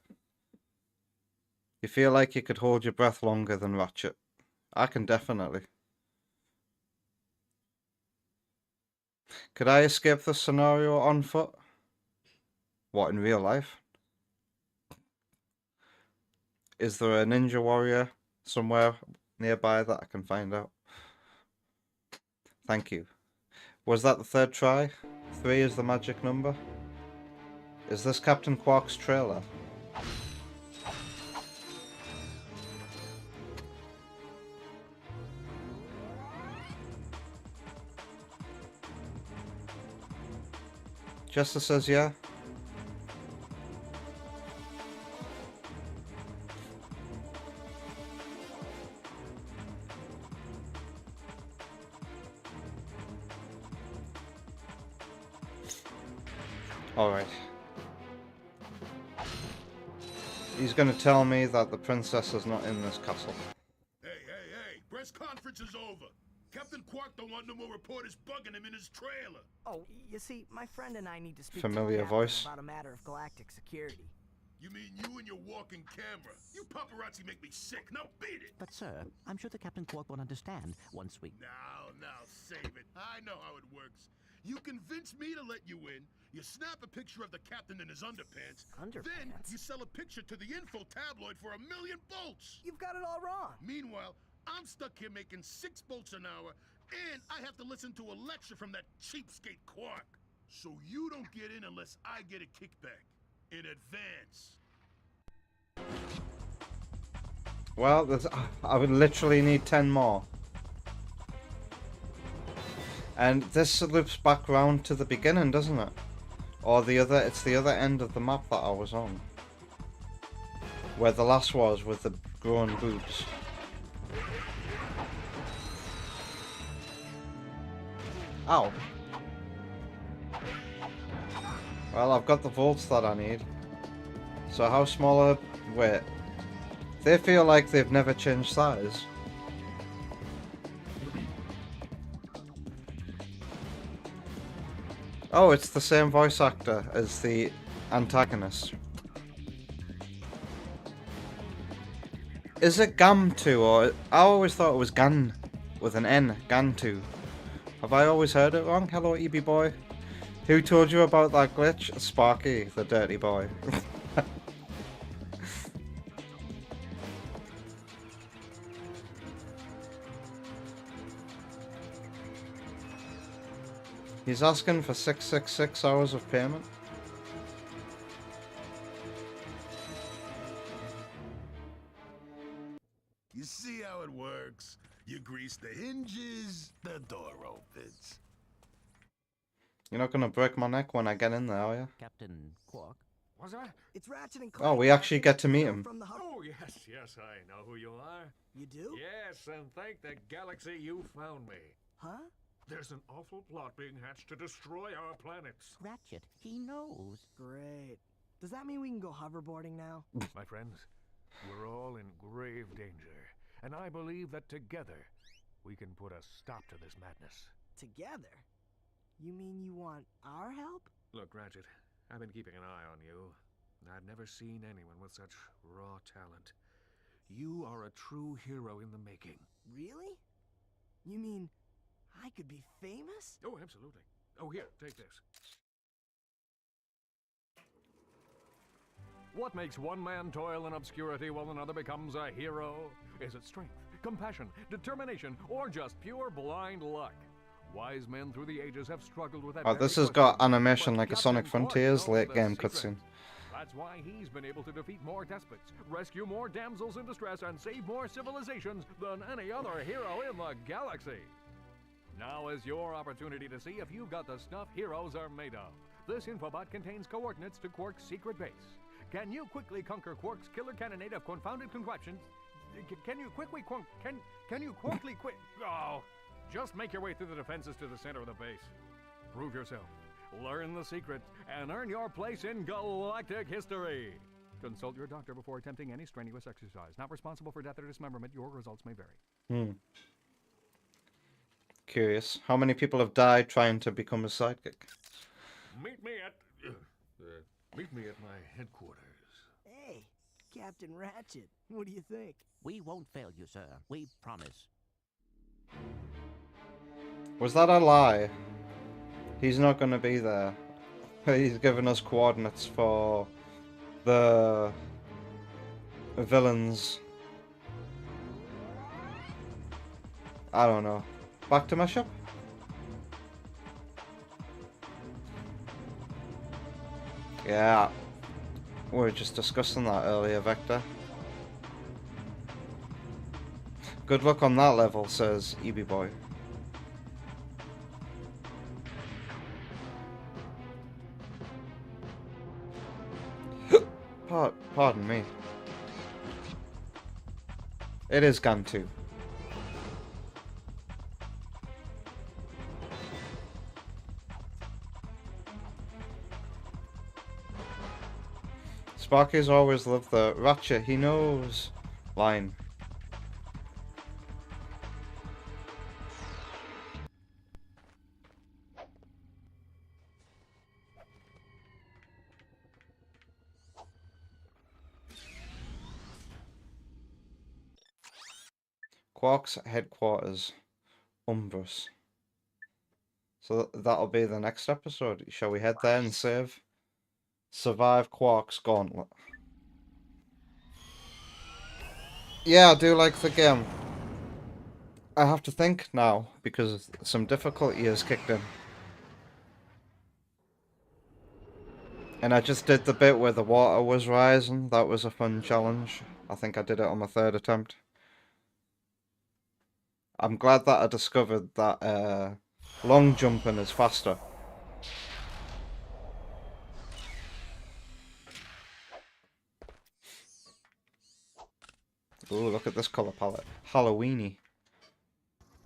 You feel like you could hold your breath longer than Ratchet. I can definitely. Could I escape this scenario on foot? What, in real life? Is there a ninja warrior somewhere nearby that I can find out? Thank you. Was that the third try? 3 is the magic number. Is this Captain Quark's trailer? Jester says yeah. Alright. He's gonna tell me that the princess is not in this castle. Hey, press conference is over. Captain Quark don't want no more reporters bugging him in his trailer. Oh, you see, my friend and I need to speak Familiar to the voice. about a matter of galactic security. You mean you and your walking camera? You paparazzi make me sick. Now beat it. But sir, I'm sure the Captain Quark will understand once we... Now, save it. I know how it works. You convince me to let you in, you snap a picture of the captain in his underpants, then you sell a picture to the info tabloid for $1 million bolts. You've got it all wrong. Meanwhile, I'm stuck here making 6 bolts an hour, and I have to listen to a lecture from that cheapskate Quark. So you don't get in unless I get a kickback. In advance. Well, I would literally need 10 more. And this loops back round to the beginning, doesn't it? Or it's the other end of the map that I was on. Where the last was with the grown boobs. Ow. Well, I've got the volts that I need. So how small are... Wait. They feel like they've never changed size. Oh, it's the same voice actor as the antagonist. Is it Gam2 or... I always thought it was Gan with an N. Gan2. Have I always heard it wrong? Hello, EB boy. Who told you about that glitch? Sparky, the dirty boy. He's asking for 666 hours of payment. You see how it works? You grease the hinges, the door opens. You're not gonna break my neck when I get in there, are you? Captain Quark? What's that? It's Ratchet and Oh, we actually get to meet him. Oh, yes, I know who you are. You do? Yes, and thank the galaxy you found me. Huh? There's an awful plot being hatched to destroy our planets. Ratchet, he knows. Great. Does that mean we can go hoverboarding now? My friends, we're all in grave danger, and I believe that together we can put a stop to this madness. Together? You mean you want our help? Look, Ratchet, I've been keeping an eye on you. I've never seen anyone with such raw talent. You are a true hero in the making. Really? You mean I could be famous? Oh, absolutely. Oh, here, take this. What makes one man toil in obscurity while another becomes a hero? Is it strength, compassion, determination, or just pure blind luck? Wise men through the ages have struggled with that. Oh, this has got animation like a Sonic Frontiers late game cutscene. That's why he's been able to defeat more despots, rescue more damsels in distress, and save more civilizations than any other hero in the galaxy. Now is your opportunity to see if you've got the stuff heroes are made of. This infobot contains coordinates to Quark's secret base. Can you quickly conquer Quark's killer cannonade of confounded contraptions? Can you quickly quit? Oh, just make your way through the defenses to the center of the base. Prove yourself, learn the secret, and earn your place in galactic history. Consult your doctor before attempting any strenuous exercise. Not responsible for death or dismemberment. Your results may vary. Curious. How many people have died trying to become a sidekick? Meet me at my headquarters. Hey, Captain Ratchet, what do you think? We won't fail you, sir. We promise. Was that a lie? He's not going to be there. He's given us coordinates for the villains. I don't know. Back to my shop? Yeah. We were just discussing that earlier, Vector. Good luck on that level, says EB Boy. Pardon me. It is GAN 2. Sparky's always loved the Ratchet, he knows line. Quark's headquarters, Umbrus. So that'll be the next episode. Shall we head there and save? Survive Quark's gauntlet. Yeah, I do like the game. I have to think now because some difficulty has kicked in. And I just did the bit where the water was rising. That was a fun challenge. I think I did it on my 3rd attempt. I'm glad that I discovered that long jumping is faster. Ooh, look at this color palette. Halloweeny.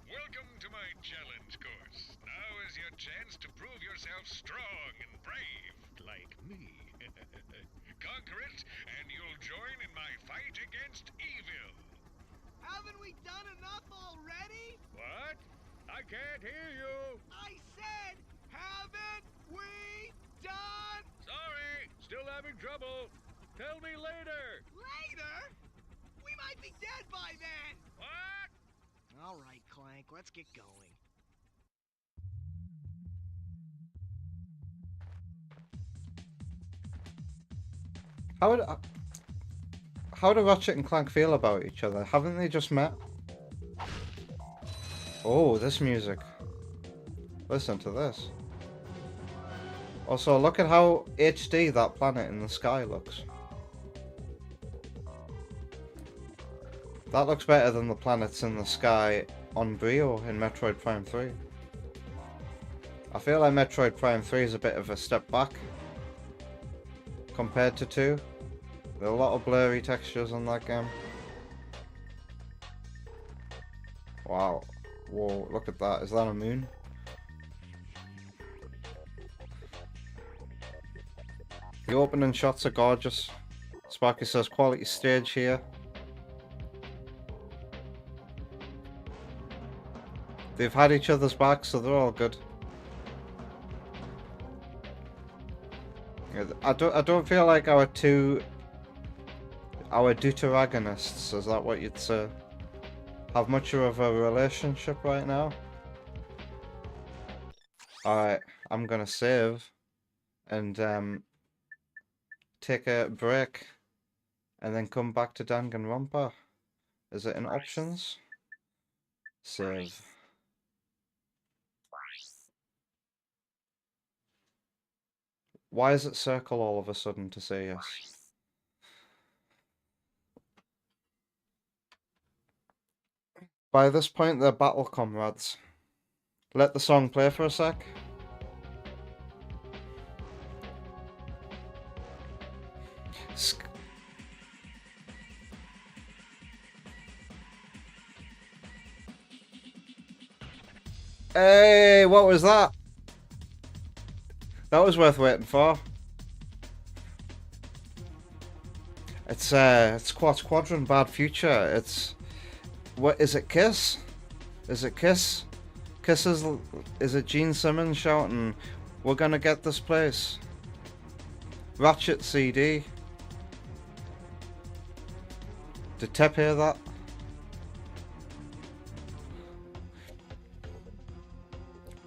Welcome to my challenge course. Now is your chance to prove yourself strong and brave, like me. Conquer it, and you'll join in my fight against evil. Haven't we done enough already? What? I can't hear you. I said, haven't we done? Sorry, still having trouble. Tell me later. Later? We might be dead by then. What? All right, Clank, let's get going. How do Ratchet and Clank feel about each other? Haven't they just met? Oh, this music. Listen to this. Also, look at how HD that planet in the sky looks. That looks better than the planets in the sky on Brio in Metroid Prime 3. I feel like Metroid Prime 3 is a bit of a step back compared to 2. There are a lot of blurry textures on that game. Wow. Whoa, look at that. Is that a moon? The opening shots are gorgeous. Sparky says quality stage here. They've had each other's back, so they're all good. I don't feel like our deuteragonists, is that what you'd say, have much of a relationship right now. Alright, I'm gonna save and take a break and then come back to Danganronpa? Is it in options? Save. Why does it circle all of a sudden to say yes? By this point, they're battle comrades. Let the song play for a sec. Hey, what was that? That was worth waiting for. It's Quadrant Bad Future. It's what is it? Kiss? Is it Kiss? Kiss is it Gene Simmons shouting, "We're gonna get this place." Ratchet CD. Did Tep hear that?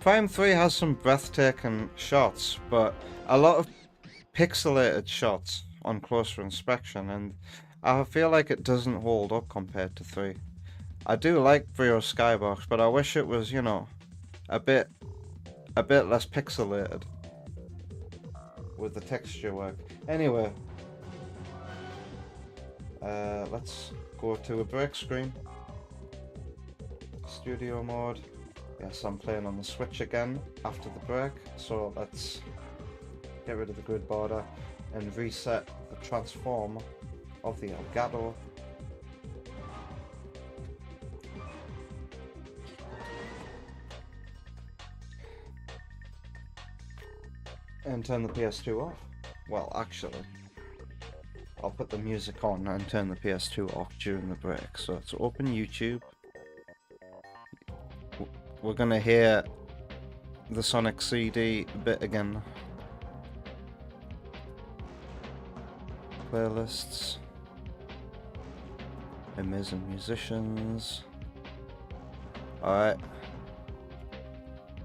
Prime 3 has some breathtaking shots, but a lot of pixelated shots on closer inspection, and I feel like it doesn't hold up compared to 3. I do like Brio Skybox, but I wish it was, you know, a bit less pixelated with the texture work. Anyway, let's go to a break screen. Studio mode. Yes, I'm playing on the Switch again after the break, so let's get rid of the grid border and reset the transform of the Elgato. And turn the PS2 off. Well, actually, I'll put the music on and turn the PS2 off during the break. So let's open YouTube. We're gonna hear the Sonic CD bit again. Playlists. Amazing musicians. Alright.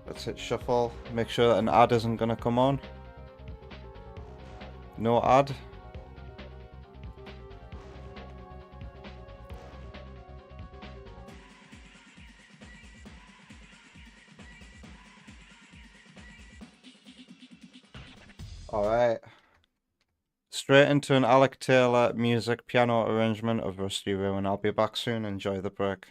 Let's hit shuffle. Make sure that an ad isn't gonna come on. No ad. Alright. Straight into an Alec Taylor music piano arrangement of Rusty Ruin. I'll be back soon. Enjoy the break.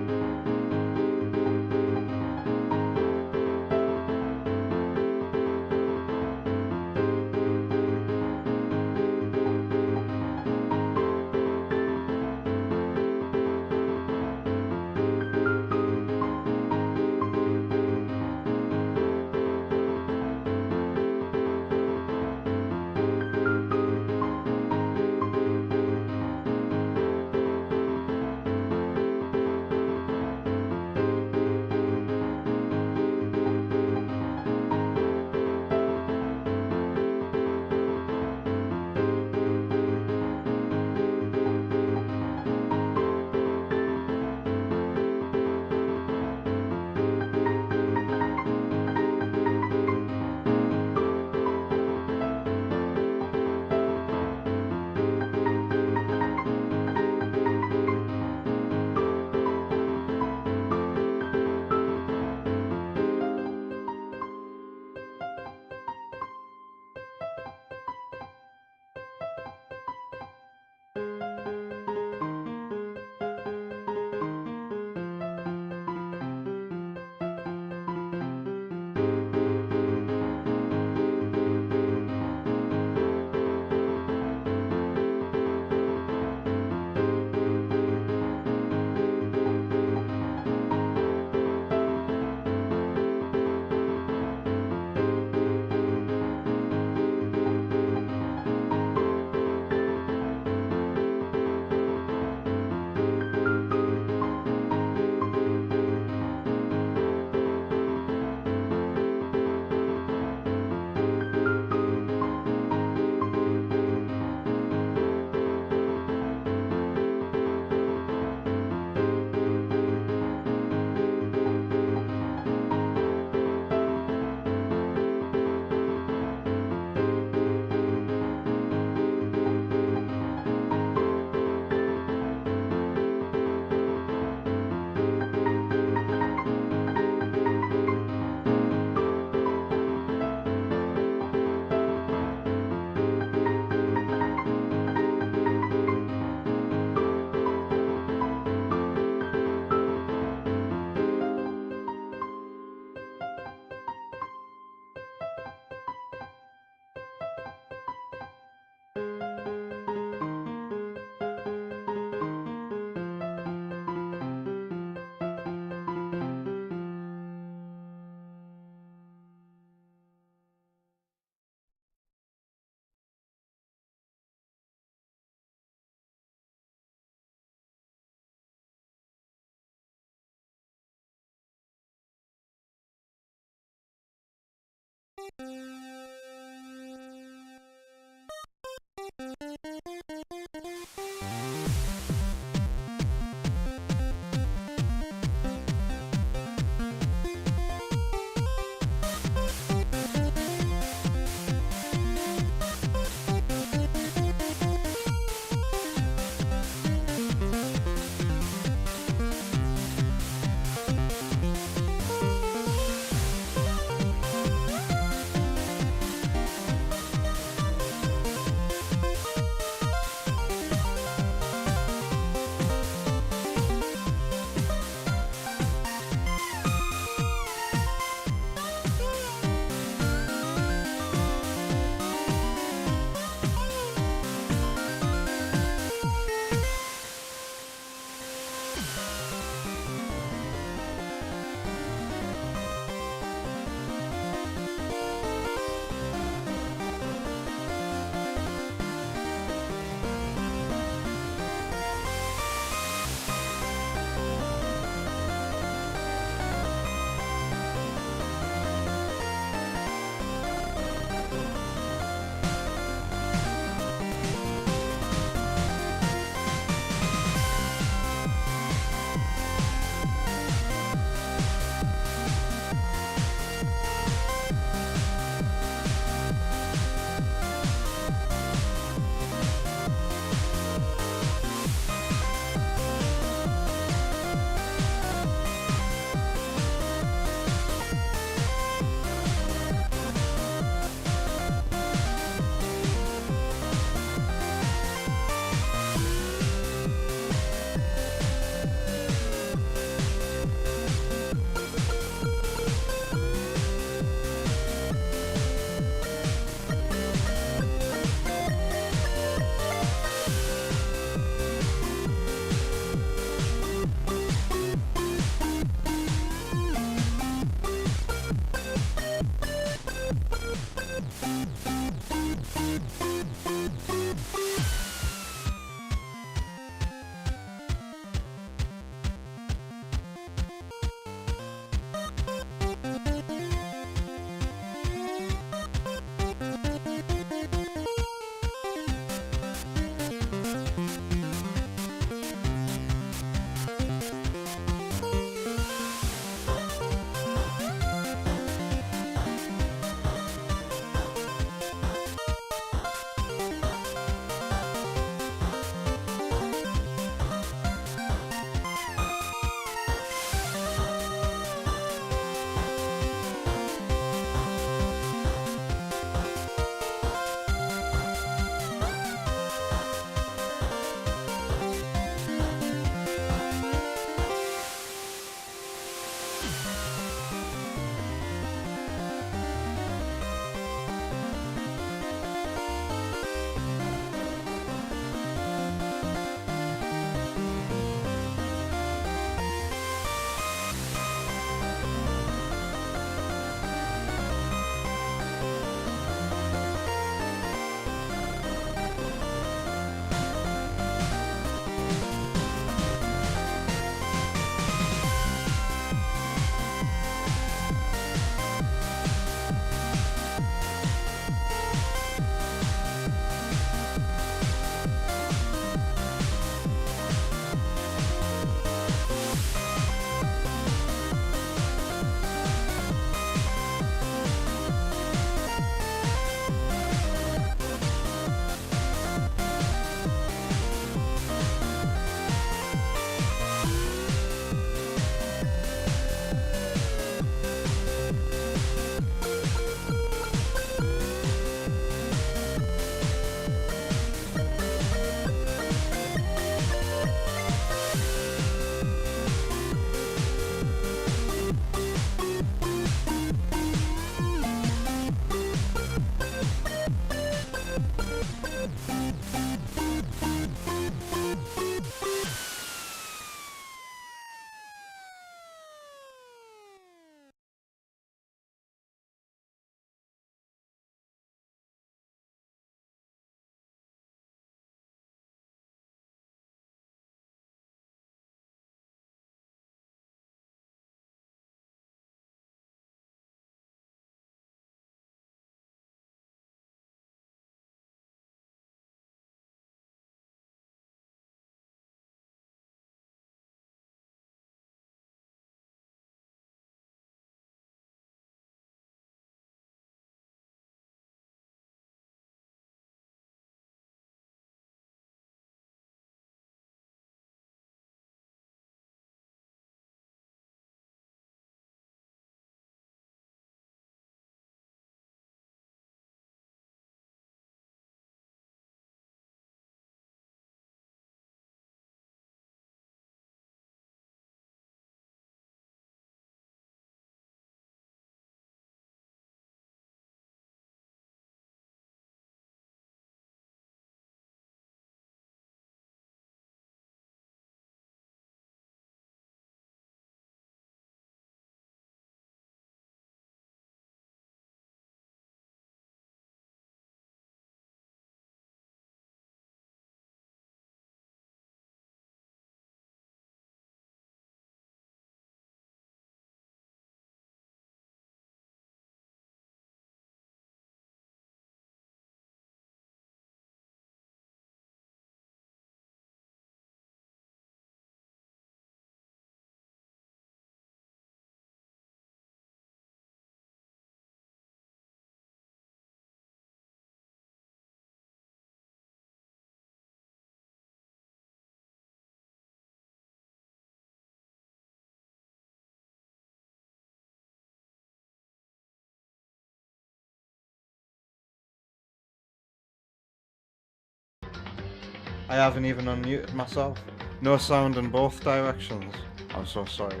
I haven't even unmuted myself. No sound in both directions. I'm so sorry.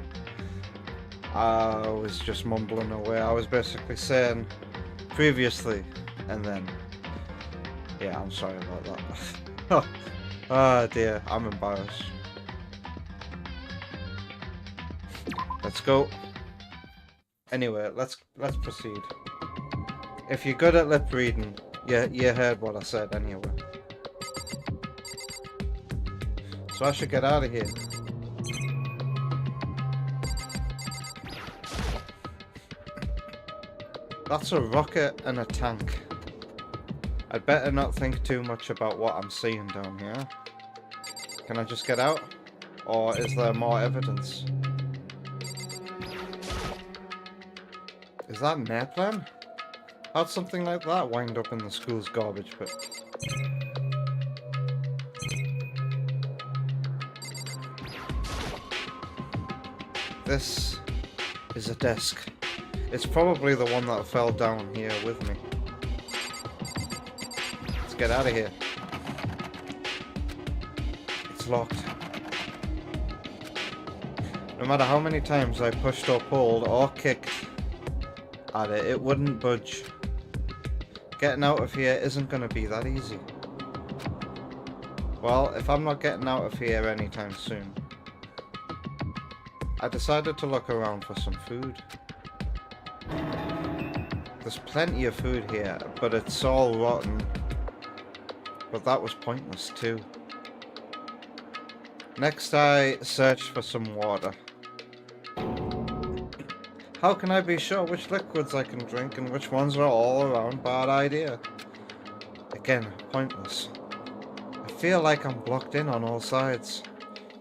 I was just mumbling away. I was basically saying previously, and then... Yeah, I'm sorry about that. Oh dear, I'm embarrassed. Let's go. Anyway, let's proceed. If you're good at lip reading, you heard what I said anyway. So I should get out of here. That's a rocket and a tank. I'd better not think too much about what I'm seeing down here. Can I just get out? Or is there more evidence? Is that an airplane? How'd something like that wind up in the school's garbage pit? This is a desk. It's probably the one that fell down here with me. Let's get out of here. It's locked. No matter how many times I pushed or pulled or kicked at it, it wouldn't budge. Getting out of here isn't going to be that easy. Well, if I'm not getting out of here anytime soon, I decided to look around for some food. There's plenty of food here, but it's all rotten. But that was pointless too. Next I searched for some water. How can I be sure which liquids I can drink and which ones are all around bad idea? Again, pointless. I feel like I'm blocked in on all sides,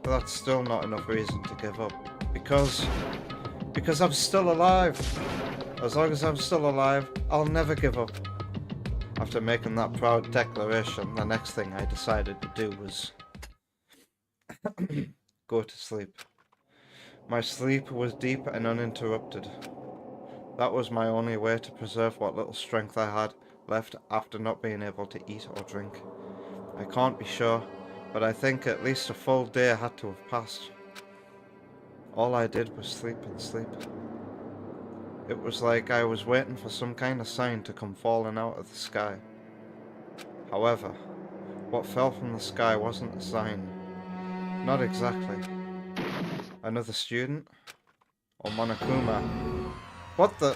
but that's still not enough reason to give up. Because I'm still alive. As long as I'm still alive, I'll never give up. After making that proud declaration, the next thing I decided to do was go to sleep. My sleep was deep and uninterrupted. That was my only way to preserve what little strength I had left after not being able to eat or drink. I can't be sure, but I think at least a full day had to have passed. All I did was sleep and sleep. It was like I was waiting for some kind of sign to come falling out of the sky. However, what fell from the sky wasn't a sign. Not exactly. Another student? Or Monokuma? What the?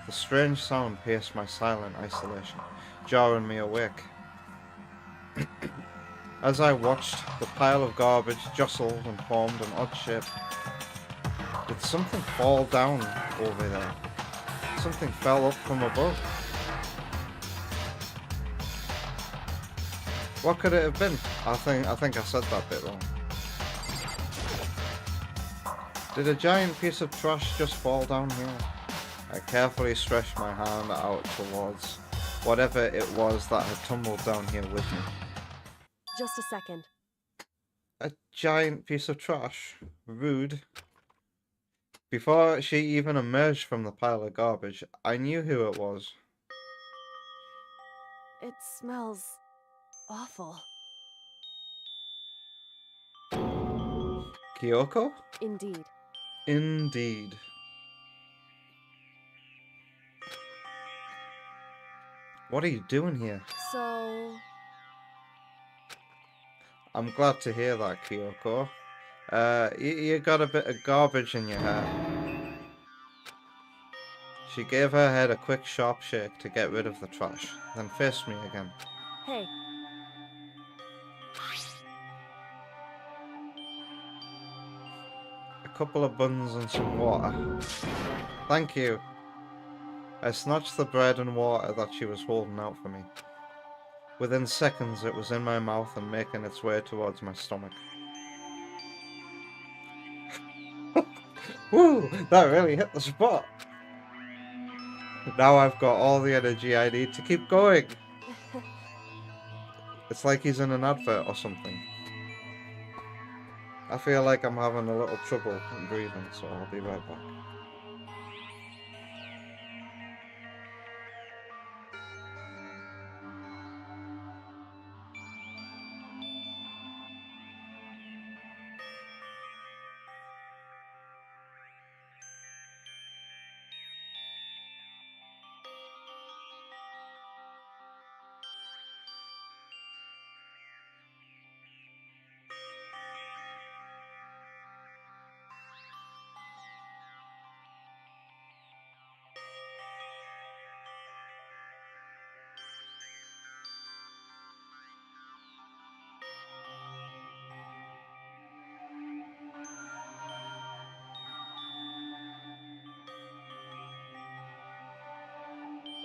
The strange sound pierced my silent isolation, jarring me awake. As I watched, the pile of garbage jostled and formed an odd shape. Did something fall down over there? Something fell up from above. What could it have been? I think I said that bit wrong. Did a giant piece of trash just fall down here? I carefully stretched my hand out towards whatever it was that had tumbled down here with me. Just a second. A giant piece of trash? Rude. Before she even emerged from the pile of garbage, I knew who it was. It smells awful. Kyoko? Indeed. Indeed. What are you doing here? So... I'm glad to hear that, Kyoko. You got a bit of garbage in your hair. She gave her head a quick sharp shake to get rid of the trash, then faced me again. Hey. A couple of buns and some water. Thank you. I snatched the bread and water that she was holding out for me. Within seconds it was in my mouth and making its way towards my stomach. Woo! That really hit the spot! Now I've got all the energy I need to keep going! It's like he's in an advert or something. I feel like I'm having a little trouble breathing, so I'll be right back.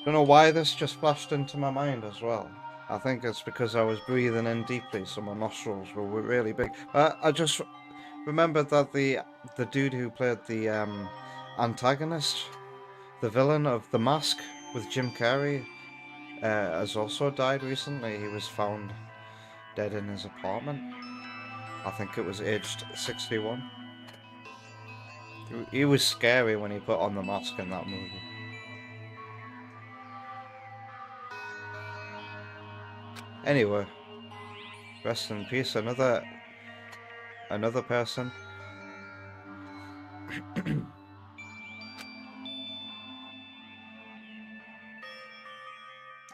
Don't know why this just flashed into my mind as well. I think it's because I was breathing in deeply, so my nostrils were really big. I just remembered that the dude who played the antagonist, the villain of The Mask with Jim Carrey, has also died recently. He was found dead in his apartment. I think it was aged 61. He was scary when he put on the mask in that movie. Anyway, rest in peace. Another person.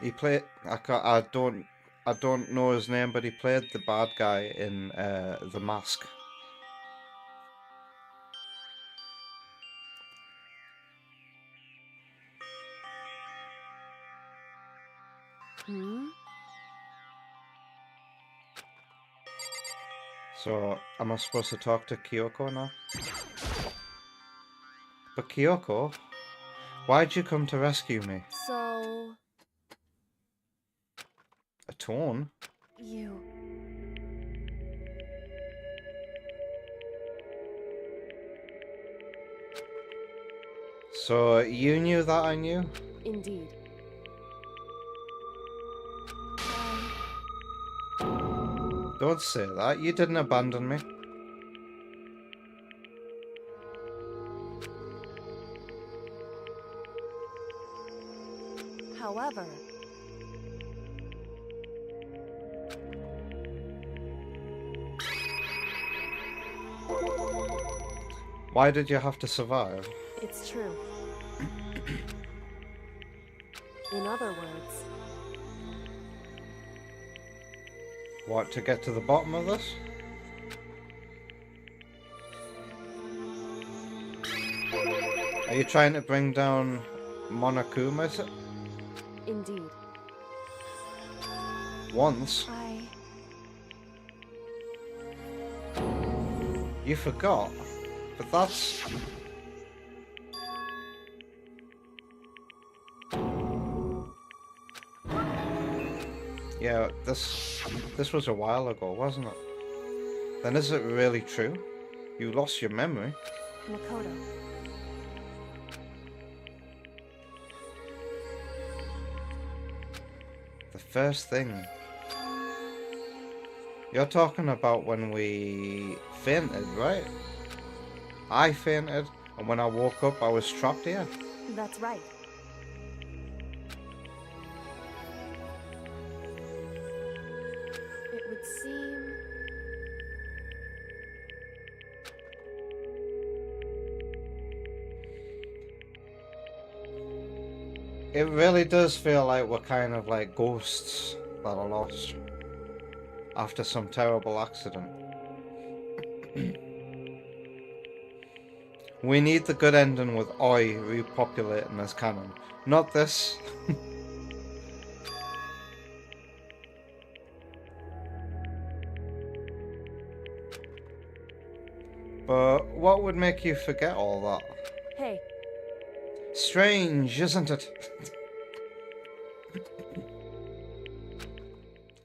He played. I don't know his name, but he played the bad guy in The Mask. Hmm? So, am I supposed to talk to Kyoko now? But Kyoko, why'd you come to rescue me? So... A tone? You... So, you knew that I knew? Indeed. Don't say that. You didn't abandon me. However... Why did you have to survive? It's true. In other words... What, to get to the bottom of this? Are you trying to bring down Monokuma? Is it? Indeed. Once? You forgot? But that's... Yeah, this was a while ago, wasn't it? Then is it really true? You lost your memory? Makoto. The first thing... You're talking about when we fainted, right? I fainted, and when I woke up I was trapped here. That's right. It would seem... It really does feel like we're kind of like ghosts that are lost after some terrible accident. We need the good ending with Oi repopulating as canon. Not this. But what would make you forget all that? Hey. Strange, isn't it?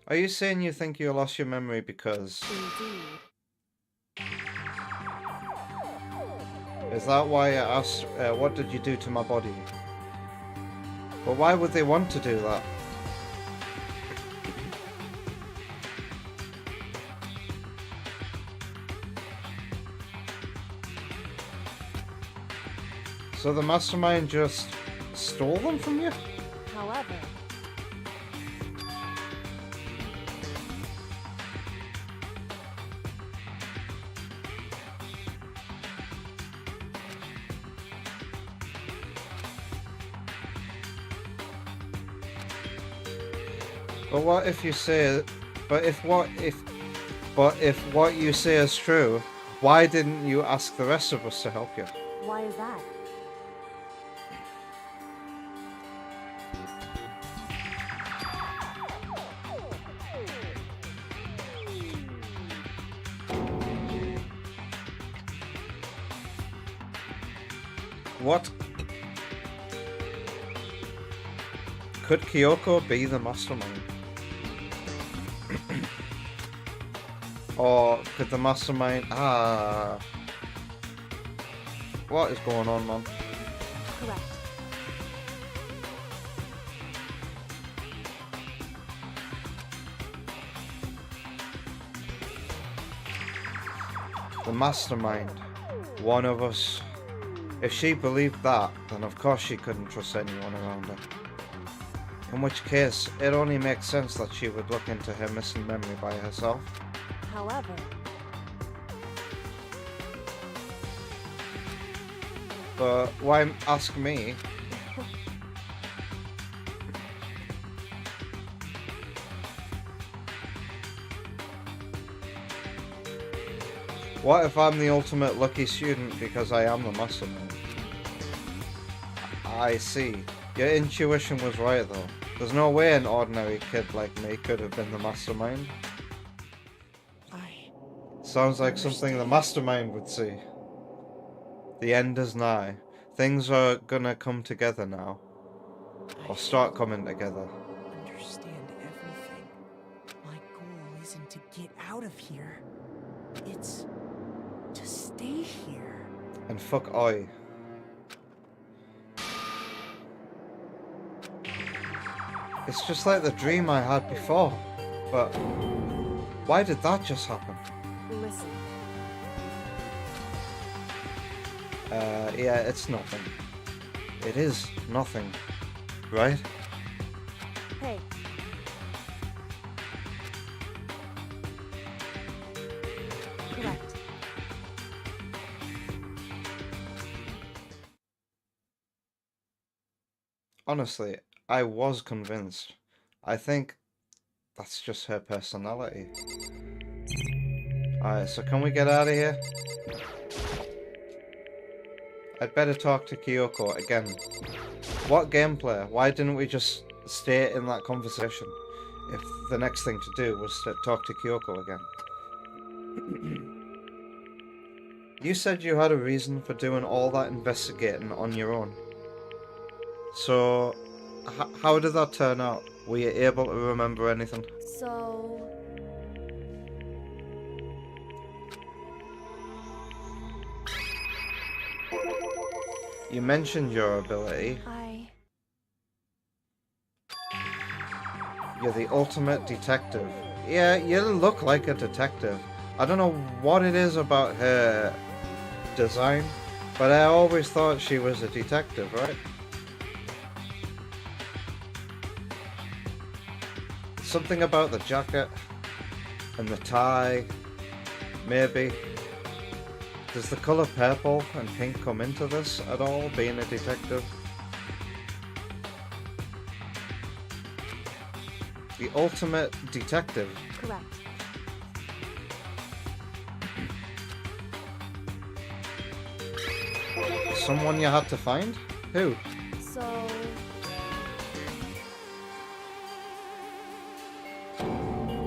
Are you saying you think you lost your memory because... Indeed. Is that why I asked, what did you do to my body? But why would they want to do that? So the mastermind just stole them from you? However... But what if you say... But if what you say is true, why didn't you ask the rest of us to help you? Why is that? What? Could Kyoko be the mastermind? Or could the mastermind... What is going on, man? Correct. The mastermind. One of us. If she believed that, then of course she couldn't trust anyone around her. In which case, it only makes sense that she would look into her missing memory by herself. However, but why ask me? What if I'm the ultimate lucky student because I am the mastermind? I see. Your intuition was right though. There's no way an ordinary kid like me could have been the mastermind. Sounds like something the mastermind would see. The end is nigh. Things are gonna come together now. Or start coming together. Understand everything. My goal isn't to get out of here. It's to stay here. And fuck I. It's just like the dream I had before. But why did that just happen? listen. Yeah, it's nothing. It is nothing, right? Hey. Correct. Honestly, I was convinced. I think that's just her personality. Alright, so can we get out of here? I'd better talk to Kyoko again. What gameplay? Why didn't we just stay in that conversation if the next thing to do was to talk to Kyoko again? You said you had a reason for doing all that investigating on your own. So, how did that turn out? Were you able to remember anything? So... You mentioned your ability. You're the ultimate detective. Yeah, you look like a detective. I don't know what it is about her design, but I always thought she was a detective, right? Something about the jacket and the tie, maybe. Does the colour purple and pink come into this at all, being a detective? The ultimate detective. Correct. Someone you had to find? Who? So...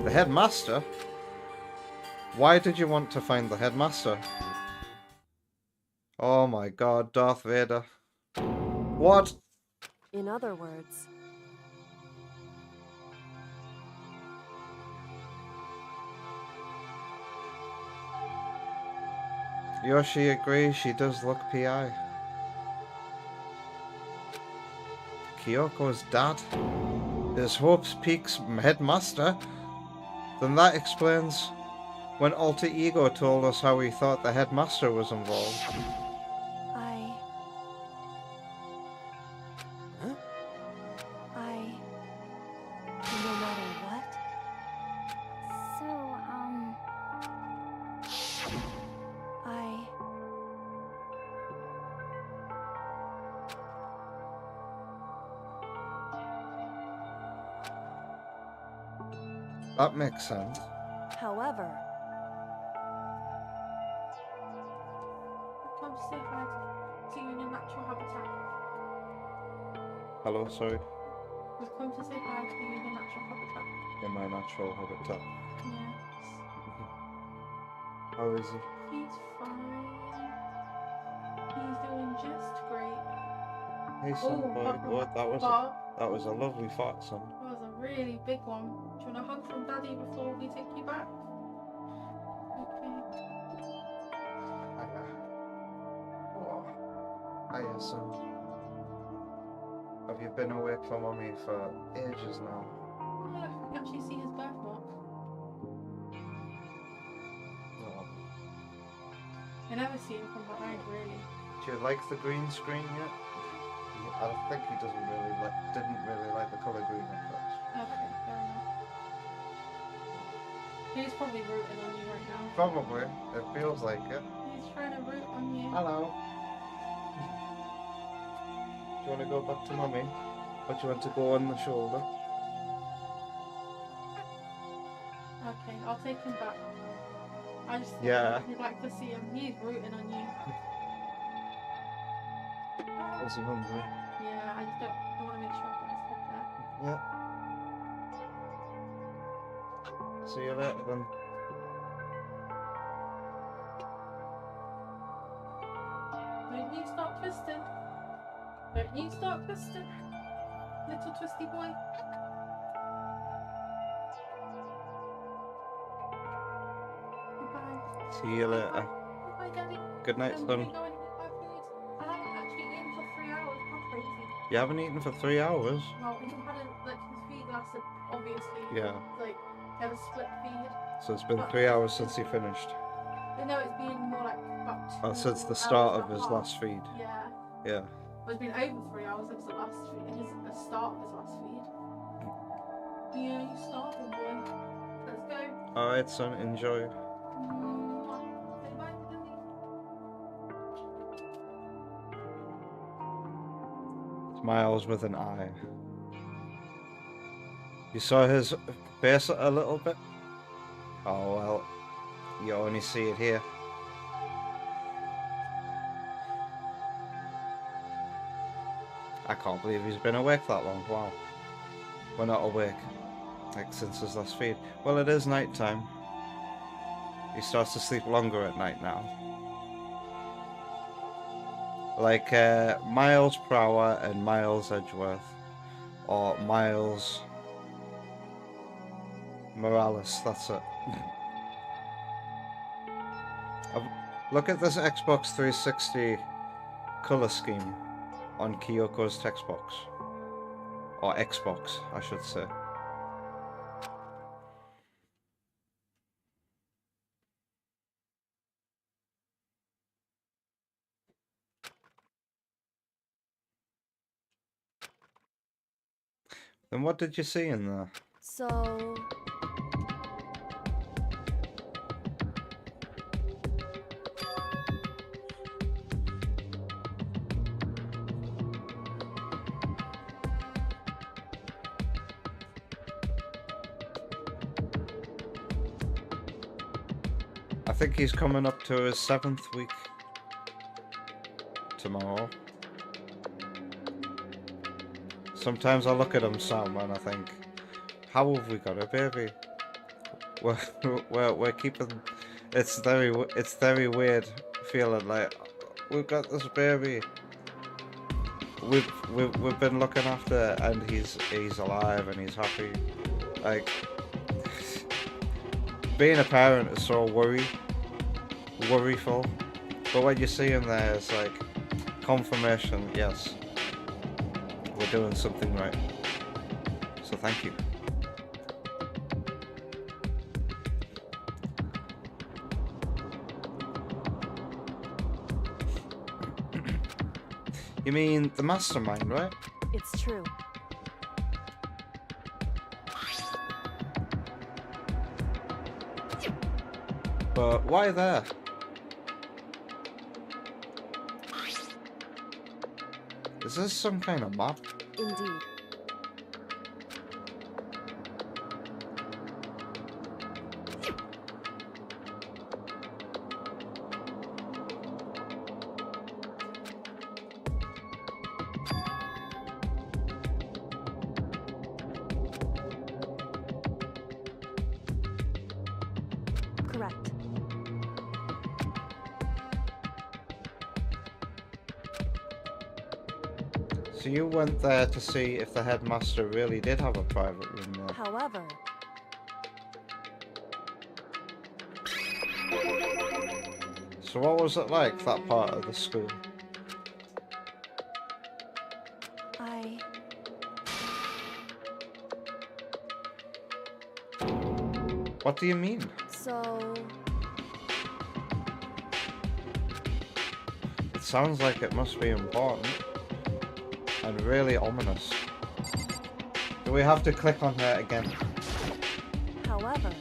The headmaster? Why did you want to find the headmaster? Oh my god, Darth Vader. What? In other words... Yoshi agrees she does look PI. Kyoko's dad is Hope's Peak's headmaster? Then that explains when Alter Ego told us how he thought the headmaster was involved. No matter what? So, That makes sense. However... Time to say hi to you in your natural habitat. Hello, sorry. We've come to say hi to you in your natural habitat. In my natural habitat. Yes. How is he? He's fine. He's doing just great. Hey son, boy. That was a lovely fart, son. That was a really big one. Do you want a hug from Daddy before we take you back? Okay. Hiya. Oh. Hiya, son. Have you been awake from Mummy for ages now? Oh, look, we can actually see his birthmark. Oh. I never see him from behind, really. Do you like the green screen yet? I think he didn't really like the colour green at first. Okay, fair enough. He's probably rooting on you right now. Probably. It feels like it. He's trying to root on you. Hello. Do you want to go back to Mummy? Or do you want to go on the shoulder? Okay, I'll take him back. I just would like to see him. He's rooting on you. Is he hungry? Yeah, I just don't want to make sure I've got his head there. Yeah. See you later then. Don't you start twisting. Don't you start twisting. Little twisty boy. Goodbye. See you later. Goodbye, Daddy. Good night, son. Go and eat my food. I haven't actually eaten for 3 hours. How crazy. You haven't eaten for 3 hours? Well, he hadn't, like, his feed lasted, obviously. Yeah. Like, he had a split feed. So it's been 3 hours since he finished. No, it's been more like about 2 Oh, since the start hours of and a his half. last feed. Yeah. Yeah. Well, it's been over 3 hours since the last feed. The start of his last feed. Yeah, you starving, boy. Let's go. Alright, son, enjoy. Say bye to Daddy. It's Miles with an I. You saw his face a little bit? Oh well, you only see it here. I can't believe he's been awake that long. Wow. We're not awake, like, since his last feed. Well, it is night time. He starts to sleep longer at night now. Like Miles Prower and Miles Edgeworth, or Miles Morales, that's it. Look at this Xbox 360 color scheme on Kyoko's text box. Or Xbox, I should say. Then what did you see in there? So... I think he's coming up to his 7th week tomorrow. Sometimes I look at him, Sam, and I think, how have we got a baby? We're keeping. It's very weird feeling like we've got this baby. We've been looking after, and he's alive and he's happy. Like, being a parent is so worryful, but when you see him there, it's like confirmation. Yes, we're doing something right. So thank you. You mean the mastermind, right? It's true. But why there? Is this some kind of map? Indeed. Correct. So you went there to see if the headmaster really did have a private room there. However, So what was it like, that part of the school? What do you mean? So... It sounds like it must be important. And really ominous. Do we have to click on her again? However...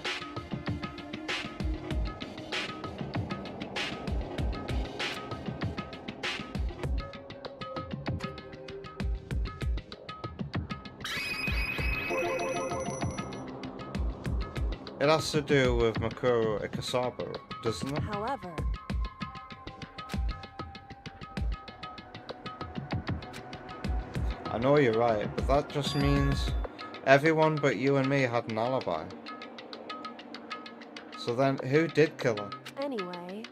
It has to do with Makuro Ikasaba, doesn't it? However... I know you're right, but that just means everyone but you and me had an alibi. So then, who did kill her? Anyway...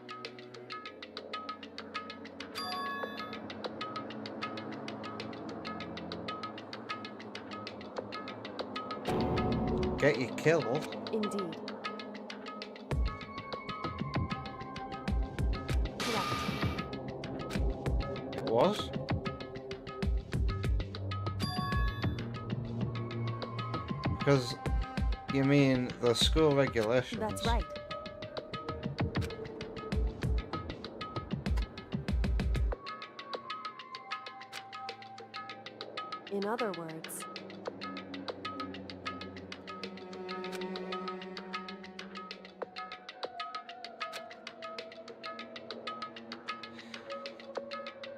Get you killed? Indeed. Correct. It was? Because, you mean the school regulations? That's right. In other words...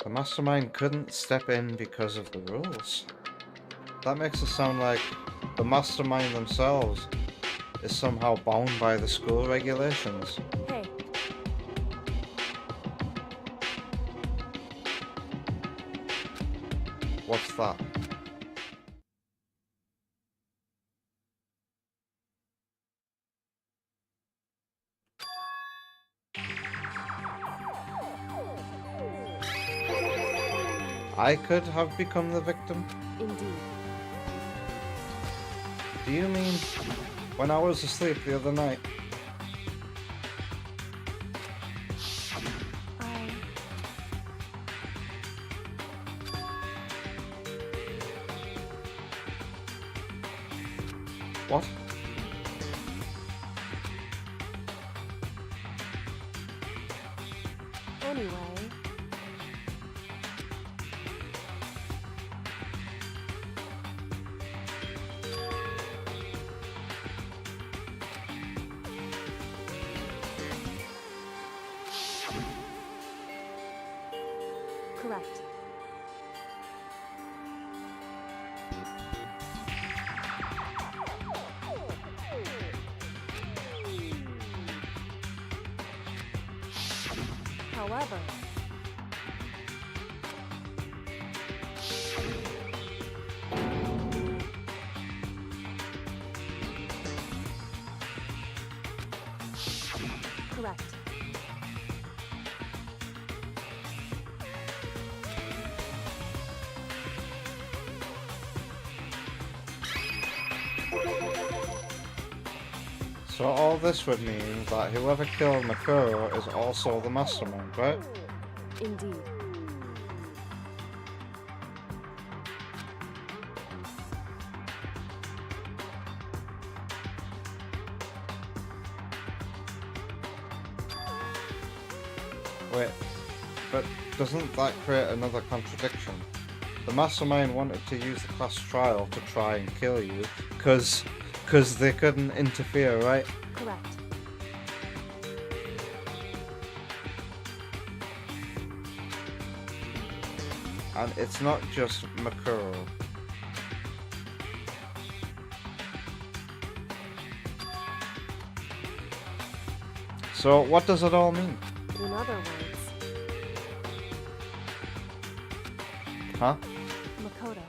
The mastermind couldn't step in because of the rules. That makes it sound like the mastermind themselves is somehow bound by the school regulations. Hey. What's that? I could have become the victim? Indeed. Do you mean when I was asleep the other night? What? Anyway... Correct. However... Correct. So all this would mean that whoever killed Makuro is also the mastermind, right? Indeed. Wait, but doesn't that create another contradiction? The mastermind wanted to use the class trial to try and kill you, because they couldn't interfere, right? Correct. And it's not just Makuro. So what does it all mean? In other words... Huh? Makoto.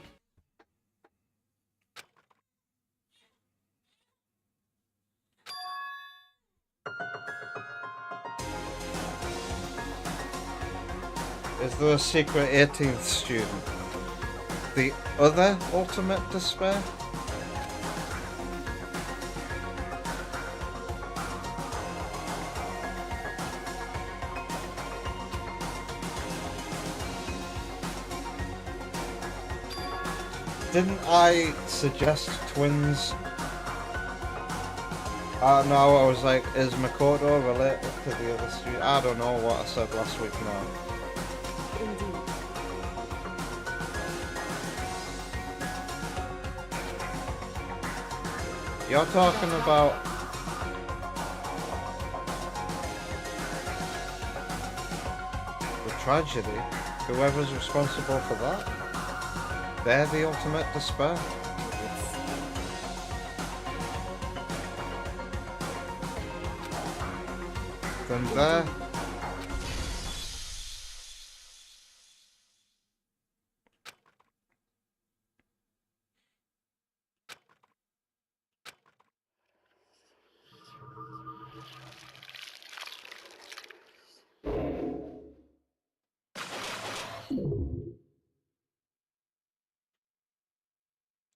Is there a secret 18th student? The other ultimate despair? Didn't I suggest twins? No, I was like, is Makoto related to the other student? I don't know what I said last week now. Indeed. You're talking about... the tragedy? Whoever's responsible for that? They're the ultimate despair? Then there...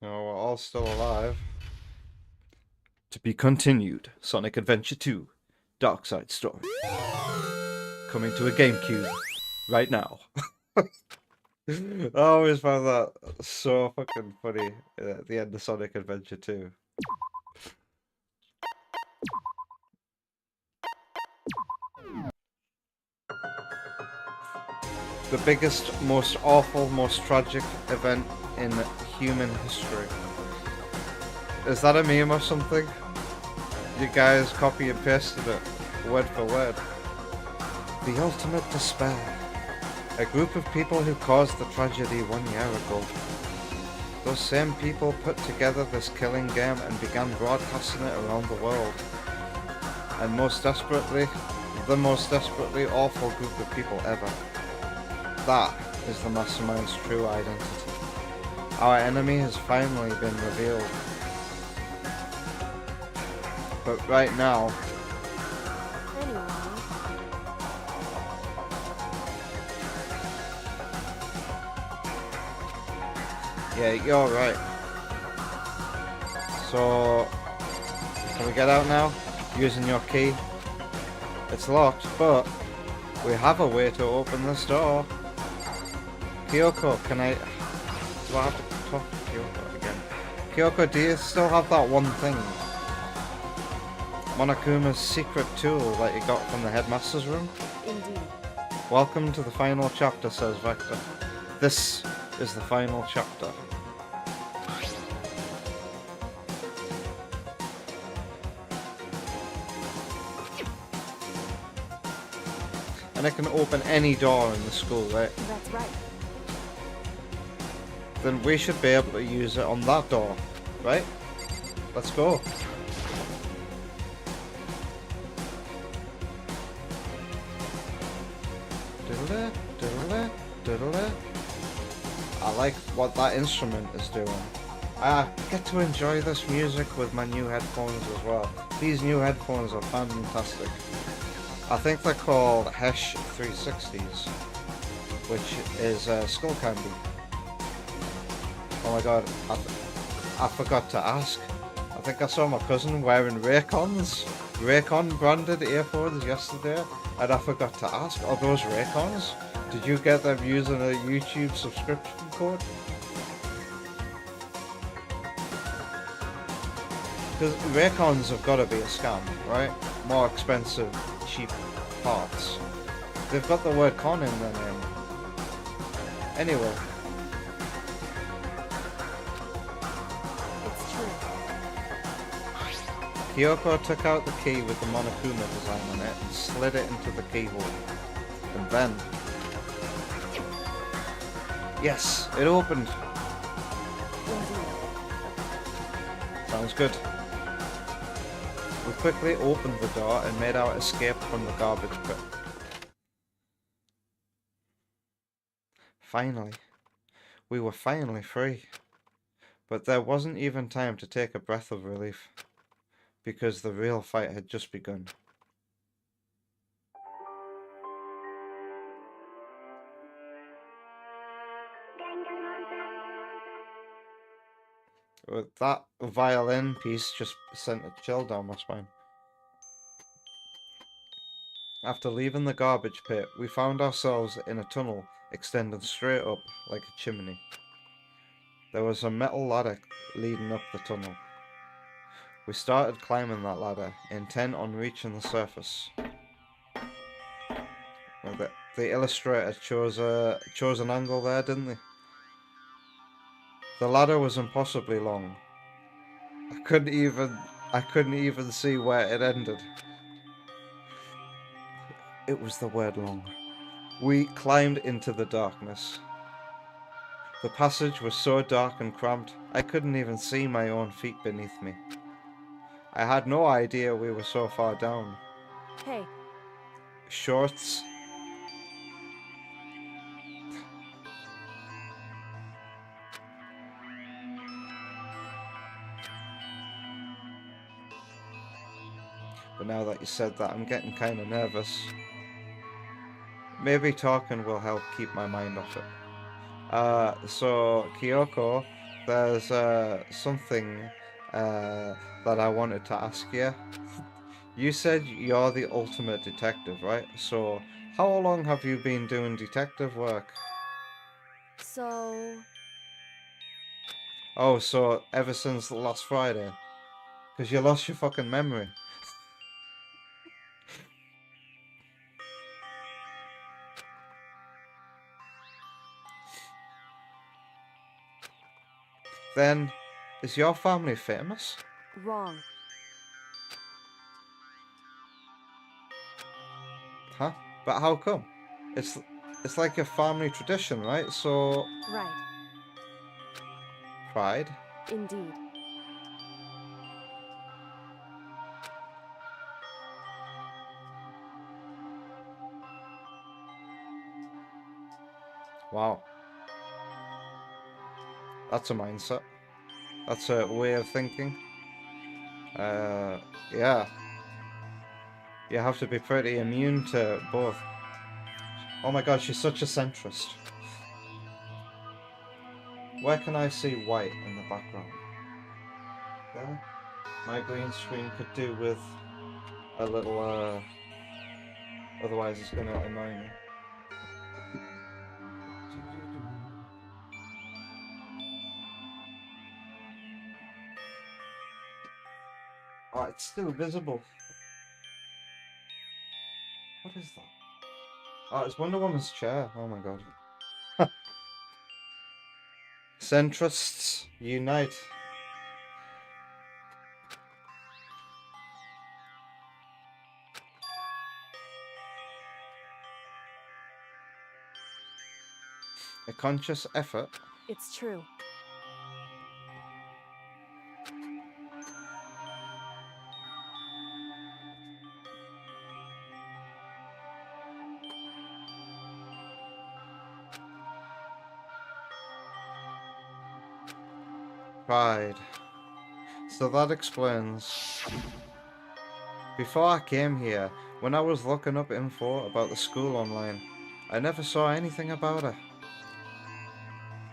No, we're all still alive. To be continued, Sonic Adventure 2, Dark Side Story. Coming to a GameCube right now. I always found that so fucking funny at the end of Sonic Adventure 2. The biggest, most awful, most tragic event in human history. Is that a meme or something? You guys copy and pasted it, word for word. The ultimate despair. A group of people who caused the tragedy 1 year ago. Those same people put together this killing game and began broadcasting it around the world. And most desperately, the most desperately awful group of people ever. That is the Mastermind's true identity. Our enemy has finally been revealed. But right now... Yeah, you're right. So... can we get out now? Using your key? It's locked, but... we have a way to open this door. Kyoko, can I... do I have to talk to Kyoko again? Kyoko, do you still have that one thing? Monokuma's secret tool that you got from the headmaster's room? Indeed. Welcome to the final chapter, says Vector. This is the final chapter. And it can open any door in the school, right? That's right. Then we should be able to use it on that door, right? Let's go. Diddle-da, diddle-da, diddle-da. I like what that instrument is doing. I get to enjoy this music with my new headphones as well. These new headphones are fantastic. I think they're called Hesh 360s, which is Skull Candy. Oh my god, I forgot to ask. I think I saw my cousin wearing Raycon branded earphones yesterday, and I forgot to ask, are those Raycons? Did you get them using a YouTube subscription code? Because Raycons have got to be a scam, right? More expensive, cheap parts. They've got the word con in their name. Anyway. It's true. Kyoko took out the key with the Monokuma design on it and slid it into the keyhole. And then... yes, it opened! Sounds good. We quickly opened the door and made our escape from the garbage pit. Finally. We were finally free. But there wasn't even time to take a breath of relief, because the real fight had just begun. That violin piece just sent a chill down my spine. After leaving the garbage pit, we found ourselves in a tunnel extending straight up like a chimney. There was a metal ladder leading up the tunnel. We started climbing that ladder, intent on reaching the surface. Well, the illustrator chose an angle there, didn't they? The ladder was impossibly long. I couldn't even see where it ended. It was the word long. We climbed into the darkness. The passage was so dark and cramped, I couldn't even see my own feet beneath me. I had no idea we were so far down. Hey. Shorts. But now that you said that, I'm getting kind of nervous. Maybe talking will help keep my mind off it. So, Kyoko, there's something that I wanted to ask you. You said you're the ultimate detective, right? So, how long have you been doing detective work? So... Oh, so ever since last Friday? Because you lost your fucking memory. Then, is your family famous? Wrong. Huh? But how come? It's like a family tradition, right? So... Right. Pride? Indeed. Wow. That's a mindset. That's a way of thinking. Yeah. You have to be pretty immune to both. Oh my god, she's such a centrist. Where can I see white in the background? There? My green screen could do with a little, otherwise it's gonna annoy me. Oh, it's still visible. What is that? Oh, it's Wonder Woman's chair. Oh my god. Centrists, unite. A conscious effort. It's true. Pride. So that explains. Before I came here, when I was looking up info about the school online, I never saw anything about her.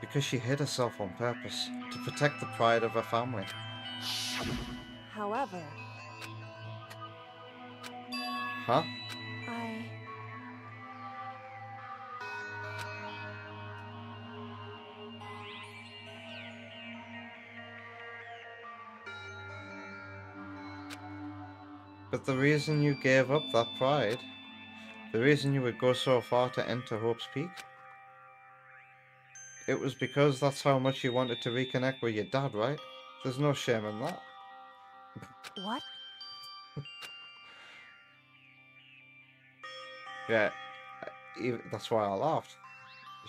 Because she hid herself on purpose, to protect the pride of her family. However... Huh? But the reason you gave up that pride, the reason you would go so far to enter Hope's Peak, it was because that's how much you wanted to reconnect with your dad, right? There's no shame in that. What? Yeah, that's why I laughed.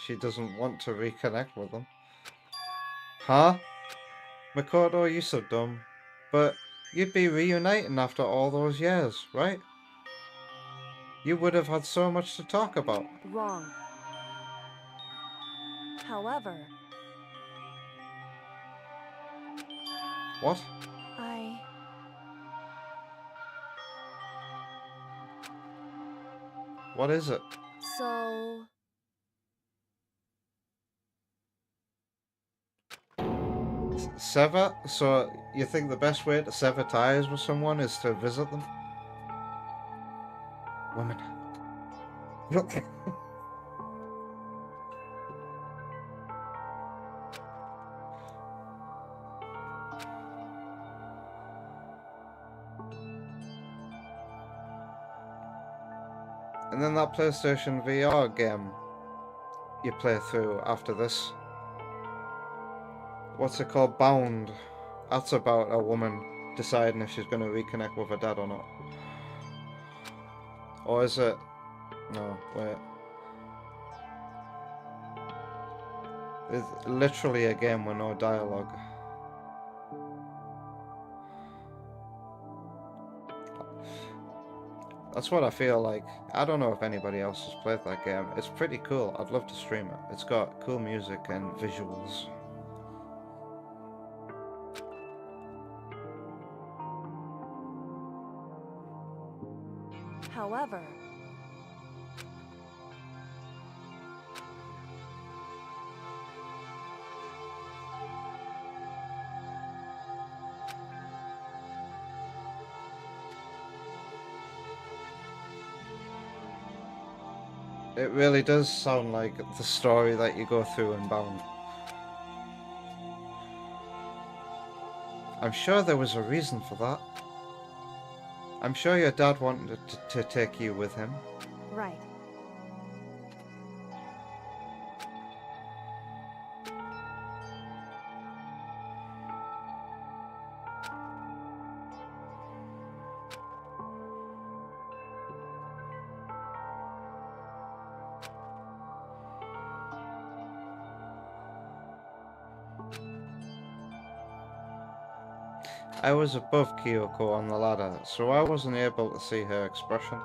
She doesn't want to reconnect with him. Huh? Makoto, you're so dumb. But you'd be reuniting after all those years, right? You would have had so much to talk about. Wrong. However... What? What is it? So... Sever? So you think the best way to sever ties with someone is to visit them? Woman. And then that PlayStation VR game you play through after this. What's it called? Bound. That's about a woman deciding if she's going to reconnect with her dad or not. Or is it... No, wait. It's literally a game with no dialogue. That's what I feel like. I don't know if anybody else has played that game. It's pretty cool. I'd love to stream it. It's got cool music and visuals. However, it really does sound like the story that you go through in Bound. I'm sure there was a reason for that. I'm sure your dad wanted to take you with him. right. I was above Kyoko on the ladder, so I wasn't able to see her expression.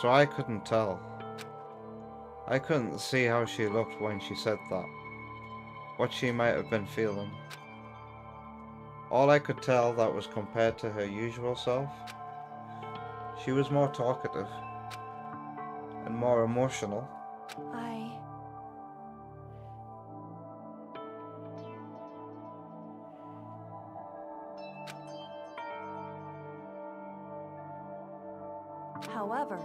So I couldn't tell. I couldn't see how she looked when she said that. What she might have been feeling. All I could tell that was compared to her usual self, she was more talkative and more emotional. However,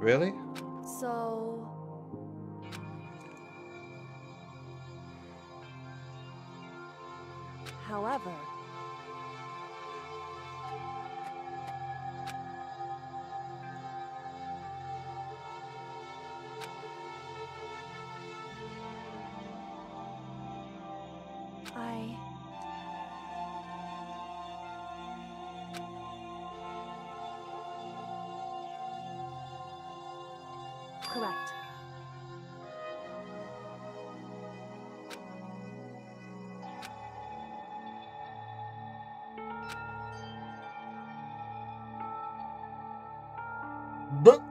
Really? so however, correct. But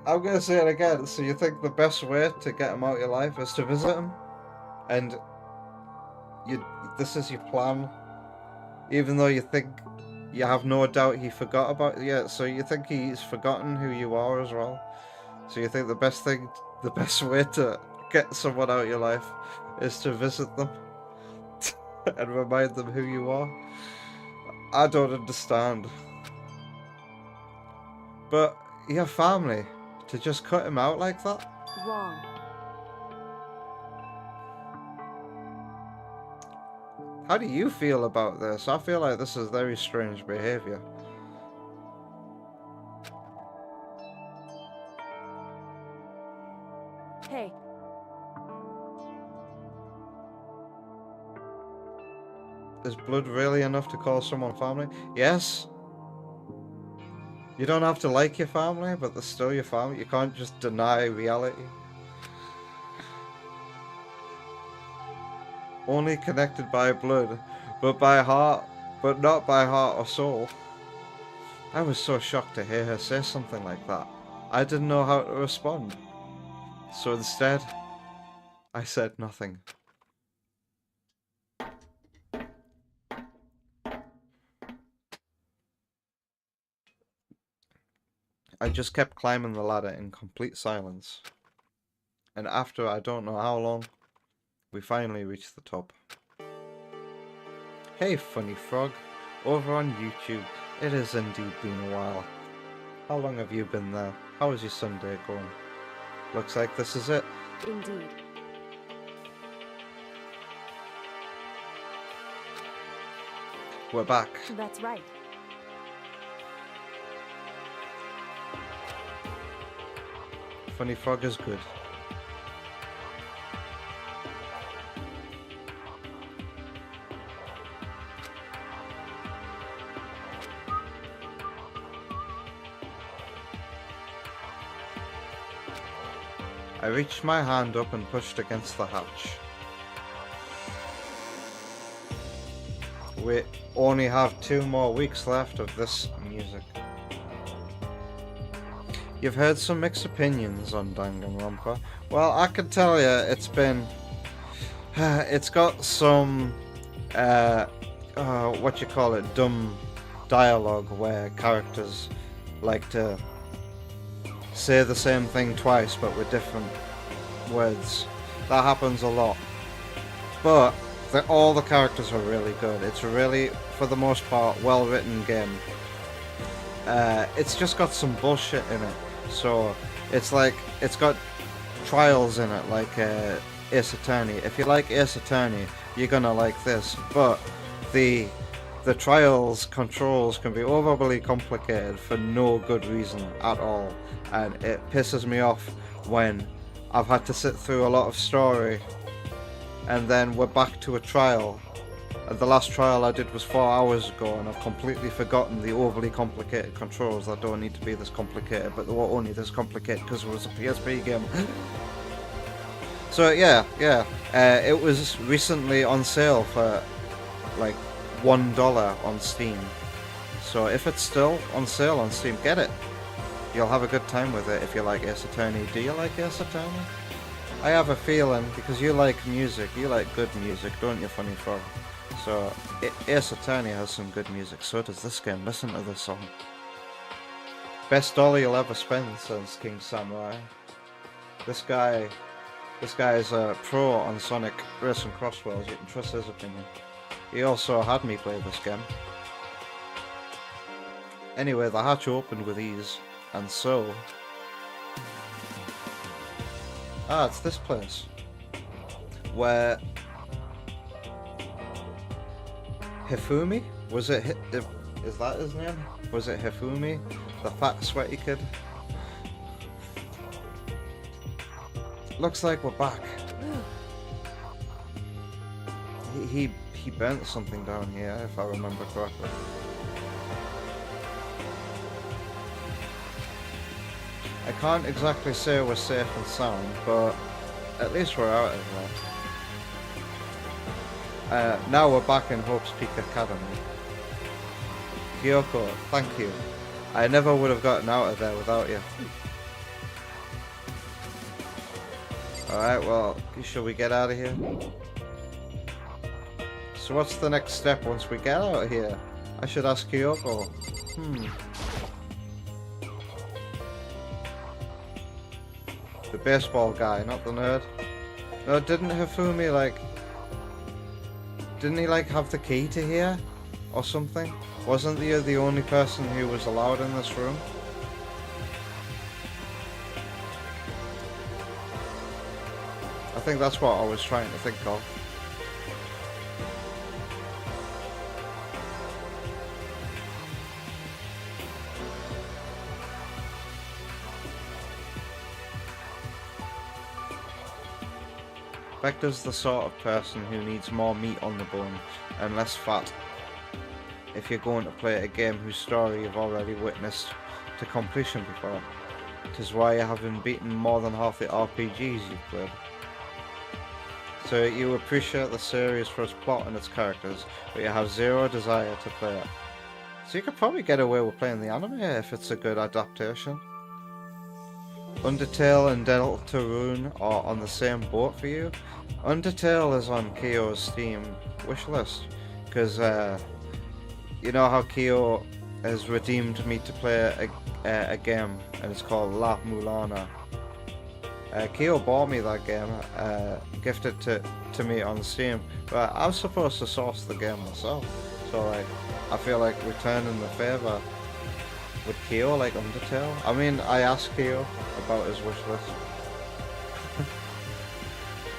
I'm gonna say it again. So you think the best way to get him out of your life is to visit him, and this is your plan, even though you think you have no doubt he forgot about it. Yeah. So you think he's forgotten who you are as well. So you think the best way to get someone out of your life is to visit them and remind them who you are. I don't understand. But your family, to just cut him out like that? Wrong. How do you feel about this? I feel like this is very strange behavior. Hey. Is blood really enough to call someone family? Yes. You don't have to like your family, but they're still your family. You can't just deny reality. Only connected by blood, but by heart, but not by heart or soul. I was so shocked to hear her say something like that. I didn't know how to respond. So instead, I said nothing. I just kept climbing the ladder in complete silence. And after I don't know how long, we finally reached the top. Hey Funny Frog, over on YouTube. It has indeed been a while. How long have you been there? How is your Sunday going? Looks like this is it. Indeed. We're back. That's right. Funny Frog is good. I reached my hand up and pushed against the hatch. We only have 2 more weeks left of this music. You've heard some mixed opinions on Danganronpa. Well, I can tell you, it's been... it's got some... what you call it, dumb dialogue where characters like to say the same thing twice but with different words. That happens a lot. But all the characters are really good. It's a really, for the most part, well written game. It's just got some bullshit in it. So it's like, it's got trials in it, like Ace Attorney. If you like Ace Attorney, you're gonna like this. But the trials controls can be overly complicated for no good reason at all, and it pisses me off when I've had to sit through a lot of story and then we're back to a trial. And the last trial I did was 4 hours ago and I've completely forgotten the overly complicated controls that don't need to be this complicated, but they were only this complicated because it was a PSP game. So yeah, it was recently on sale for like $1 on Steam. So if it's still on sale on Steam, get it. You'll have a good time with it if you like Ace Attorney. Do you like Ace Attorney? I have a feeling, because you like music, you like good music, don't you, Funny Frog? So Ace Attorney has some good music, so does this game. Listen to this song. Best dollar you'll ever spend, says King Samurai. This guy is a pro on Sonic Racing CrossWorlds, you can trust his opinion. He also had me play this game. Anyway, the hatch opened with ease, and so... Ah, it's this place. Where... Hifumi? Was it... Is that his name? Was it Hifumi? The fat, sweaty kid? Looks like we're back. He burnt something down here, if I remember correctly. I can't exactly say we're safe and sound, but at least we're out of there. Now we're back in Hope's Peak Academy. Kyoko, thank you. I never would have gotten out of there without you. Alright, well, shall we get out of here? So what's the next step once we get out of here? I should ask Kyoko. The baseball guy, not the nerd. No, didn't Hifumi didn't he have the key to here? Or something? Wasn't he the only person who was allowed in this room? I think that's what I was trying to think of. Vector's the sort of person who needs more meat on the bone and less fat. If you're going to play a game whose story you've already witnessed to completion before, 'tis why you haven't beaten more than half the RPGs you've played. So you appreciate the series for its plot and its characters, but you have zero desire to play it. So you could probably get away with playing the anime if it's a good adaptation. Undertale and Deltarune are on the same boat for you. Undertale is on Kyo's Steam wishlist, because you know how Kyo has redeemed me to play a game, and it's called La Mulana. Keo bought me that game, gifted to me on Steam, but I was supposed to source the game myself. So like, I feel like returning the favour with Keo, like Undertale. I mean, I asked Keo about his wish list.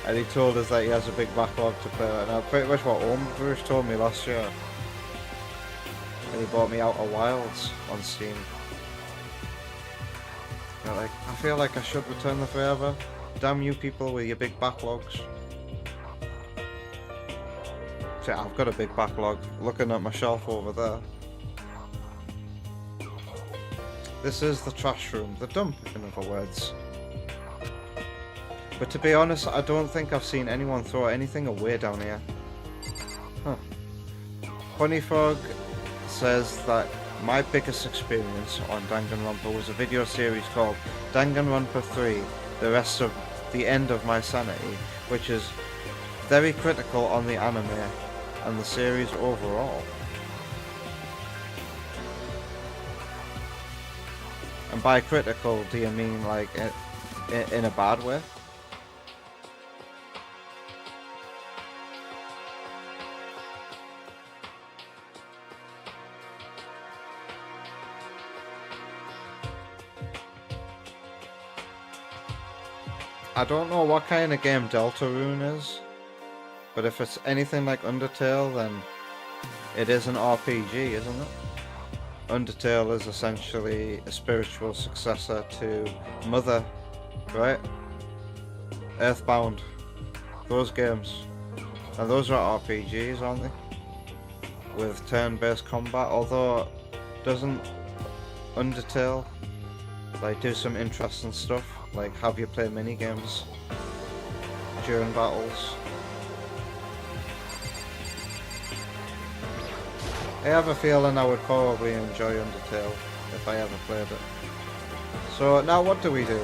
And he told us that he has a big backlog to play right now. Pretty much what Ombrush told me last year. And he bought me Outer Wilds on Steam. But like, I feel like I should return the favour. Damn you people with your big backlogs. See, I've got a big backlog. Looking at my shelf over there. This is the trash room, the dump, in other words. But to be honest, I don't think I've seen anyone throw anything away down here. Huh. Honeyfrog says that my biggest experience on Danganronpa was a video series called Danganronpa 3, the end of my sanity, which is very critical on the anime and the series overall. And by critical, do you mean like in a bad way? I don't know what kind of game Deltarune is, but if it's anything like Undertale, then it is an RPG, isn't it? Undertale is essentially a spiritual successor to Mother, right? Earthbound, those games. And those are RPGs, aren't they? With turn-based combat, although doesn't Undertale like do some interesting stuff? Like have you play mini games during battles? I have a feeling I would probably enjoy Undertale if I ever played it. So now what do we do?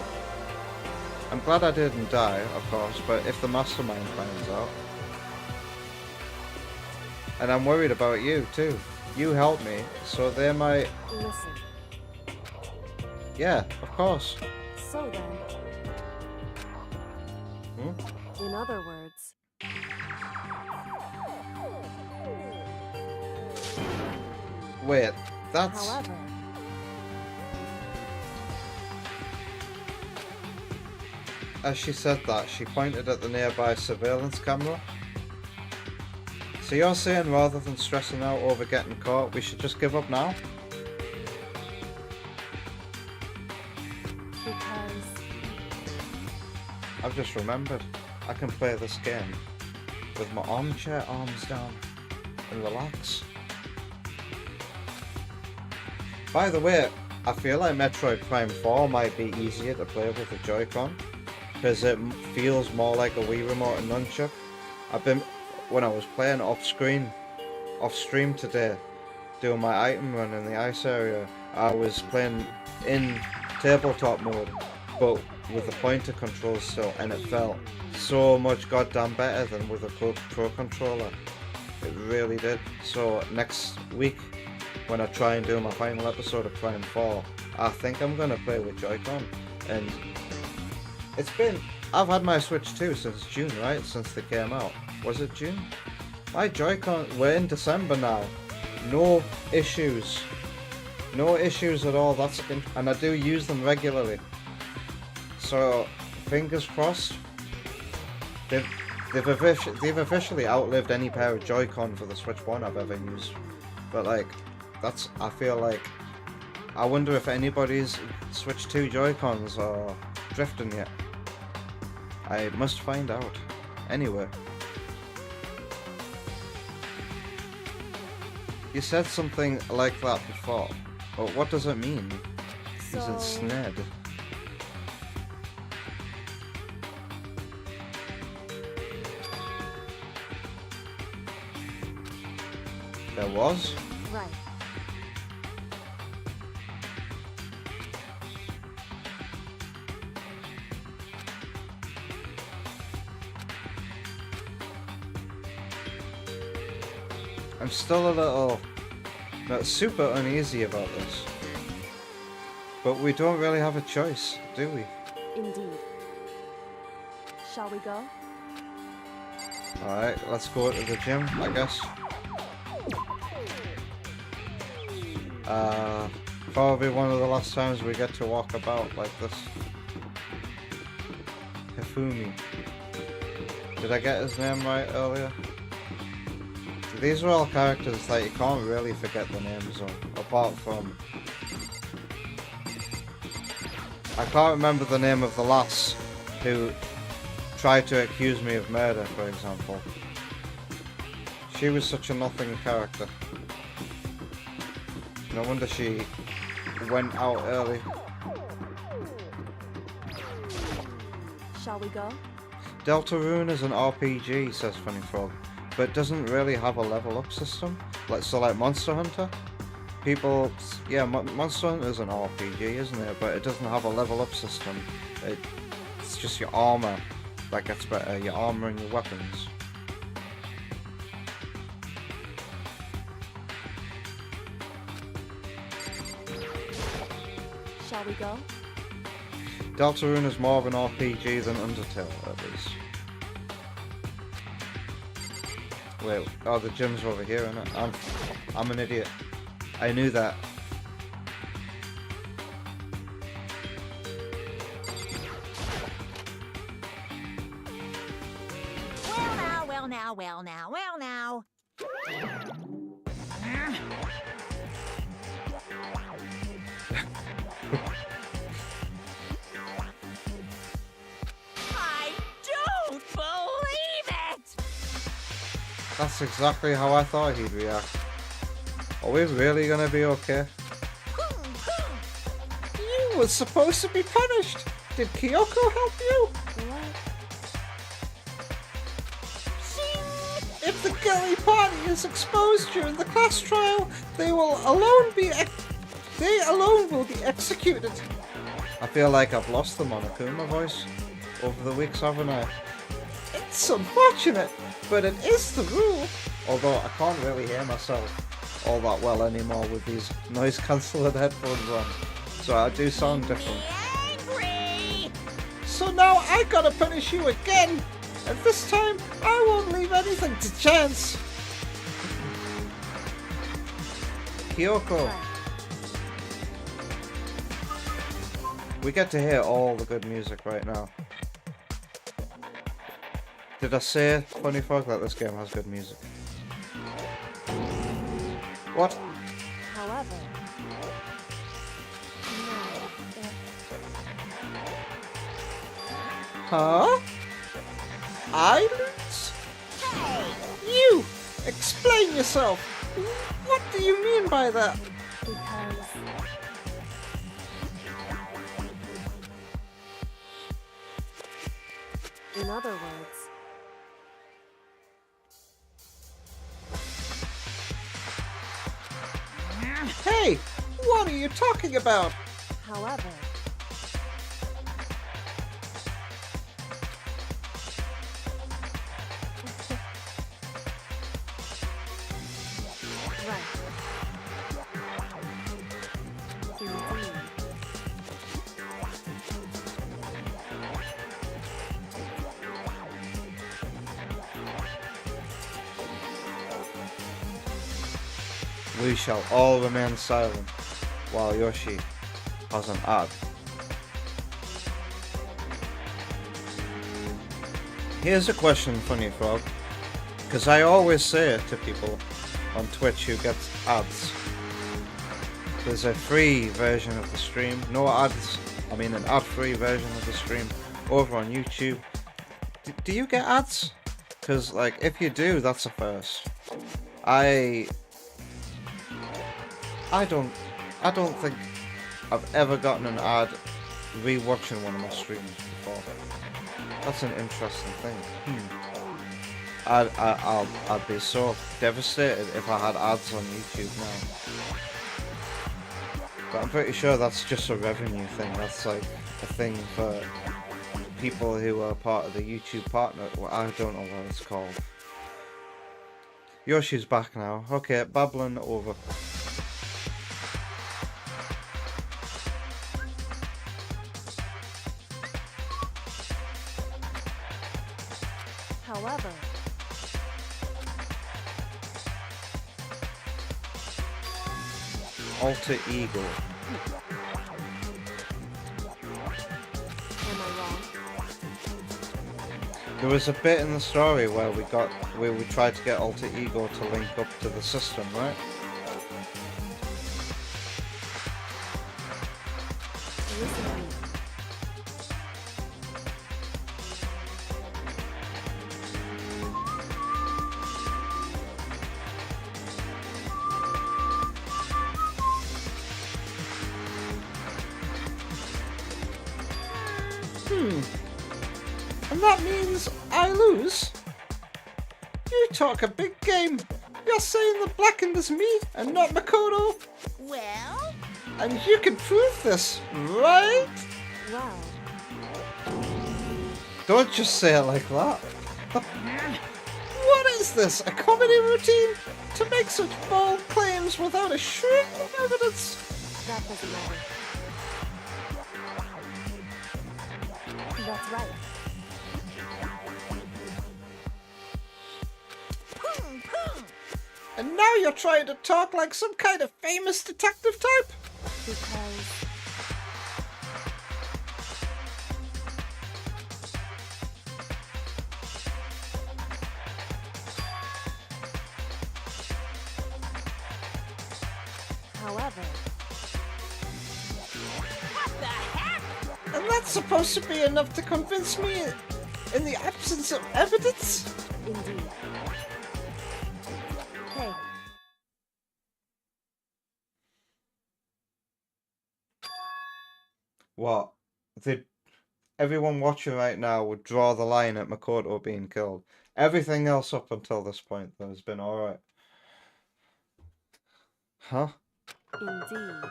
I'm glad I didn't die, of course, but if the mastermind finds out... And I'm worried about you too. You helped me, so they might... Listen. Yeah, of course. So then... Hmm? In other words... Wait, that's... However... As she said that, she pointed at the nearby surveillance camera. So you're saying rather than stressing out over getting caught, we should just give up now? Because... I've just remembered. I can play this game with my armchair arms down and relax. By the way, I feel like Metroid Prime 4 might be easier to play with a Joy-Con, because it feels more like a Wii Remote and Nunchuck. When I was playing off stream today, doing my item run in the ice area, I was playing in tabletop mode, but with the pointer controls still, and it felt so much goddamn better than with a Pro controller. It really did. So next week, when I try and do my final episode of Prime 4, I think I'm gonna play with Joy-Con. And I've had my Switch 2 since June, right? Since they came out. Was it June? My Joy-Con, we're in December now. No issues. No issues at all. And I do use them regularly. So, fingers crossed. They've officially outlived any pair of Joy-Con for the Switch 1 I've ever used. But like, I feel like, I wonder if anybody's Switch 2 Joy-Cons are drifting yet. I must find out. Anyway. You said something like that before, but what does it mean? He's ensnared. There was? Right. I'm still a little That's super uneasy about this. But we don't really have a choice, do we? Indeed. Shall we go? Alright, let's go to the gym, I guess. Probably one of the last times we get to walk about like this. Hifumi. Did I get his name right earlier? These are all characters that you can't really forget the names of, apart from... I can't remember the name of the lass who tried to accuse me of murder, for example. She was such a nothing character. No wonder she went out early. Shall we go? Deltarune is an RPG, says Funny Frog, but doesn't really have a level up system. Like Monster Hunter. People, yeah, Monster Hunter is an RPG, isn't it? But it doesn't have a level up system. It's just your armor that gets better, your armor and your weapons. Shall we go? Deltarune is more of an RPG than Undertale, at least. Wait, oh, the gym's over here, isn't it? I'm an idiot. I knew that. Well now. I don't believe it! That's exactly how I thought he'd react. Are we really gonna be okay? You were supposed to be punished! Did Kyoko help you? If the girly party is exposed during the class trial, they alone will be executed. I feel like I've lost the Monokuma voice over the weeks, haven't I? It's unfortunate, but it is the rule. Although I can't really hear myself all that well anymore with these noise cancelling headphones on, so I do sound different. Angry! So now I gotta punish you again, and this time I won't leave anything to chance. Kyoko. We get to hear all the good music right now. Did I say, Funny Frog, that this game has good music? What? However, Huh? Islands? You! Explain yourself! What do you mean by that? because in other words, Hey! What are you talking about? however, right. Indeed. We shall all remain silent while Yoshi has an ad. Here's a question, Funny Frog, because I always say it to people on Twitch who get ads. There's a free version of the stream, no ads, an ad-free version of the stream over on YouTube. Do you get ads? Because, like, if you do, that's a first. I don't think I've ever gotten an ad re-watching one of my streams before. That's an interesting thing. I'd be so devastated if I had ads on YouTube now. But I'm pretty sure that's just a revenue thing. That's like a thing for people who are part of the YouTube partner. Well, I don't know what it's called. Yoshi's back now. Okay, babbling over. However, Alter ego. am I wrong? There was a bit in the story where we tried to get alter ego to link up to the system, right? Listen to me. And that means I lose? You talk a big game. You're saying the blackened is me and not Makoto? Well? And you can prove this, right? Well, Don't just say it like that. What is this? A comedy routine? To make such bold claims without a shred of evidence? that doesn't matter. That's right. And now you're trying to talk like some kind of famous detective type? Because however, What the heck? And that's supposed to be enough to convince me in the absence of evidence? indeed. Hey, What? Everyone watching right now would draw the line at Makoto being killed. Everything else up until this point has been alright. Huh? indeed.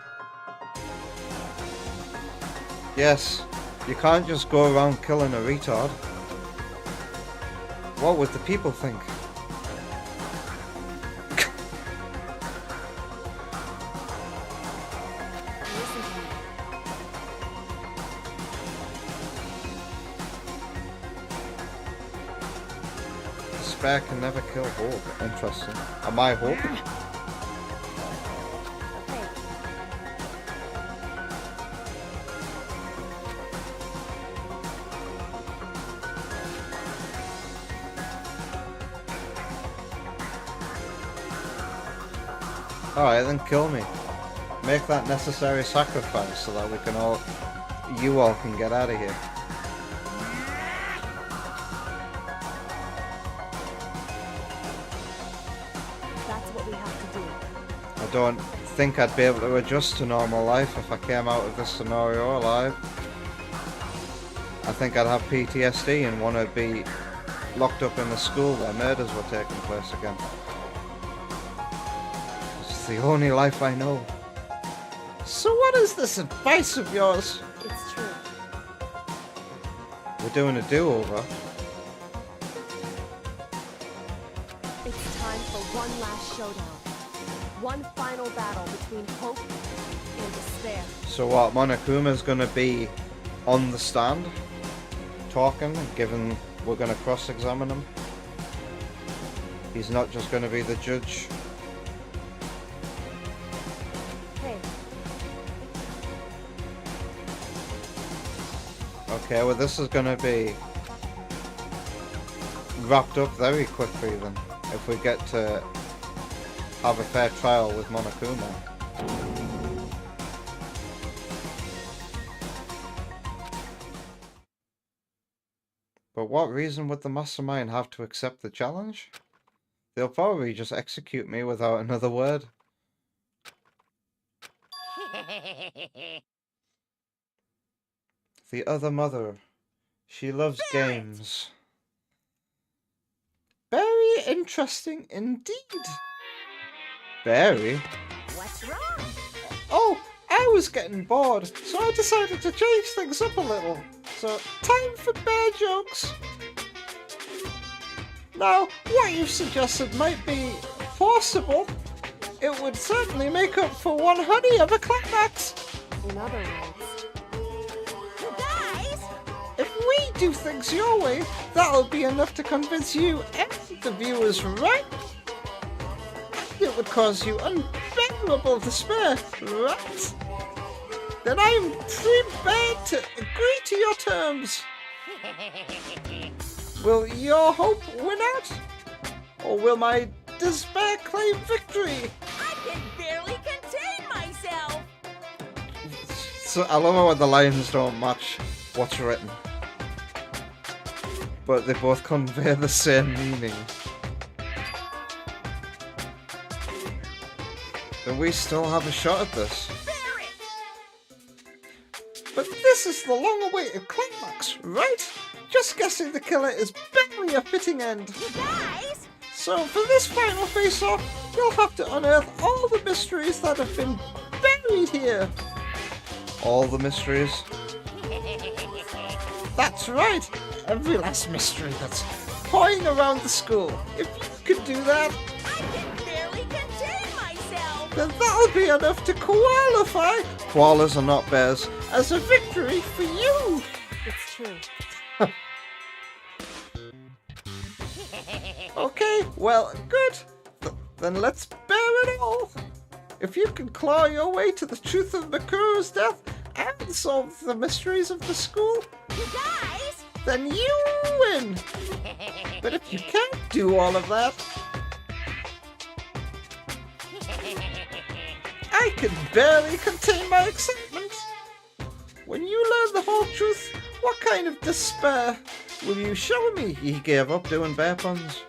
Yes. You can't just go around killing a retard. What would the people think? Listen to me. Despair can never kill hope. Interesting. Am I hope? Hey, Alright, then kill me. Make that necessary sacrifice so that you all can get out of here. that's what we have to do. I don't think I'd be able to adjust to normal life if I came out of this scenario alive. I think I'd have PTSD and want to be locked up in a school where murders were taking place again. It's the only life I know. So what is this advice of yours? It's true. We're doing a do-over. It's time for one last showdown. One final battle between hope and despair. So what, Monokuma's gonna be on the stand? Talking, given we're gonna cross-examine him? He's not just gonna be the judge. Hey, Okay, well this is gonna be wrapped up very quickly then, if we get to have a fair trial with Monokuma. But what reason would the mastermind have to accept the challenge? They'll probably just execute me without another word. The other mother. She loves games. Very interesting indeed. Barry? What's wrong? Oh, I was getting bored, so I decided to change things up a little. So, time for bear jokes. Now, what you've suggested might be forcible. It would certainly make up for one honey of a climax. in other words, You guys! If we we do things your way, that'll be enough to convince you and the viewers, right? It would cause you unbearable despair, right? Then I'm prepared to agree to your terms. Will your hope win out? Or will my despair claim victory? I can barely contain myself. So I love how the lines don't match what's written, but they both convey the same meaning. Then we still have a shot at this. But this is the long-awaited climax, right? Just guessing the killer is barely a fitting end. You guys! So for this final face-off, you'll have to unearth all the mysteries that have been buried here. All the mysteries? That's right! Every last mystery that's toying around the school. If you could do that, I can barely contain myself. then that'll be enough to qualify, koalas are not bears, as a victory for you! It's true. Okay, well, good. Then let's bear it all. If you can claw your way to the truth of Makuro's death and solve the mysteries of the school, You guys! then you win. But if you can't do all of that, I can barely contain my excitement. When you learn the whole truth, what kind of despair will you show me? He gave up doing bear puns.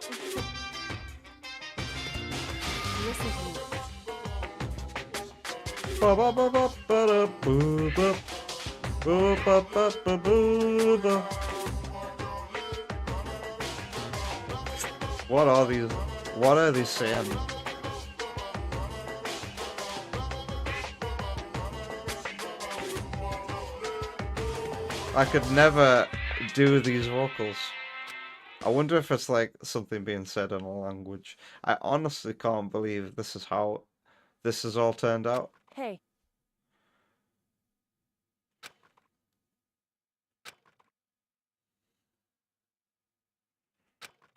Listen to me. Ba ba ba ba ba da boo ba. Boo ba ba ba boo ba. What are these? What are these saying? I could never do these vocals. I wonder if it's like something being said in a language. I honestly can't believe this is how this has all turned out. Hey.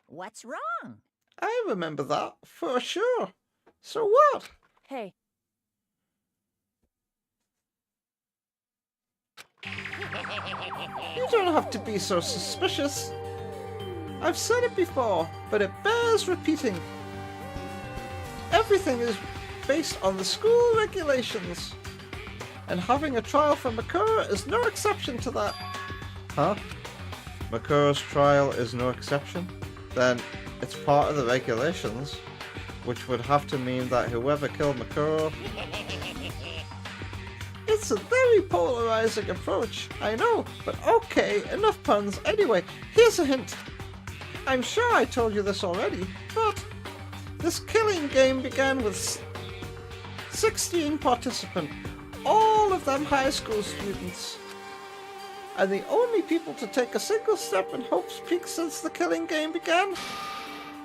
What's wrong? I remember that for sure. So what? Hey. You don't have to be so suspicious. I've said it before, but it bears repeating. Everything is based on the school regulations. And having a trial for Makura is no exception to that. Huh? Makura's trial is no exception? Then it's part of the regulations, which would have to mean that whoever killed Makura... It's a very polarizing approach, I know, but okay, enough puns. Anyway, here's a hint. I'm sure I told you this already, but this killing game began with 16 participants, all of them high school students. And the only people to take a single step in Hope's Peak since the killing game began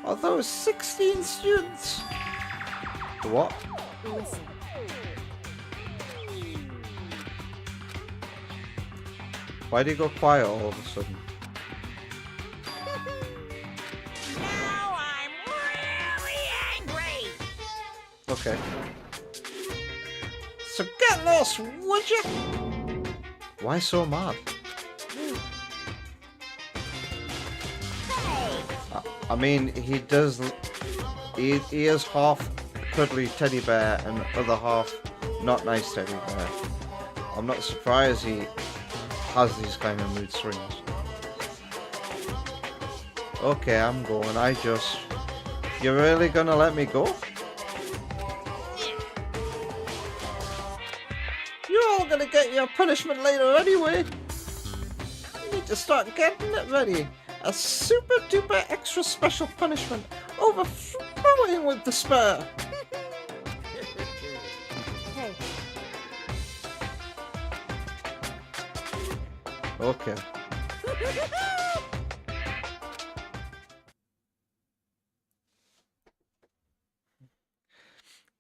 are those 16 students. What? Listen. Why did he go quiet all of a sudden? Now I'm really angry. Okay. So get lost, would you? Why so mad? I mean, he does. He is half cuddly teddy bear and other half not nice teddy bear. I'm not surprised he has these kind of mood swings. Okay, I'm going. You're really gonna let me go? You're all gonna get your punishment later anyway. You need to start getting it ready. A super duper extra special punishment overflowing with despair. Hey. Okay.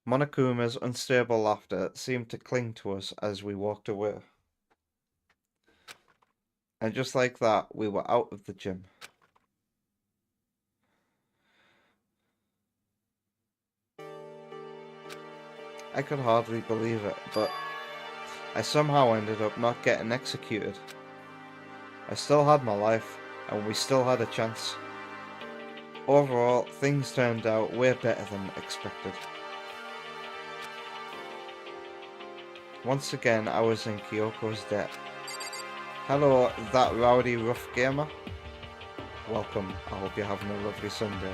Monokuma's unstable laughter seemed to cling to us as we walked away. And just like that, we were out of the gym. I could hardly believe it, but I somehow ended up not getting executed. I still had my life, and we still had a chance. Overall, things turned out way better than expected. Once again, I was in Kyoko's debt. Hello, that rowdy rough gamer. Welcome, I hope you're having a lovely Sunday.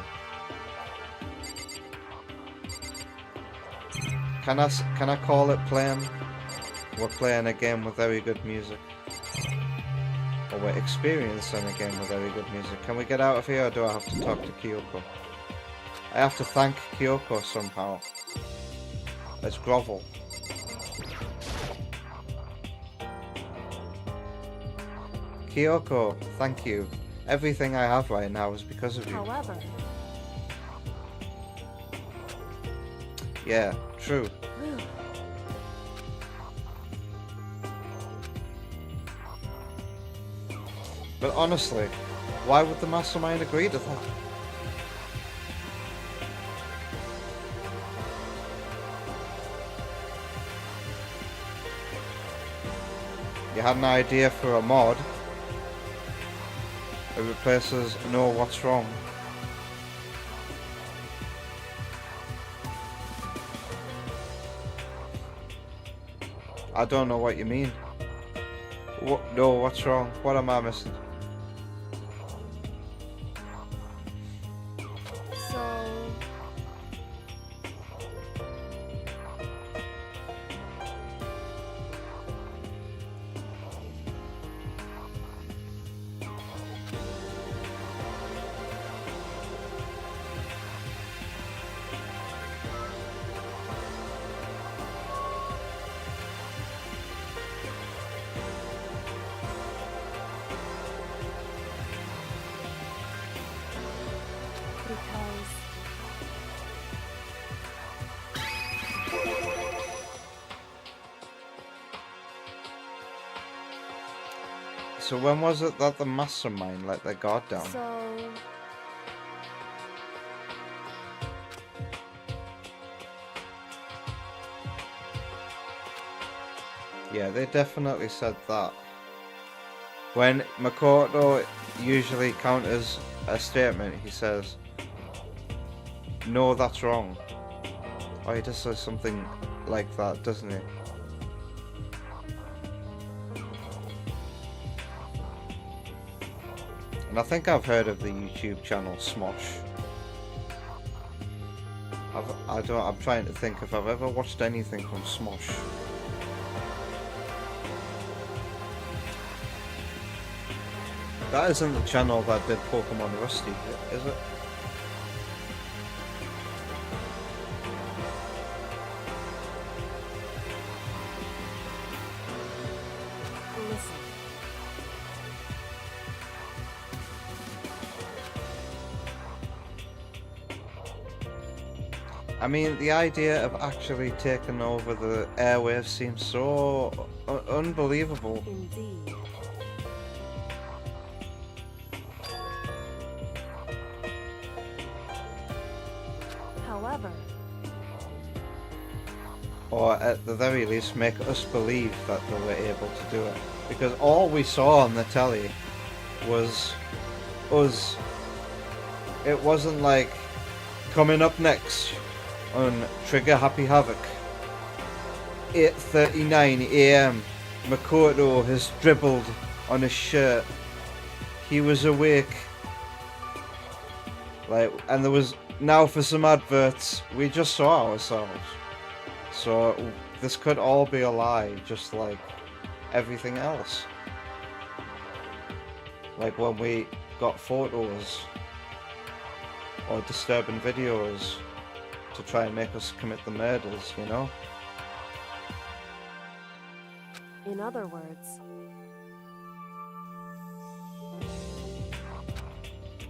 Can I call it playing? We're playing a game with very good music. Or we're experiencing a game with very good music. Can we get out of here, or do I have to talk to Kyoko? I have to thank Kyoko somehow. Let's grovel. Kyoko, thank you. Everything I have right now is because of you. However... Yeah, true. But honestly, why would the mastermind agree to that? You had an idea for a mod. It replaces Know What's Wrong. I don't know what you mean. What? No, what's wrong? What am I missing? So when was it that the mastermind let their guard down? Yeah, they definitely said that. When Makoto usually counters a statement, he says, "No, that's wrong." Or he just says something like that, doesn't he? And I think I've heard of the YouTube channel Smosh. I'm trying to think if I've ever watched anything from Smosh. That isn't the channel that did Pokemon Rusty, is it? I mean, the idea of actually taking over the airwaves seems so unbelievable. Indeed. However... Or at the very least make us believe that they were able to do it. Because all we saw on the telly was us. It wasn't like, coming up next on Trigger Happy Havoc, 8:39 AM, Makoto has dribbled on his shirt. He was awake. And there was, now for some adverts, we just saw ourselves. So this could all be a lie, just like everything else. Like when we got photos or disturbing videos to try and make us commit the murders, you know? In other words...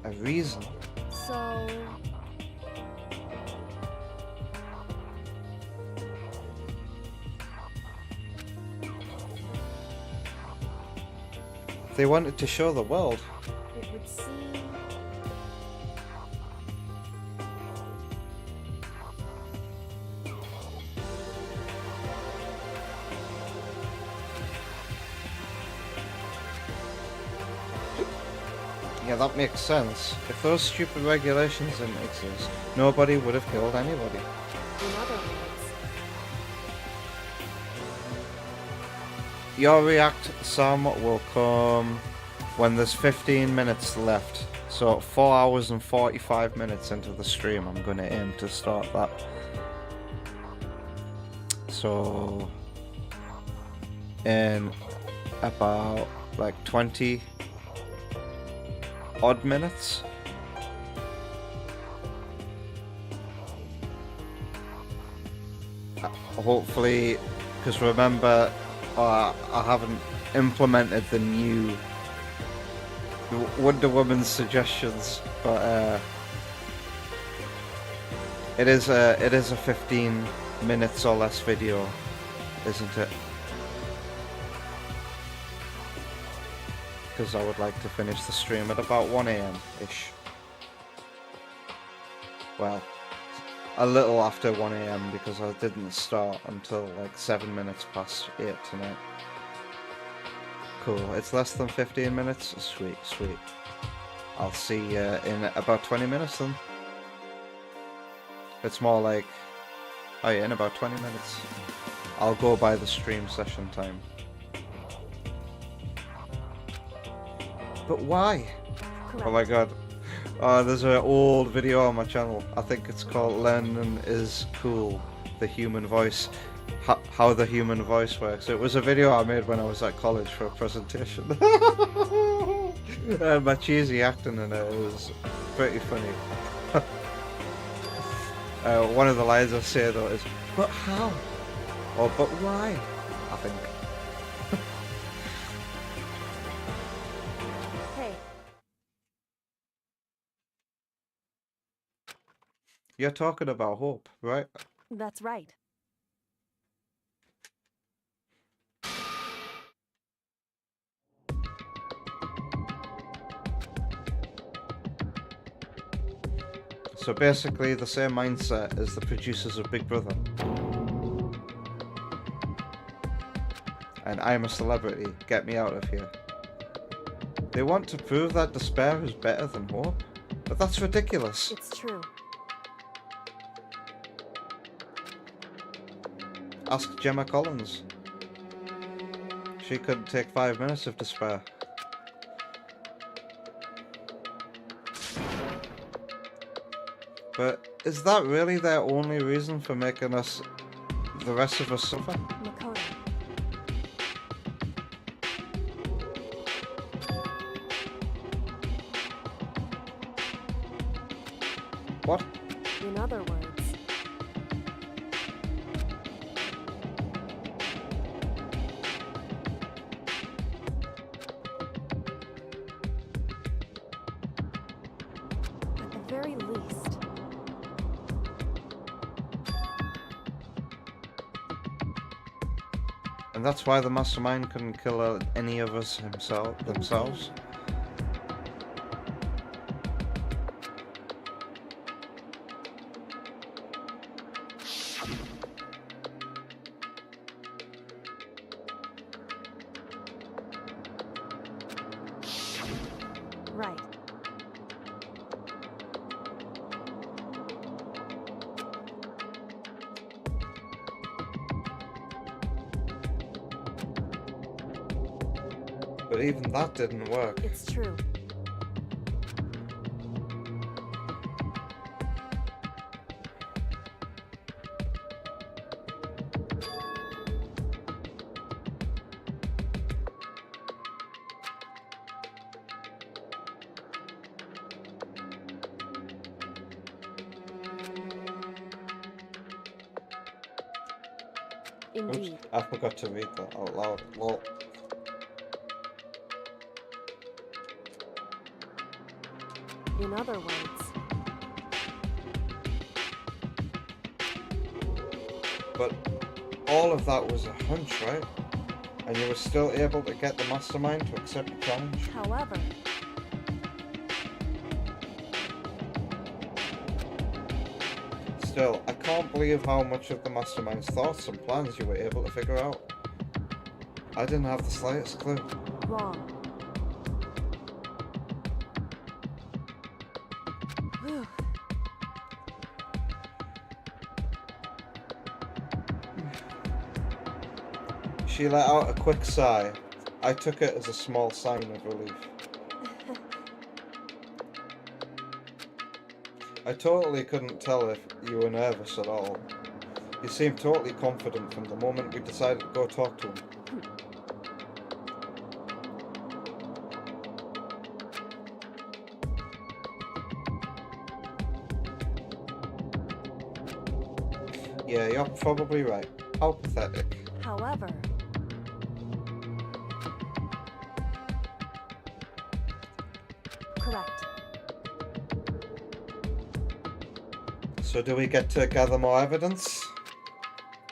a reason. So... They wanted to show the world. It would seem... Yeah, that makes sense. If those stupid regulations didn't exist, nobody would have killed anybody. In other words, Your react, Sam, will come when there's 15 minutes left. So 4 hours and 45 minutes into the stream, I'm going to aim to start that. So in about like 20 odd minutes. Hopefully, because remember, I haven't implemented the new Wonder Woman suggestions, but it is a 15 minutes or less video, isn't it? Because I would like to finish the stream at about 1 AM ish. Well, a little after 1 AM because I didn't start until like 7 minutes past 8 tonight. Cool, it's less than 15 minutes? Sweet, sweet. I'll see you in about 20 minutes then. It's more like, oh yeah, in about 20 minutes. I'll go by the stream session time. But why? correct. Oh my god. There's an old video on my channel. I think it's called Learning is Cool, the human voice. How the human voice works. It was a video I made when I was at college for a presentation. And my cheesy acting in it was pretty funny. One of the lines I say though is, but how? Or but why? I think. Hey, You're talking about hope, right? that's right. So basically the same mindset as the producers of Big Brother. And I'm a celebrity, get me out of here. They want to prove that despair is better than hope? But that's ridiculous. It's true. Ask Gemma Collins. She couldn't take 5 minutes of despair. But is that really their only reason for making us, the rest of us, suffer? Makoto. What? In other words, at the very least, And that's why the mastermind couldn't kill any of us themselves. right. But even that didn't work. It's true. Indeed. Oops, I forgot to read that out loud. Lol. In other words, But all of that was a hunch, right? and you were still able to get the mastermind to accept the challenge. However, still, I can't believe how much of the mastermind's thoughts and plans you were able to figure out. I didn't have the slightest clue. wrong. Whew. She let out a quick sigh. I took it as a small sign of relief. I totally couldn't tell if you were nervous at all. You seemed totally confident from the moment we decided to go talk to him. Yeah, you're probably right. How pathetic. However, correct. So do we get to gather more evidence?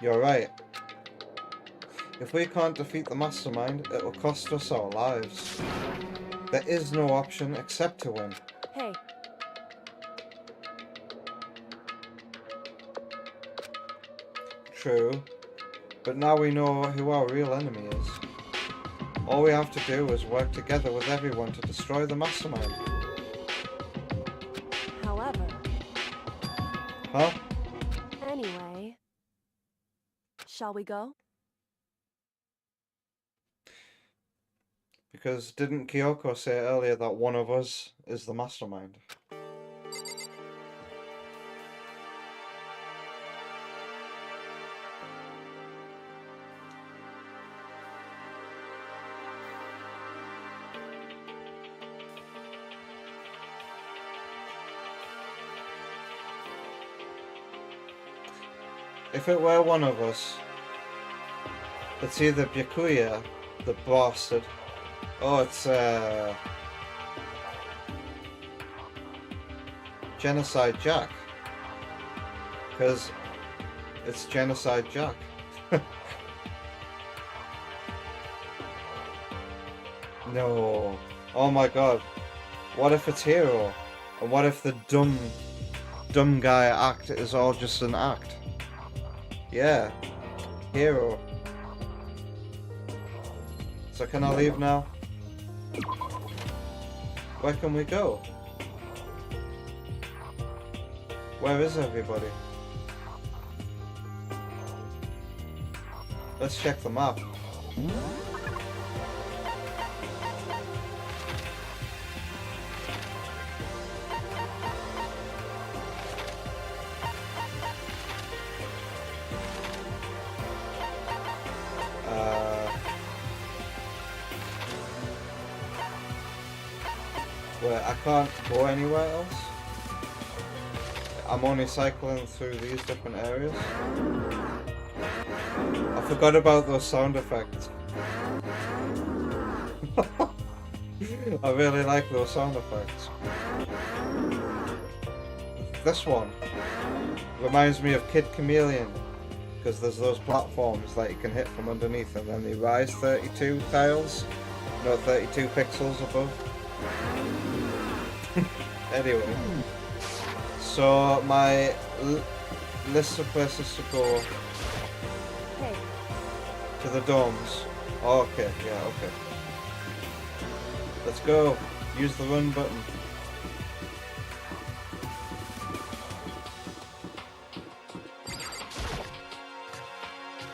You're right. If we can't defeat the mastermind, it will cost us our lives. There is no option except to win. Hey, True, but now we know who our real enemy is. All we have to do is work together with everyone to destroy the mastermind. however, Huh? anyway, shall we go? Because didn't Kyoko say earlier that one of us is the mastermind? If it were one of us, it's either Byakuya, the bastard, or it's Genocide Jack. Because it's Genocide Jack. No. Oh my god. What if it's Hero? And what if the dumb guy act is all just an act? Yeah. Hero. So can I leave now? Where can we go? Where is everybody? Let's check the map. Where I can't go anywhere else. I'm only cycling through these different areas. I forgot about those sound effects. I really like those sound effects. This one reminds me of Kid Chameleon, because there's those platforms that you can hit from underneath and then they rise 32 tiles, no 32 pixels above. Anyway, so my list of places to go. Hey. To the domes. Oh, okay, yeah, okay. Let's go. Use the run button.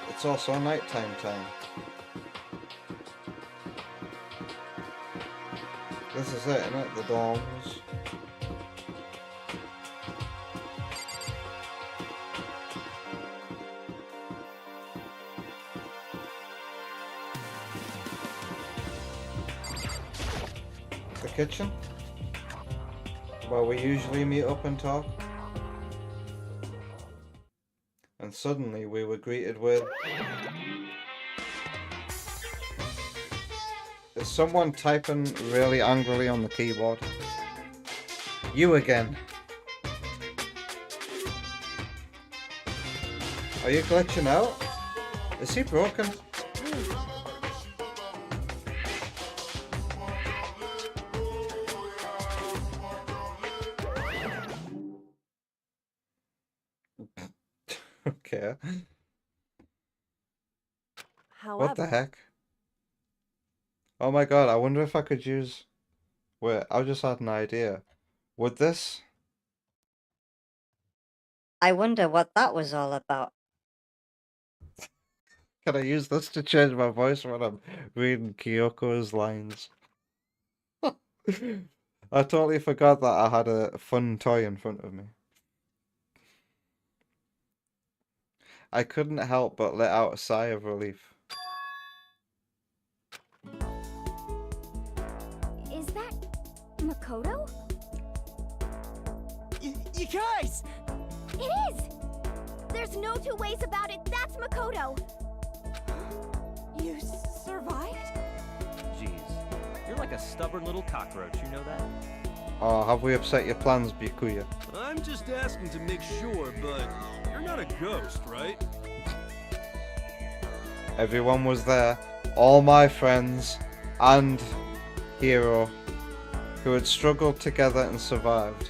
It's also nighttime time. This is it, isn't it? The domes. The kitchen, where we usually meet up and talk. And suddenly we were greeted with... Is someone typing really angrily on the keyboard? You again. Are you glitching out? Is he broken? Okay. However, What the heck? Oh my god, I wonder if I could use... Wait, I just had an idea. Would this... I wonder what that was all about. Can I use this to change my voice when I'm reading Kyoko's lines? I totally forgot that I had a fun toy in front of me. I couldn't help but let out a sigh of relief. Is that Makoto? You guys! It is! There's no two ways about it. That's Makoto. You survived? Jeez, you're like a stubborn little cockroach, you know that? Oh, have we upset your plans, Byakuya? I'm just asking to make sure, but you're not a ghost, right? Everyone was there. All my friends and Hero, who had struggled together and survived.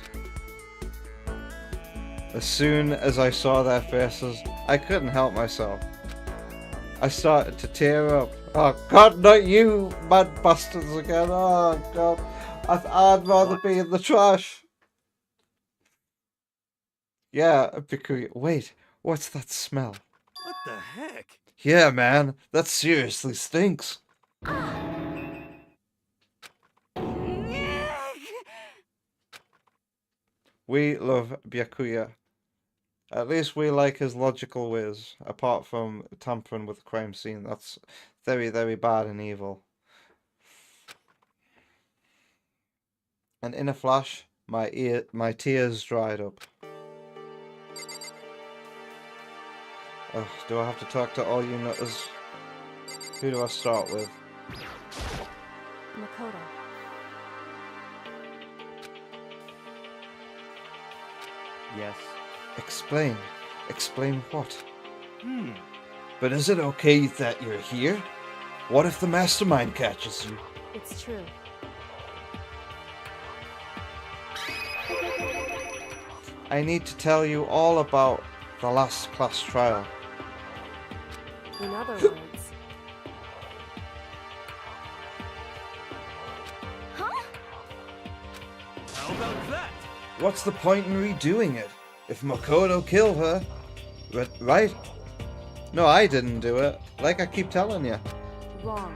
As soon as I saw their faces, I couldn't help myself. I started to tear up. Oh god, not you, mad bastards again. Oh god. I'd rather be in the trash. Yeah, Byakuya. Wait, what's that smell? What the heck? Yeah, man, that seriously stinks. We love Byakuya. At least we like his logical ways, apart from tampering with the crime scene. That's very, very bad and evil. And in a flash, my tears dried up. Ugh, do I have to talk to all you nutters? Who do I start with? Makoto. Yes. Explain. Explain what? But is it okay that you're here? What if the mastermind catches you? It's true. I need to tell you all about the last class trial. In other words, How about that? What's the point in redoing it? If Makoto killed her, right? No, I didn't do it. Like I keep telling you. wrong.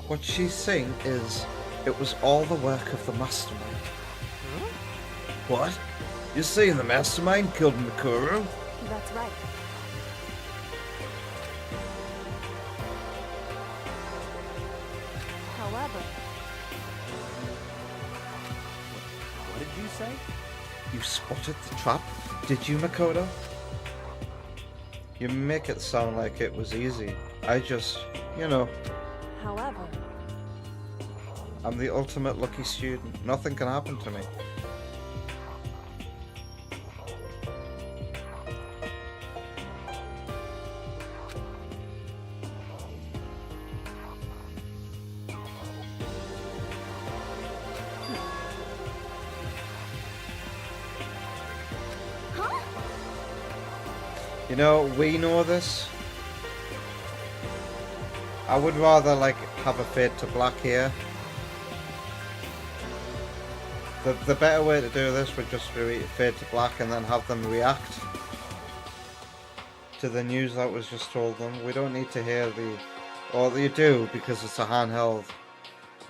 What she's saying is, it was all the work of the mastermind. What? You're saying the mastermind killed Mikuru? That's right. However, What did you say? You spotted the trap, did you, Makoto? You make it sound like it was easy. I just, you know, however, I'm the ultimate lucky student. Nothing can happen to me. You know, we know this. I would rather, like, have a fade to black here. The better way to do this would just be fade to black and then have them react to the news that was just told them. We don't need to hear the... Or you do, because it's a handheld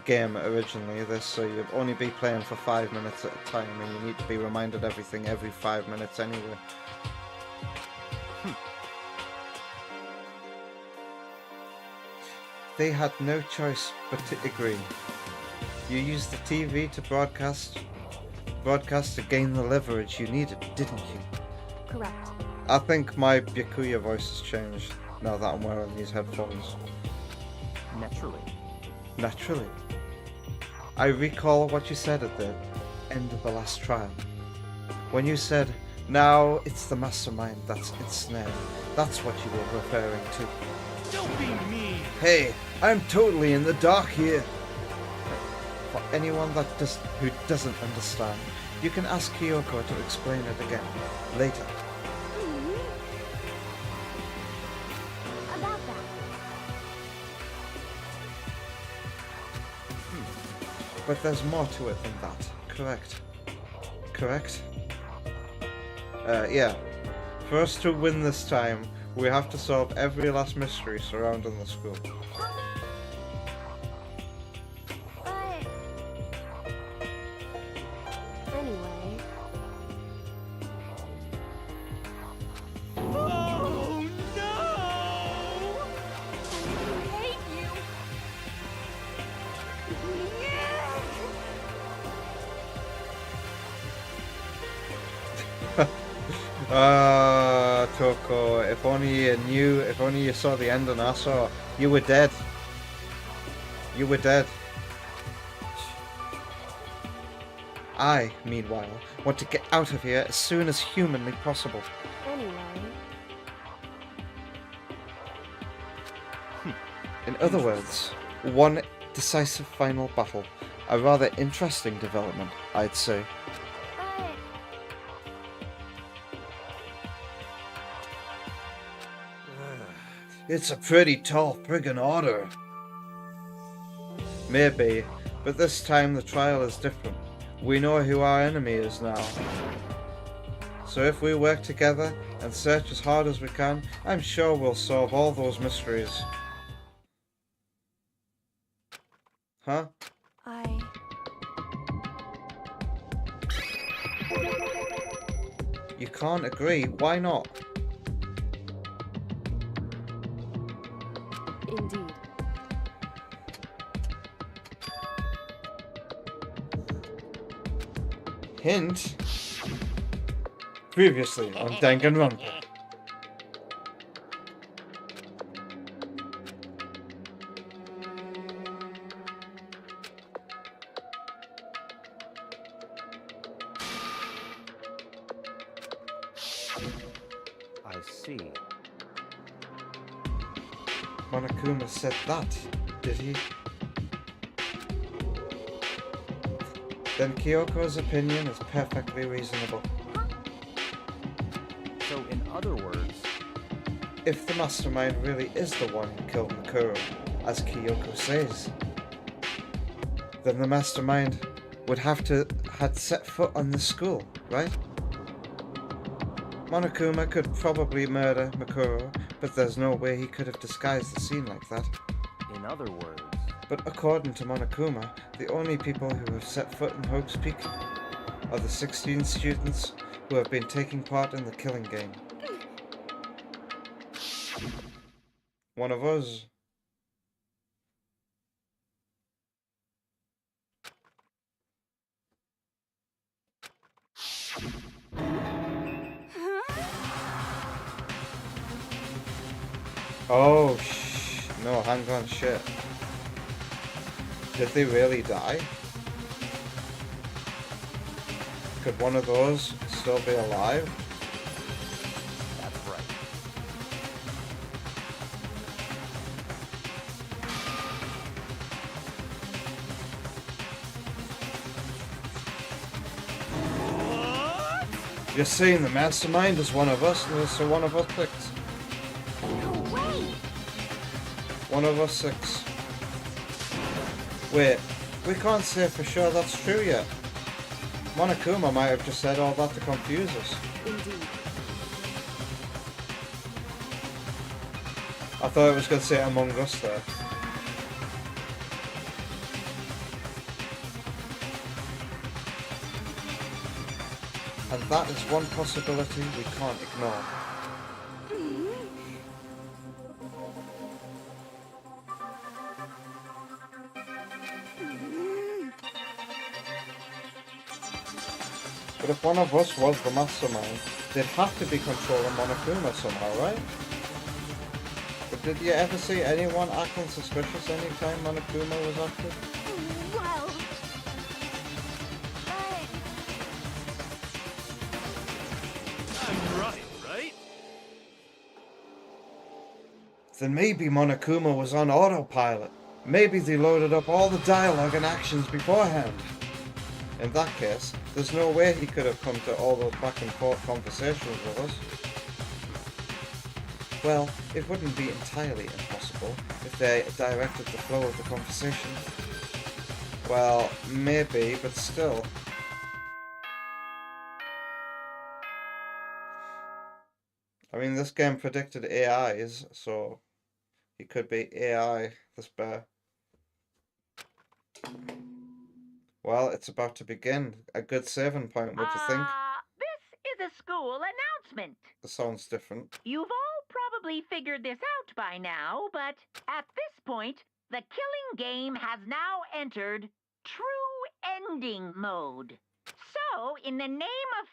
game originally, this, so you'll only be playing for 5 minutes at a time, and you need to be reminded everything every 5 minutes anyway. They had no choice but to agree. You used the TV to broadcast to gain the leverage you needed, didn't you? correct. I think my Byakuya voice has changed now that I'm wearing these headphones. Naturally. Naturally. I recall what you said at the end of the last trial. When you said, Now it's the mastermind that's ensnared. That's what you were referring to. Don't be mean. Hey, I'm totally in the dark here. For anyone who doesn't understand, you can ask Kyoko to explain it again later. About that. But there's more to it than that, correct? Correct? Yeah. For us to win this time, we have to solve every last mystery surrounding the school. Anyway. Oh no! I hate you! Toko, if only you knew, if only you saw the ending I saw, you were dead. You were dead. I, meanwhile, want to get out of here as soon as humanly possible. Anyway. In other words, one decisive final battle. A rather interesting development, I'd say. It's a pretty tall friggin' order. Maybe, but this time the trial is different. We know who our enemy is now. So if we work together and search as hard as we can, I'm sure we'll solve all those mysteries. Huh? You can't agree, why not? Indeed. Hint? Previously on Danganronpa. I see. Monokuma said that, did he? Then Kyoko's opinion is perfectly reasonable. So, in other words, if the mastermind really is the one who killed Makuro, as Kyoko says, then the mastermind would have to had set foot on the school, right? Monokuma could probably murder Makuro, but there's no way he could have disguised the scene like that. in other words, But according to Monokuma, the only people who have set foot in Hope's Peak are the 16 students who have been taking part in the killing game. One of us. Oh, no, hang on, shit. Did they really die? Could one of those still be alive? that's right. You're saying the mastermind is one of us, and so one of us six. No way! One of us six. Wait, we can't say for sure that's true yet. Monokuma might have just said all that to confuse us. Indeed. I thought it was going to say Among Us there. And that is one possibility we can't ignore. But if one of us was the mastermind, they'd have to be controlling Monokuma somehow, right? But did you ever see anyone acting suspicious anytime Monokuma was active? Well, I'm right? Then maybe Monokuma was on autopilot. Maybe they loaded up all the dialogue and actions beforehand. In that case, there's no way he could have come to all those back and forth conversations with us. Well, it wouldn't be entirely impossible if they directed the flow of the conversation. Well, maybe, but still. I mean, this game predicted AIs, so he could be AI, this bear. Well, it's about to begin. A good saving point, what do you think? This is a school announcement. This sounds different. You've all probably figured this out by now, but at this point, the killing game has now entered true ending mode. So, in the name of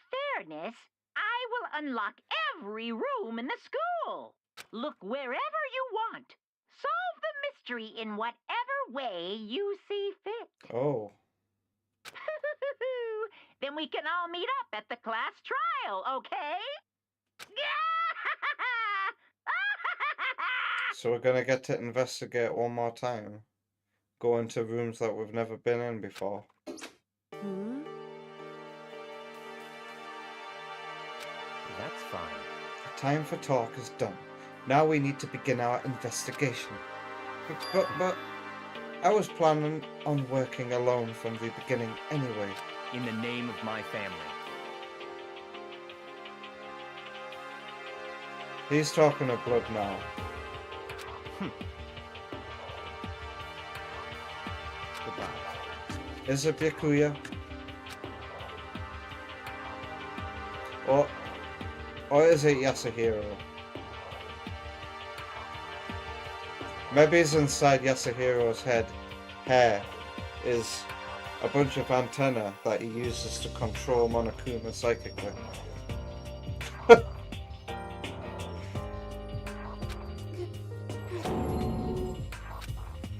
fairness, I will unlock every room in the school. Look wherever you want. Solve the mystery in whatever way you see fit. Oh. Then we can all meet up at the class trial, okay? So we're gonna get to investigate one more time. Go into rooms that we've never been in before. Hmm? That's fine. The time for talk is done. Now we need to begin our investigation. But I was planning on working alone from the beginning anyway. In the name of my family. He's talking of blood now. Goodbye. Is it Byakuya? Or is it Yasuhiro? Maybe it's inside Yasuhiro's head. Hair is a bunch of antennae that he uses to control Monokuma psychically.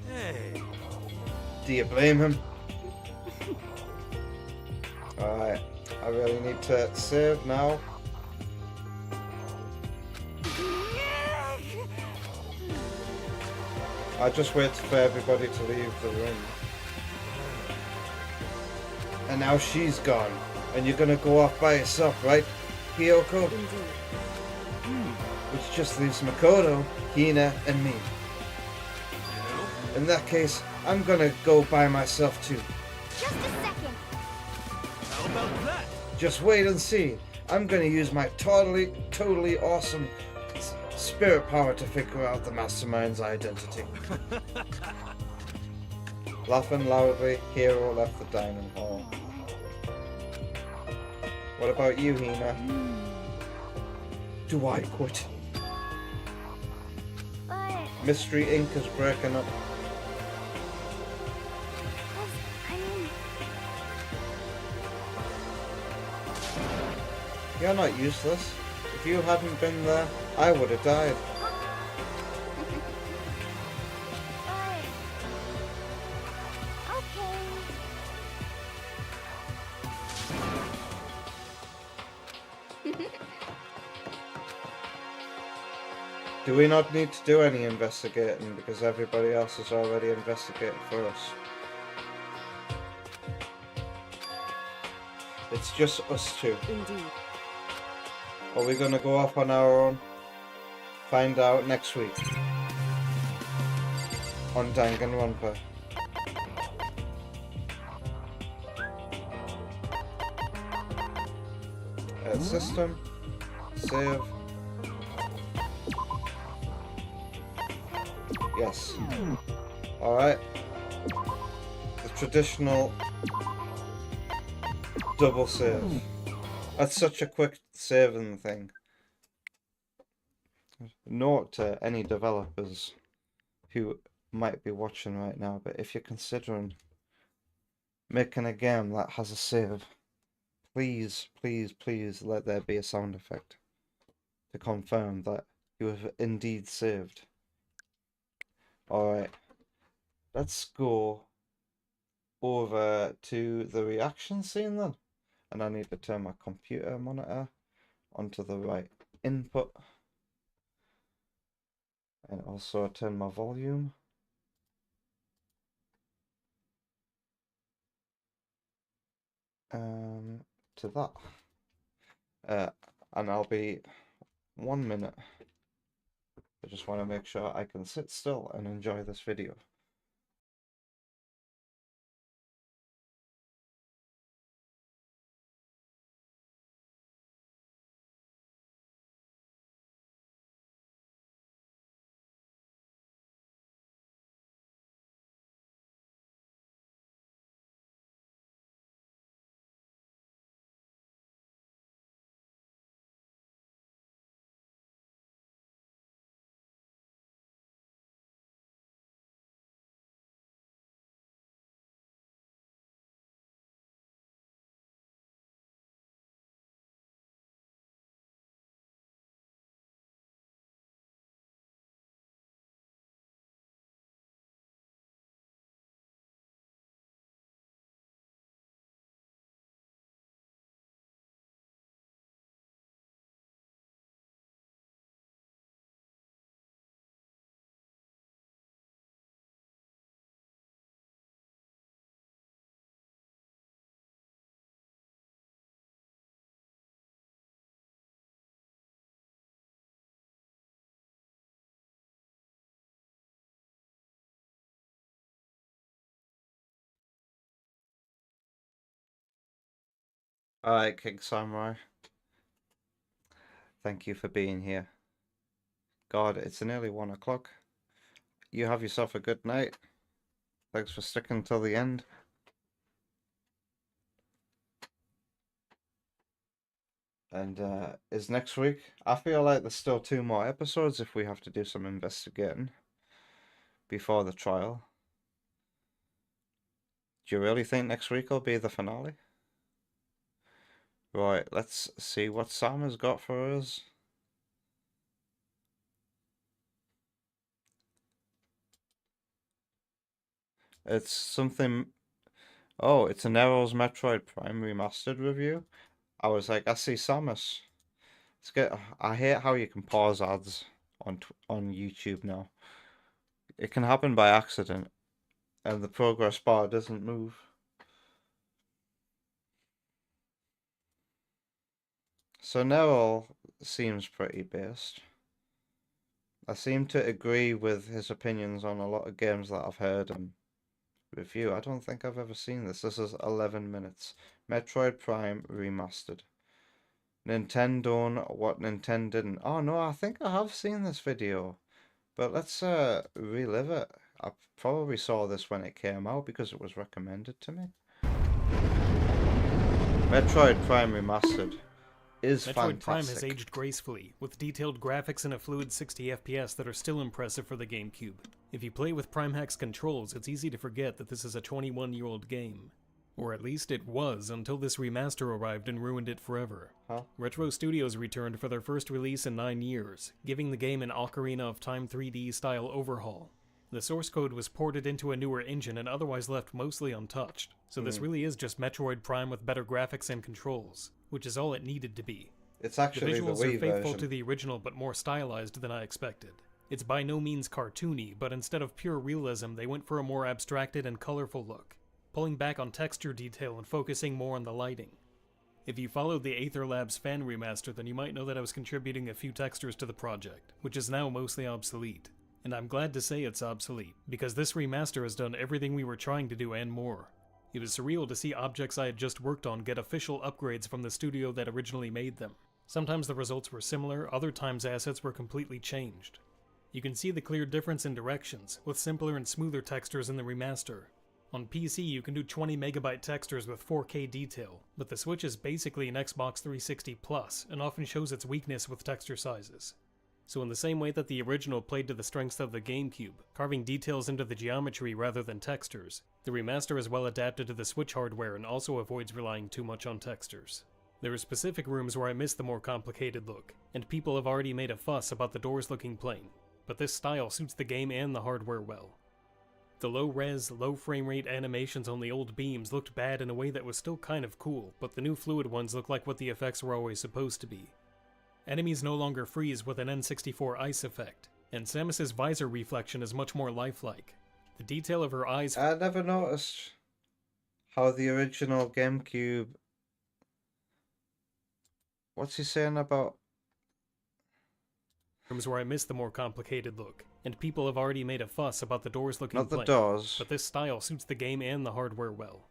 Hey. Do you blame him? Alright, I really need to save now. I just wait for everybody to leave the room. And now she's gone. And you're gonna go off by yourself, right, Kyoko? Which just leaves Makoto, Hina, and me. In that case, I'm gonna go by myself too. Just a second. How about that? Just wait and see. I'm gonna use my totally awesome spirit power to figure out the mastermind's identity. Laughing loudly, Hiro left the dining hall. What about you, Hina? Do I quit? But Mystery Inc. is breaking up. I mean, You're not useless. If you hadn't been there, I would have died. Do we not need to do any investigating because everybody else has already investigated for us? It's just us two. Indeed. Are we gonna go off on our own? Find out next week on Danganronpa. System, save. Yes. Alright. The traditional double save. That's such a quick saving thing. Note to any developers who might be watching right now, but if you're considering making a game that has a save, please let there be a sound effect to confirm that you have indeed saved. Alright, let's go over to the reaction scene then. And I need to turn my computer monitor onto the right input. And also turn my volume. To that. And I'll be 1 minute. I just want to make sure I can sit still and enjoy this video. Alright, King Samurai. Thank you for being here. God, it's nearly 1 o'clock. You have yourself a good night. Thanks for sticking till the end. And is next week? I feel like there's still 2 more episodes if we have to do some investigating before the trial. Do you really think next week will be the finale? Right, let's see what Sam has got for us. It's something... Oh, it's an Arrow's Metroid Prime Remastered review. I was like, I see Samus. I hate how you can pause ads on YouTube now. It can happen by accident, and the progress bar doesn't move. So Nerol seems pretty based. I seem to agree with his opinions on a lot of games that I've heard and review. I don't think I've ever seen this. This is 11 minutes. Metroid Prime Remastered. Nintendo, what Nintendo didn't. Oh no, I think I have seen this video. But let's relive it. I probably saw this when it came out because it was recommended to me. Metroid Prime Remastered is Metroid fantastic. Prime has aged gracefully, with detailed graphics and a fluid 60 FPS that are still impressive for the GameCube. If you play with Prime Hack's controls, it's easy to forget that this is a 21-year-old game. Or at least it was, until this remaster arrived and ruined it forever. Retro Studios returned for their first release in 9 years, giving the game an Ocarina of Time 3D style overhaul. The source code was ported into a newer engine and otherwise left mostly untouched, so this really is just Metroid Prime with better graphics and controls, which is all it needed to be. It's actually the visuals the Wii are faithful version. to the original but more stylized than I expected. It's by no means cartoony, but instead of pure realism, they went for a more abstracted and colorful look, pulling back on texture detail and focusing more on the lighting. If you followed the Aether Labs fan remaster, then you might know that I was contributing a few textures to the project, which is now mostly obsolete. And I'm glad to say it's obsolete, because this remaster has done everything we were trying to do and more. It was surreal to see objects I had just worked on get official upgrades from the studio that originally made them. Sometimes the results were similar, other times assets were completely changed. You can see the clear difference in directions, with simpler and smoother textures in the remaster. On PC, you can do 20 megabyte textures with 4K detail, but the Switch is basically an Xbox 360 Plus, and often shows its weakness with texture sizes. So in the same way that the original played to the strengths of the GameCube, carving details into the geometry rather than textures, the remaster is well adapted to the Switch hardware and also avoids relying too much on textures. There are specific rooms where I miss the more complicated look, and people have already made a fuss about the doors looking plain, but this style suits the game and the hardware well. The low-res, low-frame-rate animations on the old beams looked bad in a way that was still kind of cool, but the new fluid ones look like what the effects were always supposed to be. Enemies no longer freeze with an N64 ice effect, and Samus's visor reflection is much more lifelike. The detail of her eyes... I never noticed how the original GameCube... What's he saying about... where I miss the more complicated look, and people have already made a fuss about the doors looking Not the plain, doors. but this style suits the game and the hardware well.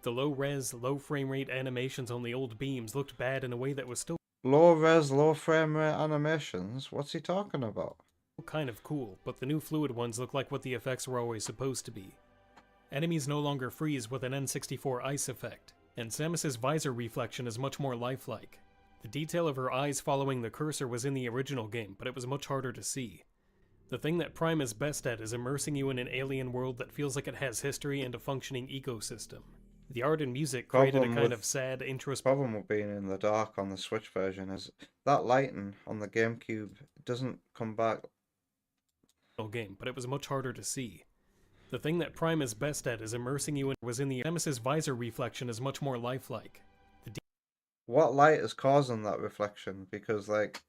The low-res, low-frame-rate animations on the old beams looked bad in a way that was still Low-res, low-frame-rate animations? What's he talking about? kind of cool, but the new fluid ones look like what the effects were always supposed to be. Enemies no longer freeze with an N64 ice effect, and Samus's visor reflection is much more lifelike. The detail of her eyes following the cursor was in the original game, but it was much harder to see. The thing that Prime is best at is immersing you in an alien world that feels like it has history and a functioning ecosystem. The art and music created a kind of sad, introspective... problem with being in the dark on the Switch version is that lighting on the GameCube doesn't come back. Game, but it was much harder to see. The thing that Prime is best at is immersing you in the Samus's visor reflection is much more lifelike. What light is causing that reflection? Because like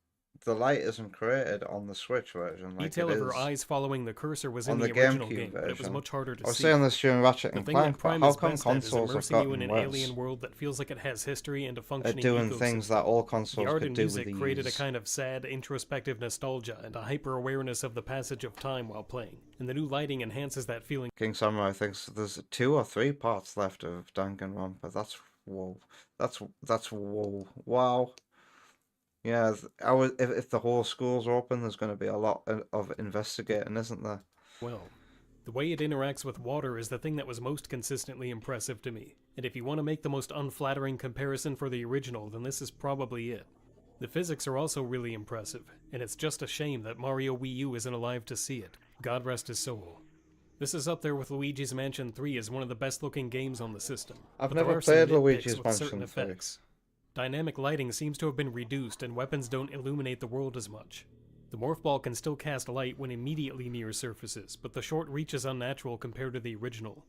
the light isn't created on the Switch version. Like Detail it of her is eyes following the cursor was in on the the original GameCube game, but it was version. much harder to see. I was saying this during Ratchet The and thing that Clank, but Prime how is come best at is consoles have immersing you in gotten an worse alien world that feels like it has history and a at functioning doing ecosystem. things that all consoles The art could and do music with created a ease? kind of sad, introspective nostalgia and a hyper-awareness of the passage of time while playing, and the new lighting enhances that feeling. King Samurai thinks there's 2 or 3 parts left of Danganronpa. That's whoa. That's whoa. Wow. Yeah, if the whole school's open, there's going to be a lot of investigating, isn't there? Well, the way it interacts with water is the thing that was most consistently impressive to me, and if you want to make the most unflattering comparison for the original, then this is probably it. The physics are also really impressive, and it's just a shame that Mario Wii U isn't alive to see it. God rest his soul. This is up there with Luigi's Mansion 3 as one of the best looking games on the system. I've but there never are some played nitpicks Luigi's with certain Mansion 3. effects. Dynamic lighting seems to have been reduced and weapons don't illuminate the world as much. The Morph Ball can still cast light when immediately near surfaces, but the short reach is unnatural compared to the original.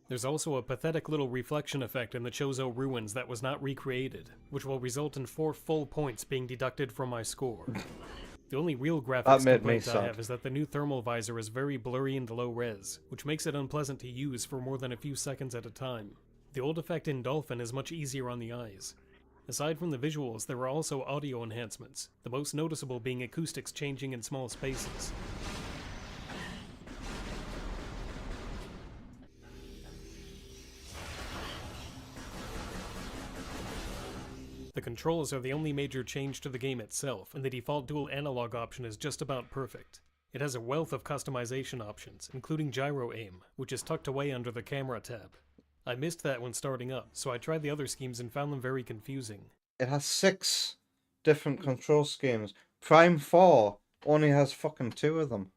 There's also a pathetic little reflection effect in the Chozo ruins that was not recreated, which will result in 4 full points being deducted from my score. The only real graphics complaint I have is that the new thermal visor is very blurry and low res, which makes it unpleasant to use for more than a few seconds at a time. The old effect in Dolphin is much easier on the eyes. Aside from the visuals, there are also audio enhancements, the most noticeable being acoustics changing in small spaces. The controls are the only major change to the game itself, and the default dual analog option is just about perfect. It has a wealth of customization options, including gyro aim, which is tucked away under the camera tab. I missed that when starting up, so I tried the other schemes and found them very confusing. It has 6 different control schemes. Prime 4 only has fucking 2 of them.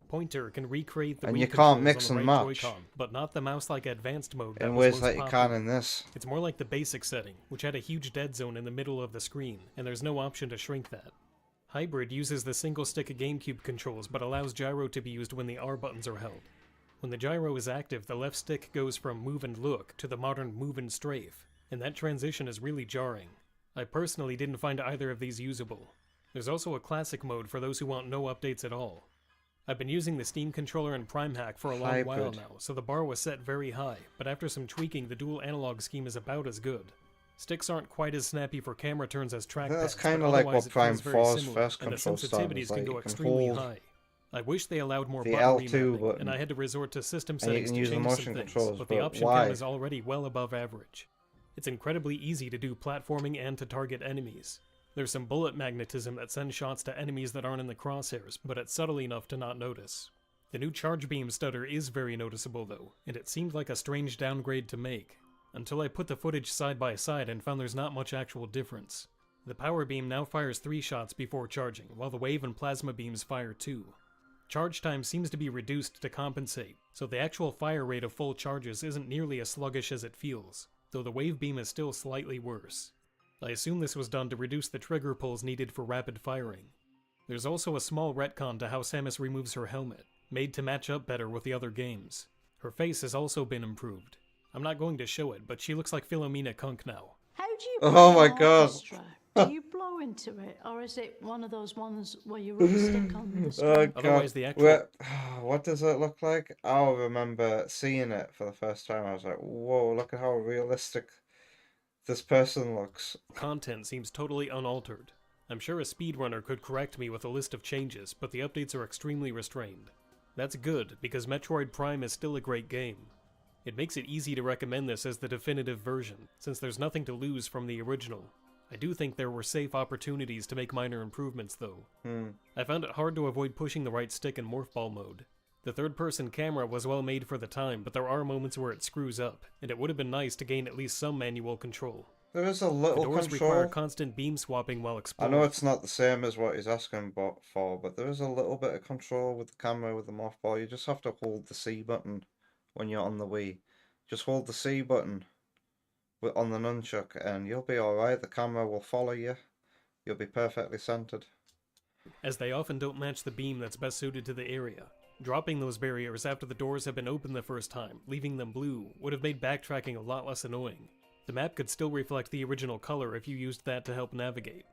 Pointer can recreate the and Wii you can't controls mix on the and right match Joy-Con, but not the mouse-like advanced mode that in was ways most that you popular. can in this. It's more like the basic setting, which had a huge dead zone in the middle of the screen, and there's no option to shrink that. Hybrid uses the single stick of GameCube controls, but allows gyro to be used when the R buttons are held. When the gyro is active, the left stick goes from move and look to the modern move and strafe, and that transition is really jarring. I personally didn't find either of these usable. There's also a classic mode for those who want no updates at all. I've been using the Steam controller and Prime Hack for a long while now, so the bar was set very high, but after some tweaking the dual analog scheme is about as good. Sticks aren't quite as snappy for camera turns as trackpads, That's kind but of like otherwise what it Prime feels very 4's similar, first and the control style sensitivities is. can Like, go you can extremely hold high. I wish they allowed more the button L2 remapping, button, and I had to resort to system and you settings can to use the change motion some things, controls, but the but option why? count is already well above average. It's incredibly easy to do platforming and to target enemies. There's some bullet magnetism that sends shots to enemies that aren't in the crosshairs, but it's subtle enough to not notice. The new charge beam stutter is very noticeable though, and it seemed like a strange downgrade to make, until I put the footage side by side and found there's not much actual difference. The power beam now fires 3 shots before charging, while the wave and plasma beams fire 2. Charge time seems to be reduced to compensate, so the actual fire rate of full charges isn't nearly as sluggish as it feels, though the wave beam is still slightly worse. I assume this was done to reduce the trigger pulls needed for rapid firing. There's also a small retcon to how Samus removes her helmet, made to match up better with the other games. Her face has also been improved. I'm not going to show it, but she looks like Philomena Kunk now. How do you Oh my play god. orchestra? Do you blow into it, or is it one of those ones where you rub a stick on the Oh screen? god. Otherwise, the actual What does it look like? I remember seeing it for the first time. I was like, whoa, look at how realistic this person looks. content seems totally unaltered. I'm sure a speedrunner could correct me with a list of changes, but the updates are extremely restrained. That's good, because Metroid Prime is still a great game. It makes it easy to recommend this as the definitive version, since there's nothing to lose from the original. I do think there were safe opportunities to make minor improvements, though. I found it hard to avoid pushing the right stick in Morph Ball mode. The third-person camera was well made for the time, but there are moments where it screws up, and it would have been nice to gain at least some manual control. There is a little The doors control. require constant beam swapping while I exploring. know it's not the same as what he's asking for, but there is a little bit of control with the camera with the morph ball. You just have to hold the C button when you're on the Wii. Just hold the C button on the nunchuck and you'll be alright. The camera will follow you. You'll be perfectly centered. As they often don't match the beam that's best suited to the area. Dropping those barriers after the doors have been opened the first time, leaving them blue, would have made backtracking a lot less annoying. The map could still reflect the original color if you used that to help navigate.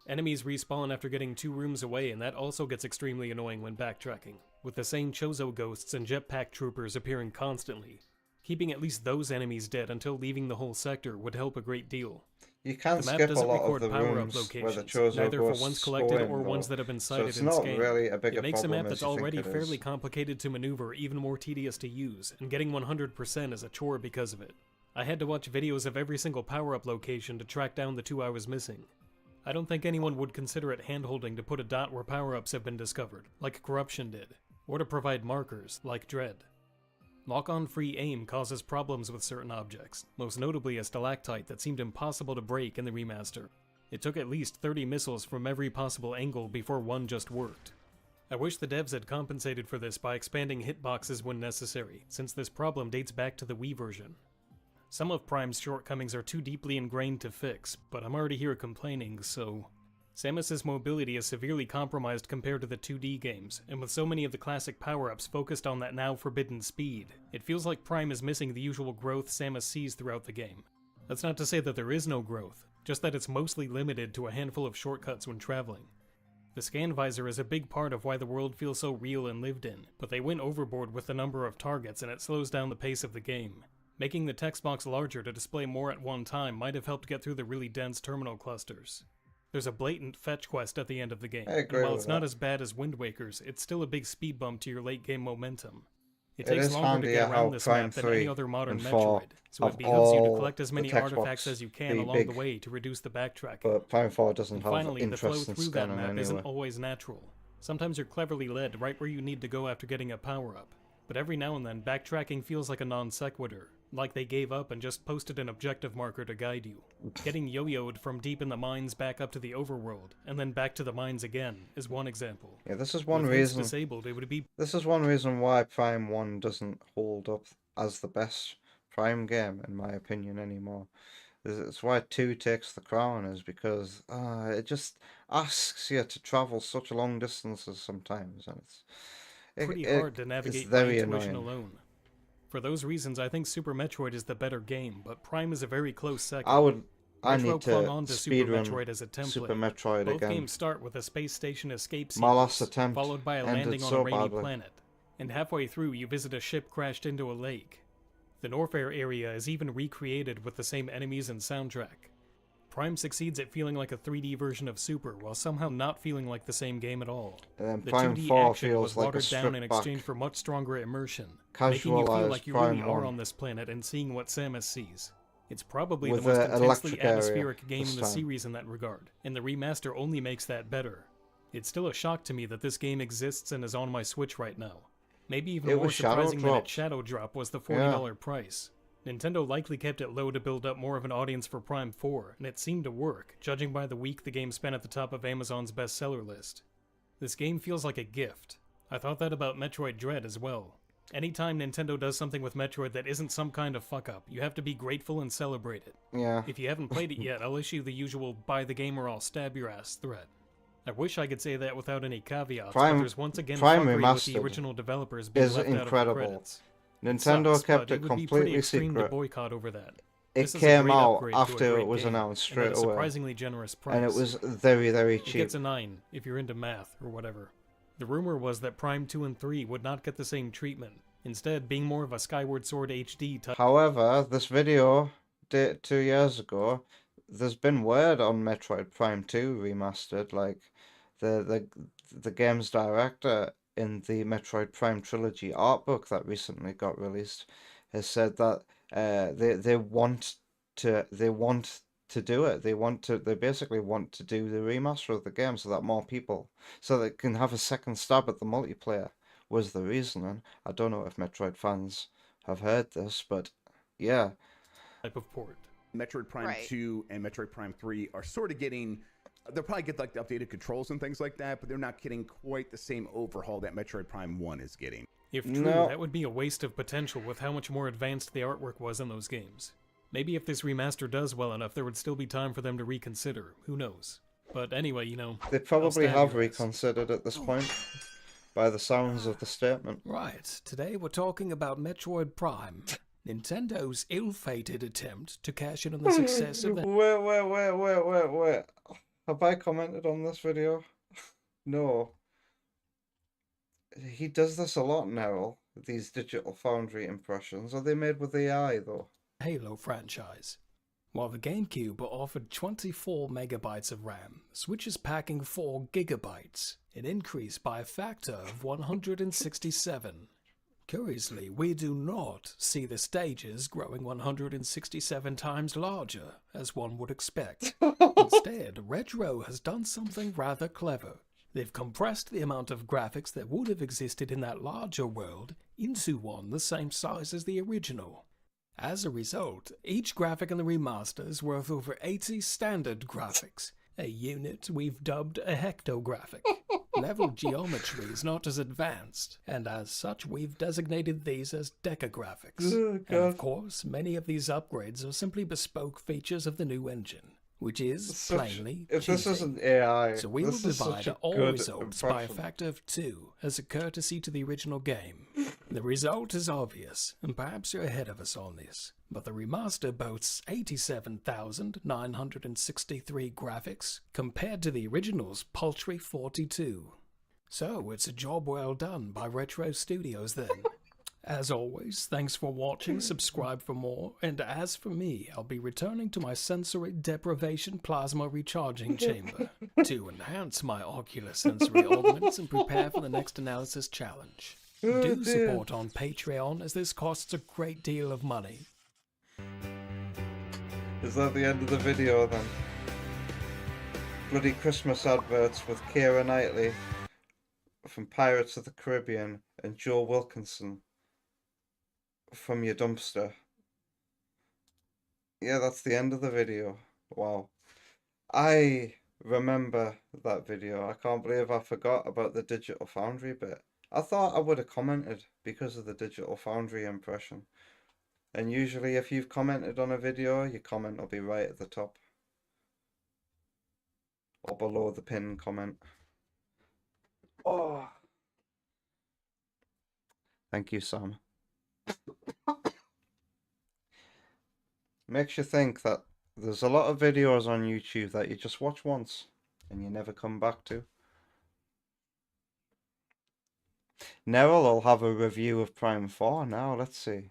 Enemies respawn after getting 2 rooms away, and that also gets extremely annoying when backtracking, with the same Chozo ghosts and jetpack troopers appearing constantly. Keeping at least those enemies dead until leaving the whole sector would help a great deal. You can The map skip a doesn't lot of record the power-up rooms where the locations, Chozo neither for ghosts ones go collected in, or ones though. that have been So cited it's and not scanned. really a bigger It makes a problem map as that's you think already it is. fairly complicated to maneuver even more tedious to use, and getting 100% is a chore because of it. I had to watch videos of every single power-up location to track down the 2 I was missing. I don't think anyone would consider it hand-holding to put a dot where power-ups have been discovered, like Corruption did, or to provide markers, like Dread. Lock-on free aim causes problems with certain objects, most notably a stalactite that seemed impossible to break in the remaster. It took at least 30 missiles from every possible angle before one just worked. I wish the devs had compensated for this by expanding hitboxes when necessary, since this problem dates back to the Wii version. Some of Prime's shortcomings are too deeply ingrained to fix, but I'm already here complaining, so... Samus's mobility is severely compromised compared to the 2D games, and with so many of the classic power-ups focused on that now forbidden speed, it feels like Prime is missing the usual growth Samus sees throughout the game. That's not to say that there is no growth, just that it's mostly limited to a handful of shortcuts when traveling. The scan visor is a big part of why the world feels so real and lived in, but they went overboard with the number of targets and it slows down the pace of the game. Making the text box larger to display more at one time might have helped get through the really dense terminal clusters. There's a blatant fetch quest at the end of the game, and while it's not as bad as Wind Waker's, it's still a big speed bump to your late game momentum. It takes longer to get around this map than any other modern Metroid, so it behooves you to collect as many artifacts as you can along the way to reduce the backtracking. But Prime 4 doesn't have Finally, the flow interest in through that scanning map anyway. isn't always natural. Sometimes you're cleverly led right where you need to go after getting a power-up, but every now and then backtracking feels like a non sequitur, like they gave up and just posted an objective marker to guide you. Getting yo-yoed from deep in the mines back up to the overworld, and then back to the mines again, is one example. Yeah, this is one With hints reason. disabled, it would be This is one reason why Prime 1 doesn't hold up as the best Prime game, in my opinion, anymore. It's why 2 takes the crown, is because it just asks you to travel such long distances sometimes, and it's pretty hard to navigate by intuition alone. For those reasons, I think Super Metroid is the better game, but Prime is a very close second. I Retro need clung on to to Super speedrun Metroid as a template. Super Metroid Both again. games start with a space station escape My last sequence, attempt followed by a ended landing on so a rainy badly. planet. And halfway through, you visit a ship crashed into a lake. The Norfair area is even recreated with the same enemies and soundtrack. Prime succeeds at feeling like a 3D version of Super, while somehow not feeling like the same game at all. And then The Prime 2D 4 action feels was like a watered down in stripped exchange back, for much stronger immersion, making you feel casualized like you Prime really are 1. on this planet and seeing what Samus sees. It's probably With the most a intensely electric area atmospheric game this in the time. series in that regard, and the remaster only makes that better. It's still a shock to me that this game exists and is on my Switch right now. Maybe even It more was shadow surprising than its dropped. shadow drop was the $40 price. Nintendo likely kept it low to build up more of an audience for Prime 4, and it seemed to work, judging by the week the game spent at the top of Amazon's bestseller list. This game feels like a gift. I thought that about Metroid Dread as well. Anytime Nintendo does something with Metroid that isn't some kind of fuck-up, you have to be grateful and celebrate it. Yeah. If you haven't played it yet, I'll issue the usual buy the game or I'll stab your ass threat. I wish I could say that without any caveats, but there's once again Prime fuckery with the Remastered original developers being is left incredible. out of the credits. Nintendo Sucks, kept but it would be pretty completely extreme to secret. boycott over that. it This is a came great out upgrade to a after great it was game, announced and at straight a away. surprisingly generous price. And it was very, very It cheap. gets a 9 if you're into math or whatever. The rumor was that Prime 2 and 3 would not get the same treatment, instead being more of a Skyward Sword HD type. However, this video did 2 years ago. There's been word on Metroid Prime 2 remastered, like the game's director in the Metroid Prime trilogy art book that recently got released has said that they want to do it. They basically want to do the remaster of the game so that more people so they can have a second stab at the multiplayer was the reasoning. I don't know if Metroid fans have heard this, but yeah. Type of port. Metroid Prime 2 and Metroid Prime 3 are sort of getting, they'll probably get like the updated controls and things like that, but they're not getting quite the same overhaul that Metroid Prime 1 is getting. If true, that would be a waste of potential with how much more advanced the artwork was in those games. Maybe if this remaster does well enough, there would still be time for them to reconsider. Who knows? But anyway, you know... They probably have reconsidered at this point, by the sounds of the statement. Right, today we're talking about Metroid Prime. Nintendo's ill-fated attempt to cash in on the success of the... Wait. Have I commented on this video? No. He does this a lot now, these Digital Foundry impressions. Are they made with AI, though? Halo franchise. While the GameCube offered 24 megabytes of RAM, Switch is packing 4 gigabytes, an increase by a factor of 167. Curiously, we do not see the stages growing 167 times larger, as one would expect. Instead, Retro has done something rather clever. They've compressed the amount of graphics that would have existed in that larger world into one the same size as the original. As a result, each graphic in the remaster is worth over 80 standard graphics, a unit we've dubbed a hectographic. Level geometry is not as advanced, and as such we've designated these as decographics. And of course, many of these upgrades are simply bespoke features of the new engine, which is plainly If this cheating. isn't AI, So we will this is divide such a all good results by a impression. factor of 2 as a courtesy to the original game. The result is obvious, and perhaps you're ahead of us on this, but the remaster boasts 87,963 graphics compared to the original's paltry 42. So it's a job well done by Retro Studios then. As always, thanks for watching, subscribe for more, and as for me, I'll be returning to my sensory deprivation plasma recharging chamber to enhance my ocular sensory augments and prepare for the next analysis challenge. Do support on Patreon, as this costs a great deal of money. Is that the end of the video then? Bloody Christmas adverts with Keira Knightley from Pirates of the Caribbean and Joe Wilkinson from your dumpster. Yeah, that's the end of the video. Wow. I remember that video. I can't believe I forgot about the Digital Foundry bit. I thought I would have commented because of the Digital Foundry impression. And usually if you've commented on a video, your comment will be right at the top. Or below the pinned comment. Oh. Thank you, Sam. Makes you think that there's a lot of videos on YouTube that you just watch once and you never come back to. Neril will have a review of Prime 4 now, let's see.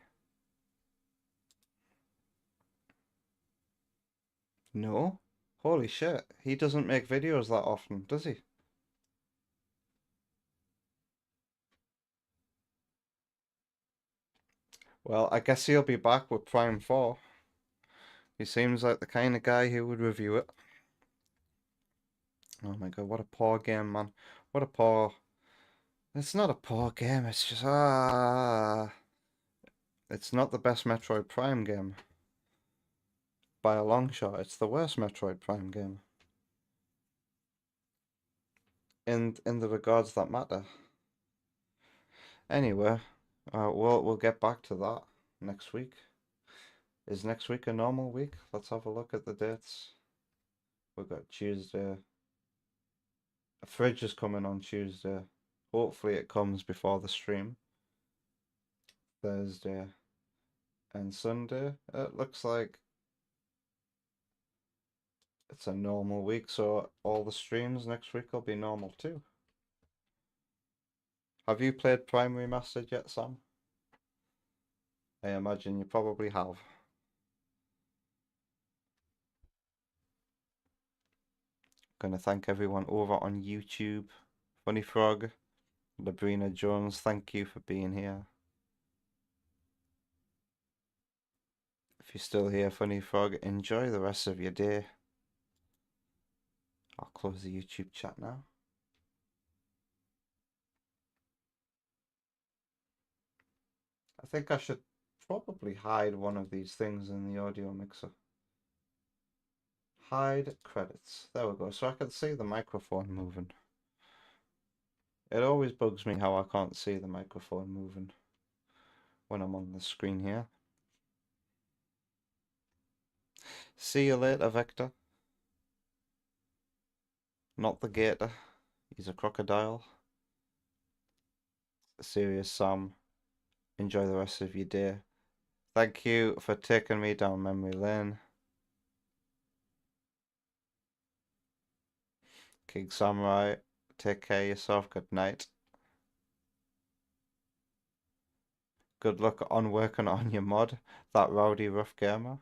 No? Holy shit, he doesn't make videos that often, does he? Well, I guess he'll be back with Prime 4. He seems like the kind of guy who would review it. Oh my god, what a poor game, man. What a poor... It's not a poor game, it's just... It's not the best Metroid Prime game. By a long shot, it's the worst Metroid Prime game. In the regards that matter. Anyway, we'll get back to that next week. Is next week a normal week? Let's have a look at the dates. We've got Tuesday. A fridge is coming on Tuesday. Hopefully it comes before the stream. Thursday and Sunday. It looks like it's a normal week, so all the streams next week will be normal too. Have you played Prime Remastered yet, Sam? I imagine you probably have. Gonna thank everyone over on YouTube. Funny Frog, Labrina Jones, thank you for being here. If you're still here, Funny Frog, enjoy the rest of your day. I'll close the YouTube chat now. I think I should probably hide one of these things in the audio mixer. Hide credits. There we go. So I can see the microphone moving. It always bugs me how I can't see the microphone moving when I'm on the screen here. See you later, Vector. Not the gator. He's a crocodile. Serious Sam. Enjoy the rest of your day. Thank you for taking me down memory lane. King Samurai, take care of yourself. Good night. Good luck on working on your mod, that rowdy rough gamer.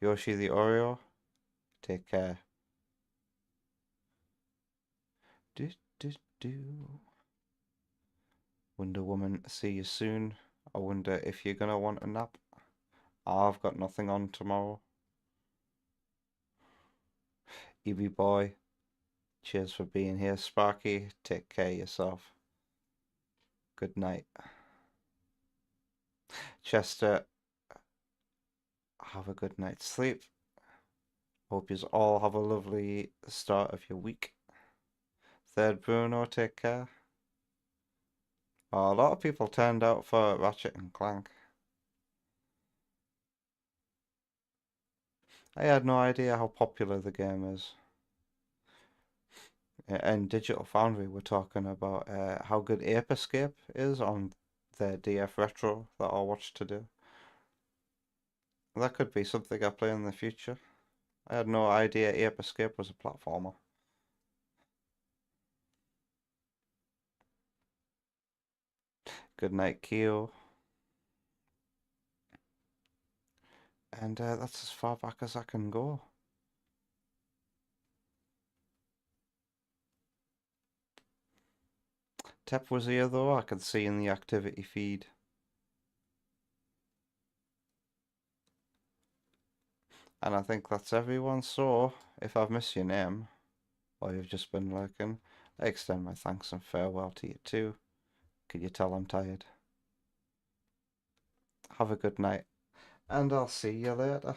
Yoshi the Oreo, take care. Do do do. Wonder Woman, see you soon. I wonder if you're gonna want a nap. I've got nothing on tomorrow. Evie Boy, cheers for being here. Sparky, take care of yourself. Good night. Chester, have a good night's sleep. Hope you all have a lovely start of your week. Third Bruno, take care. A lot of people turned out for Ratchet and Clank. I had no idea how popular the game is. And Digital Foundry were talking about how good Ape Escape is on their DF Retro that I watched today. That could be something I play in the future. I had no idea Ape Escape was a platformer. Good night, Keo. And that's as far back as I can go. Tep was here though, I can see in the activity feed. And I think that's everyone, so if I've missed your name, or you've just been lurking, I extend my thanks and farewell to you too. Can you tell I'm tired? Have a good night, and I'll see you later.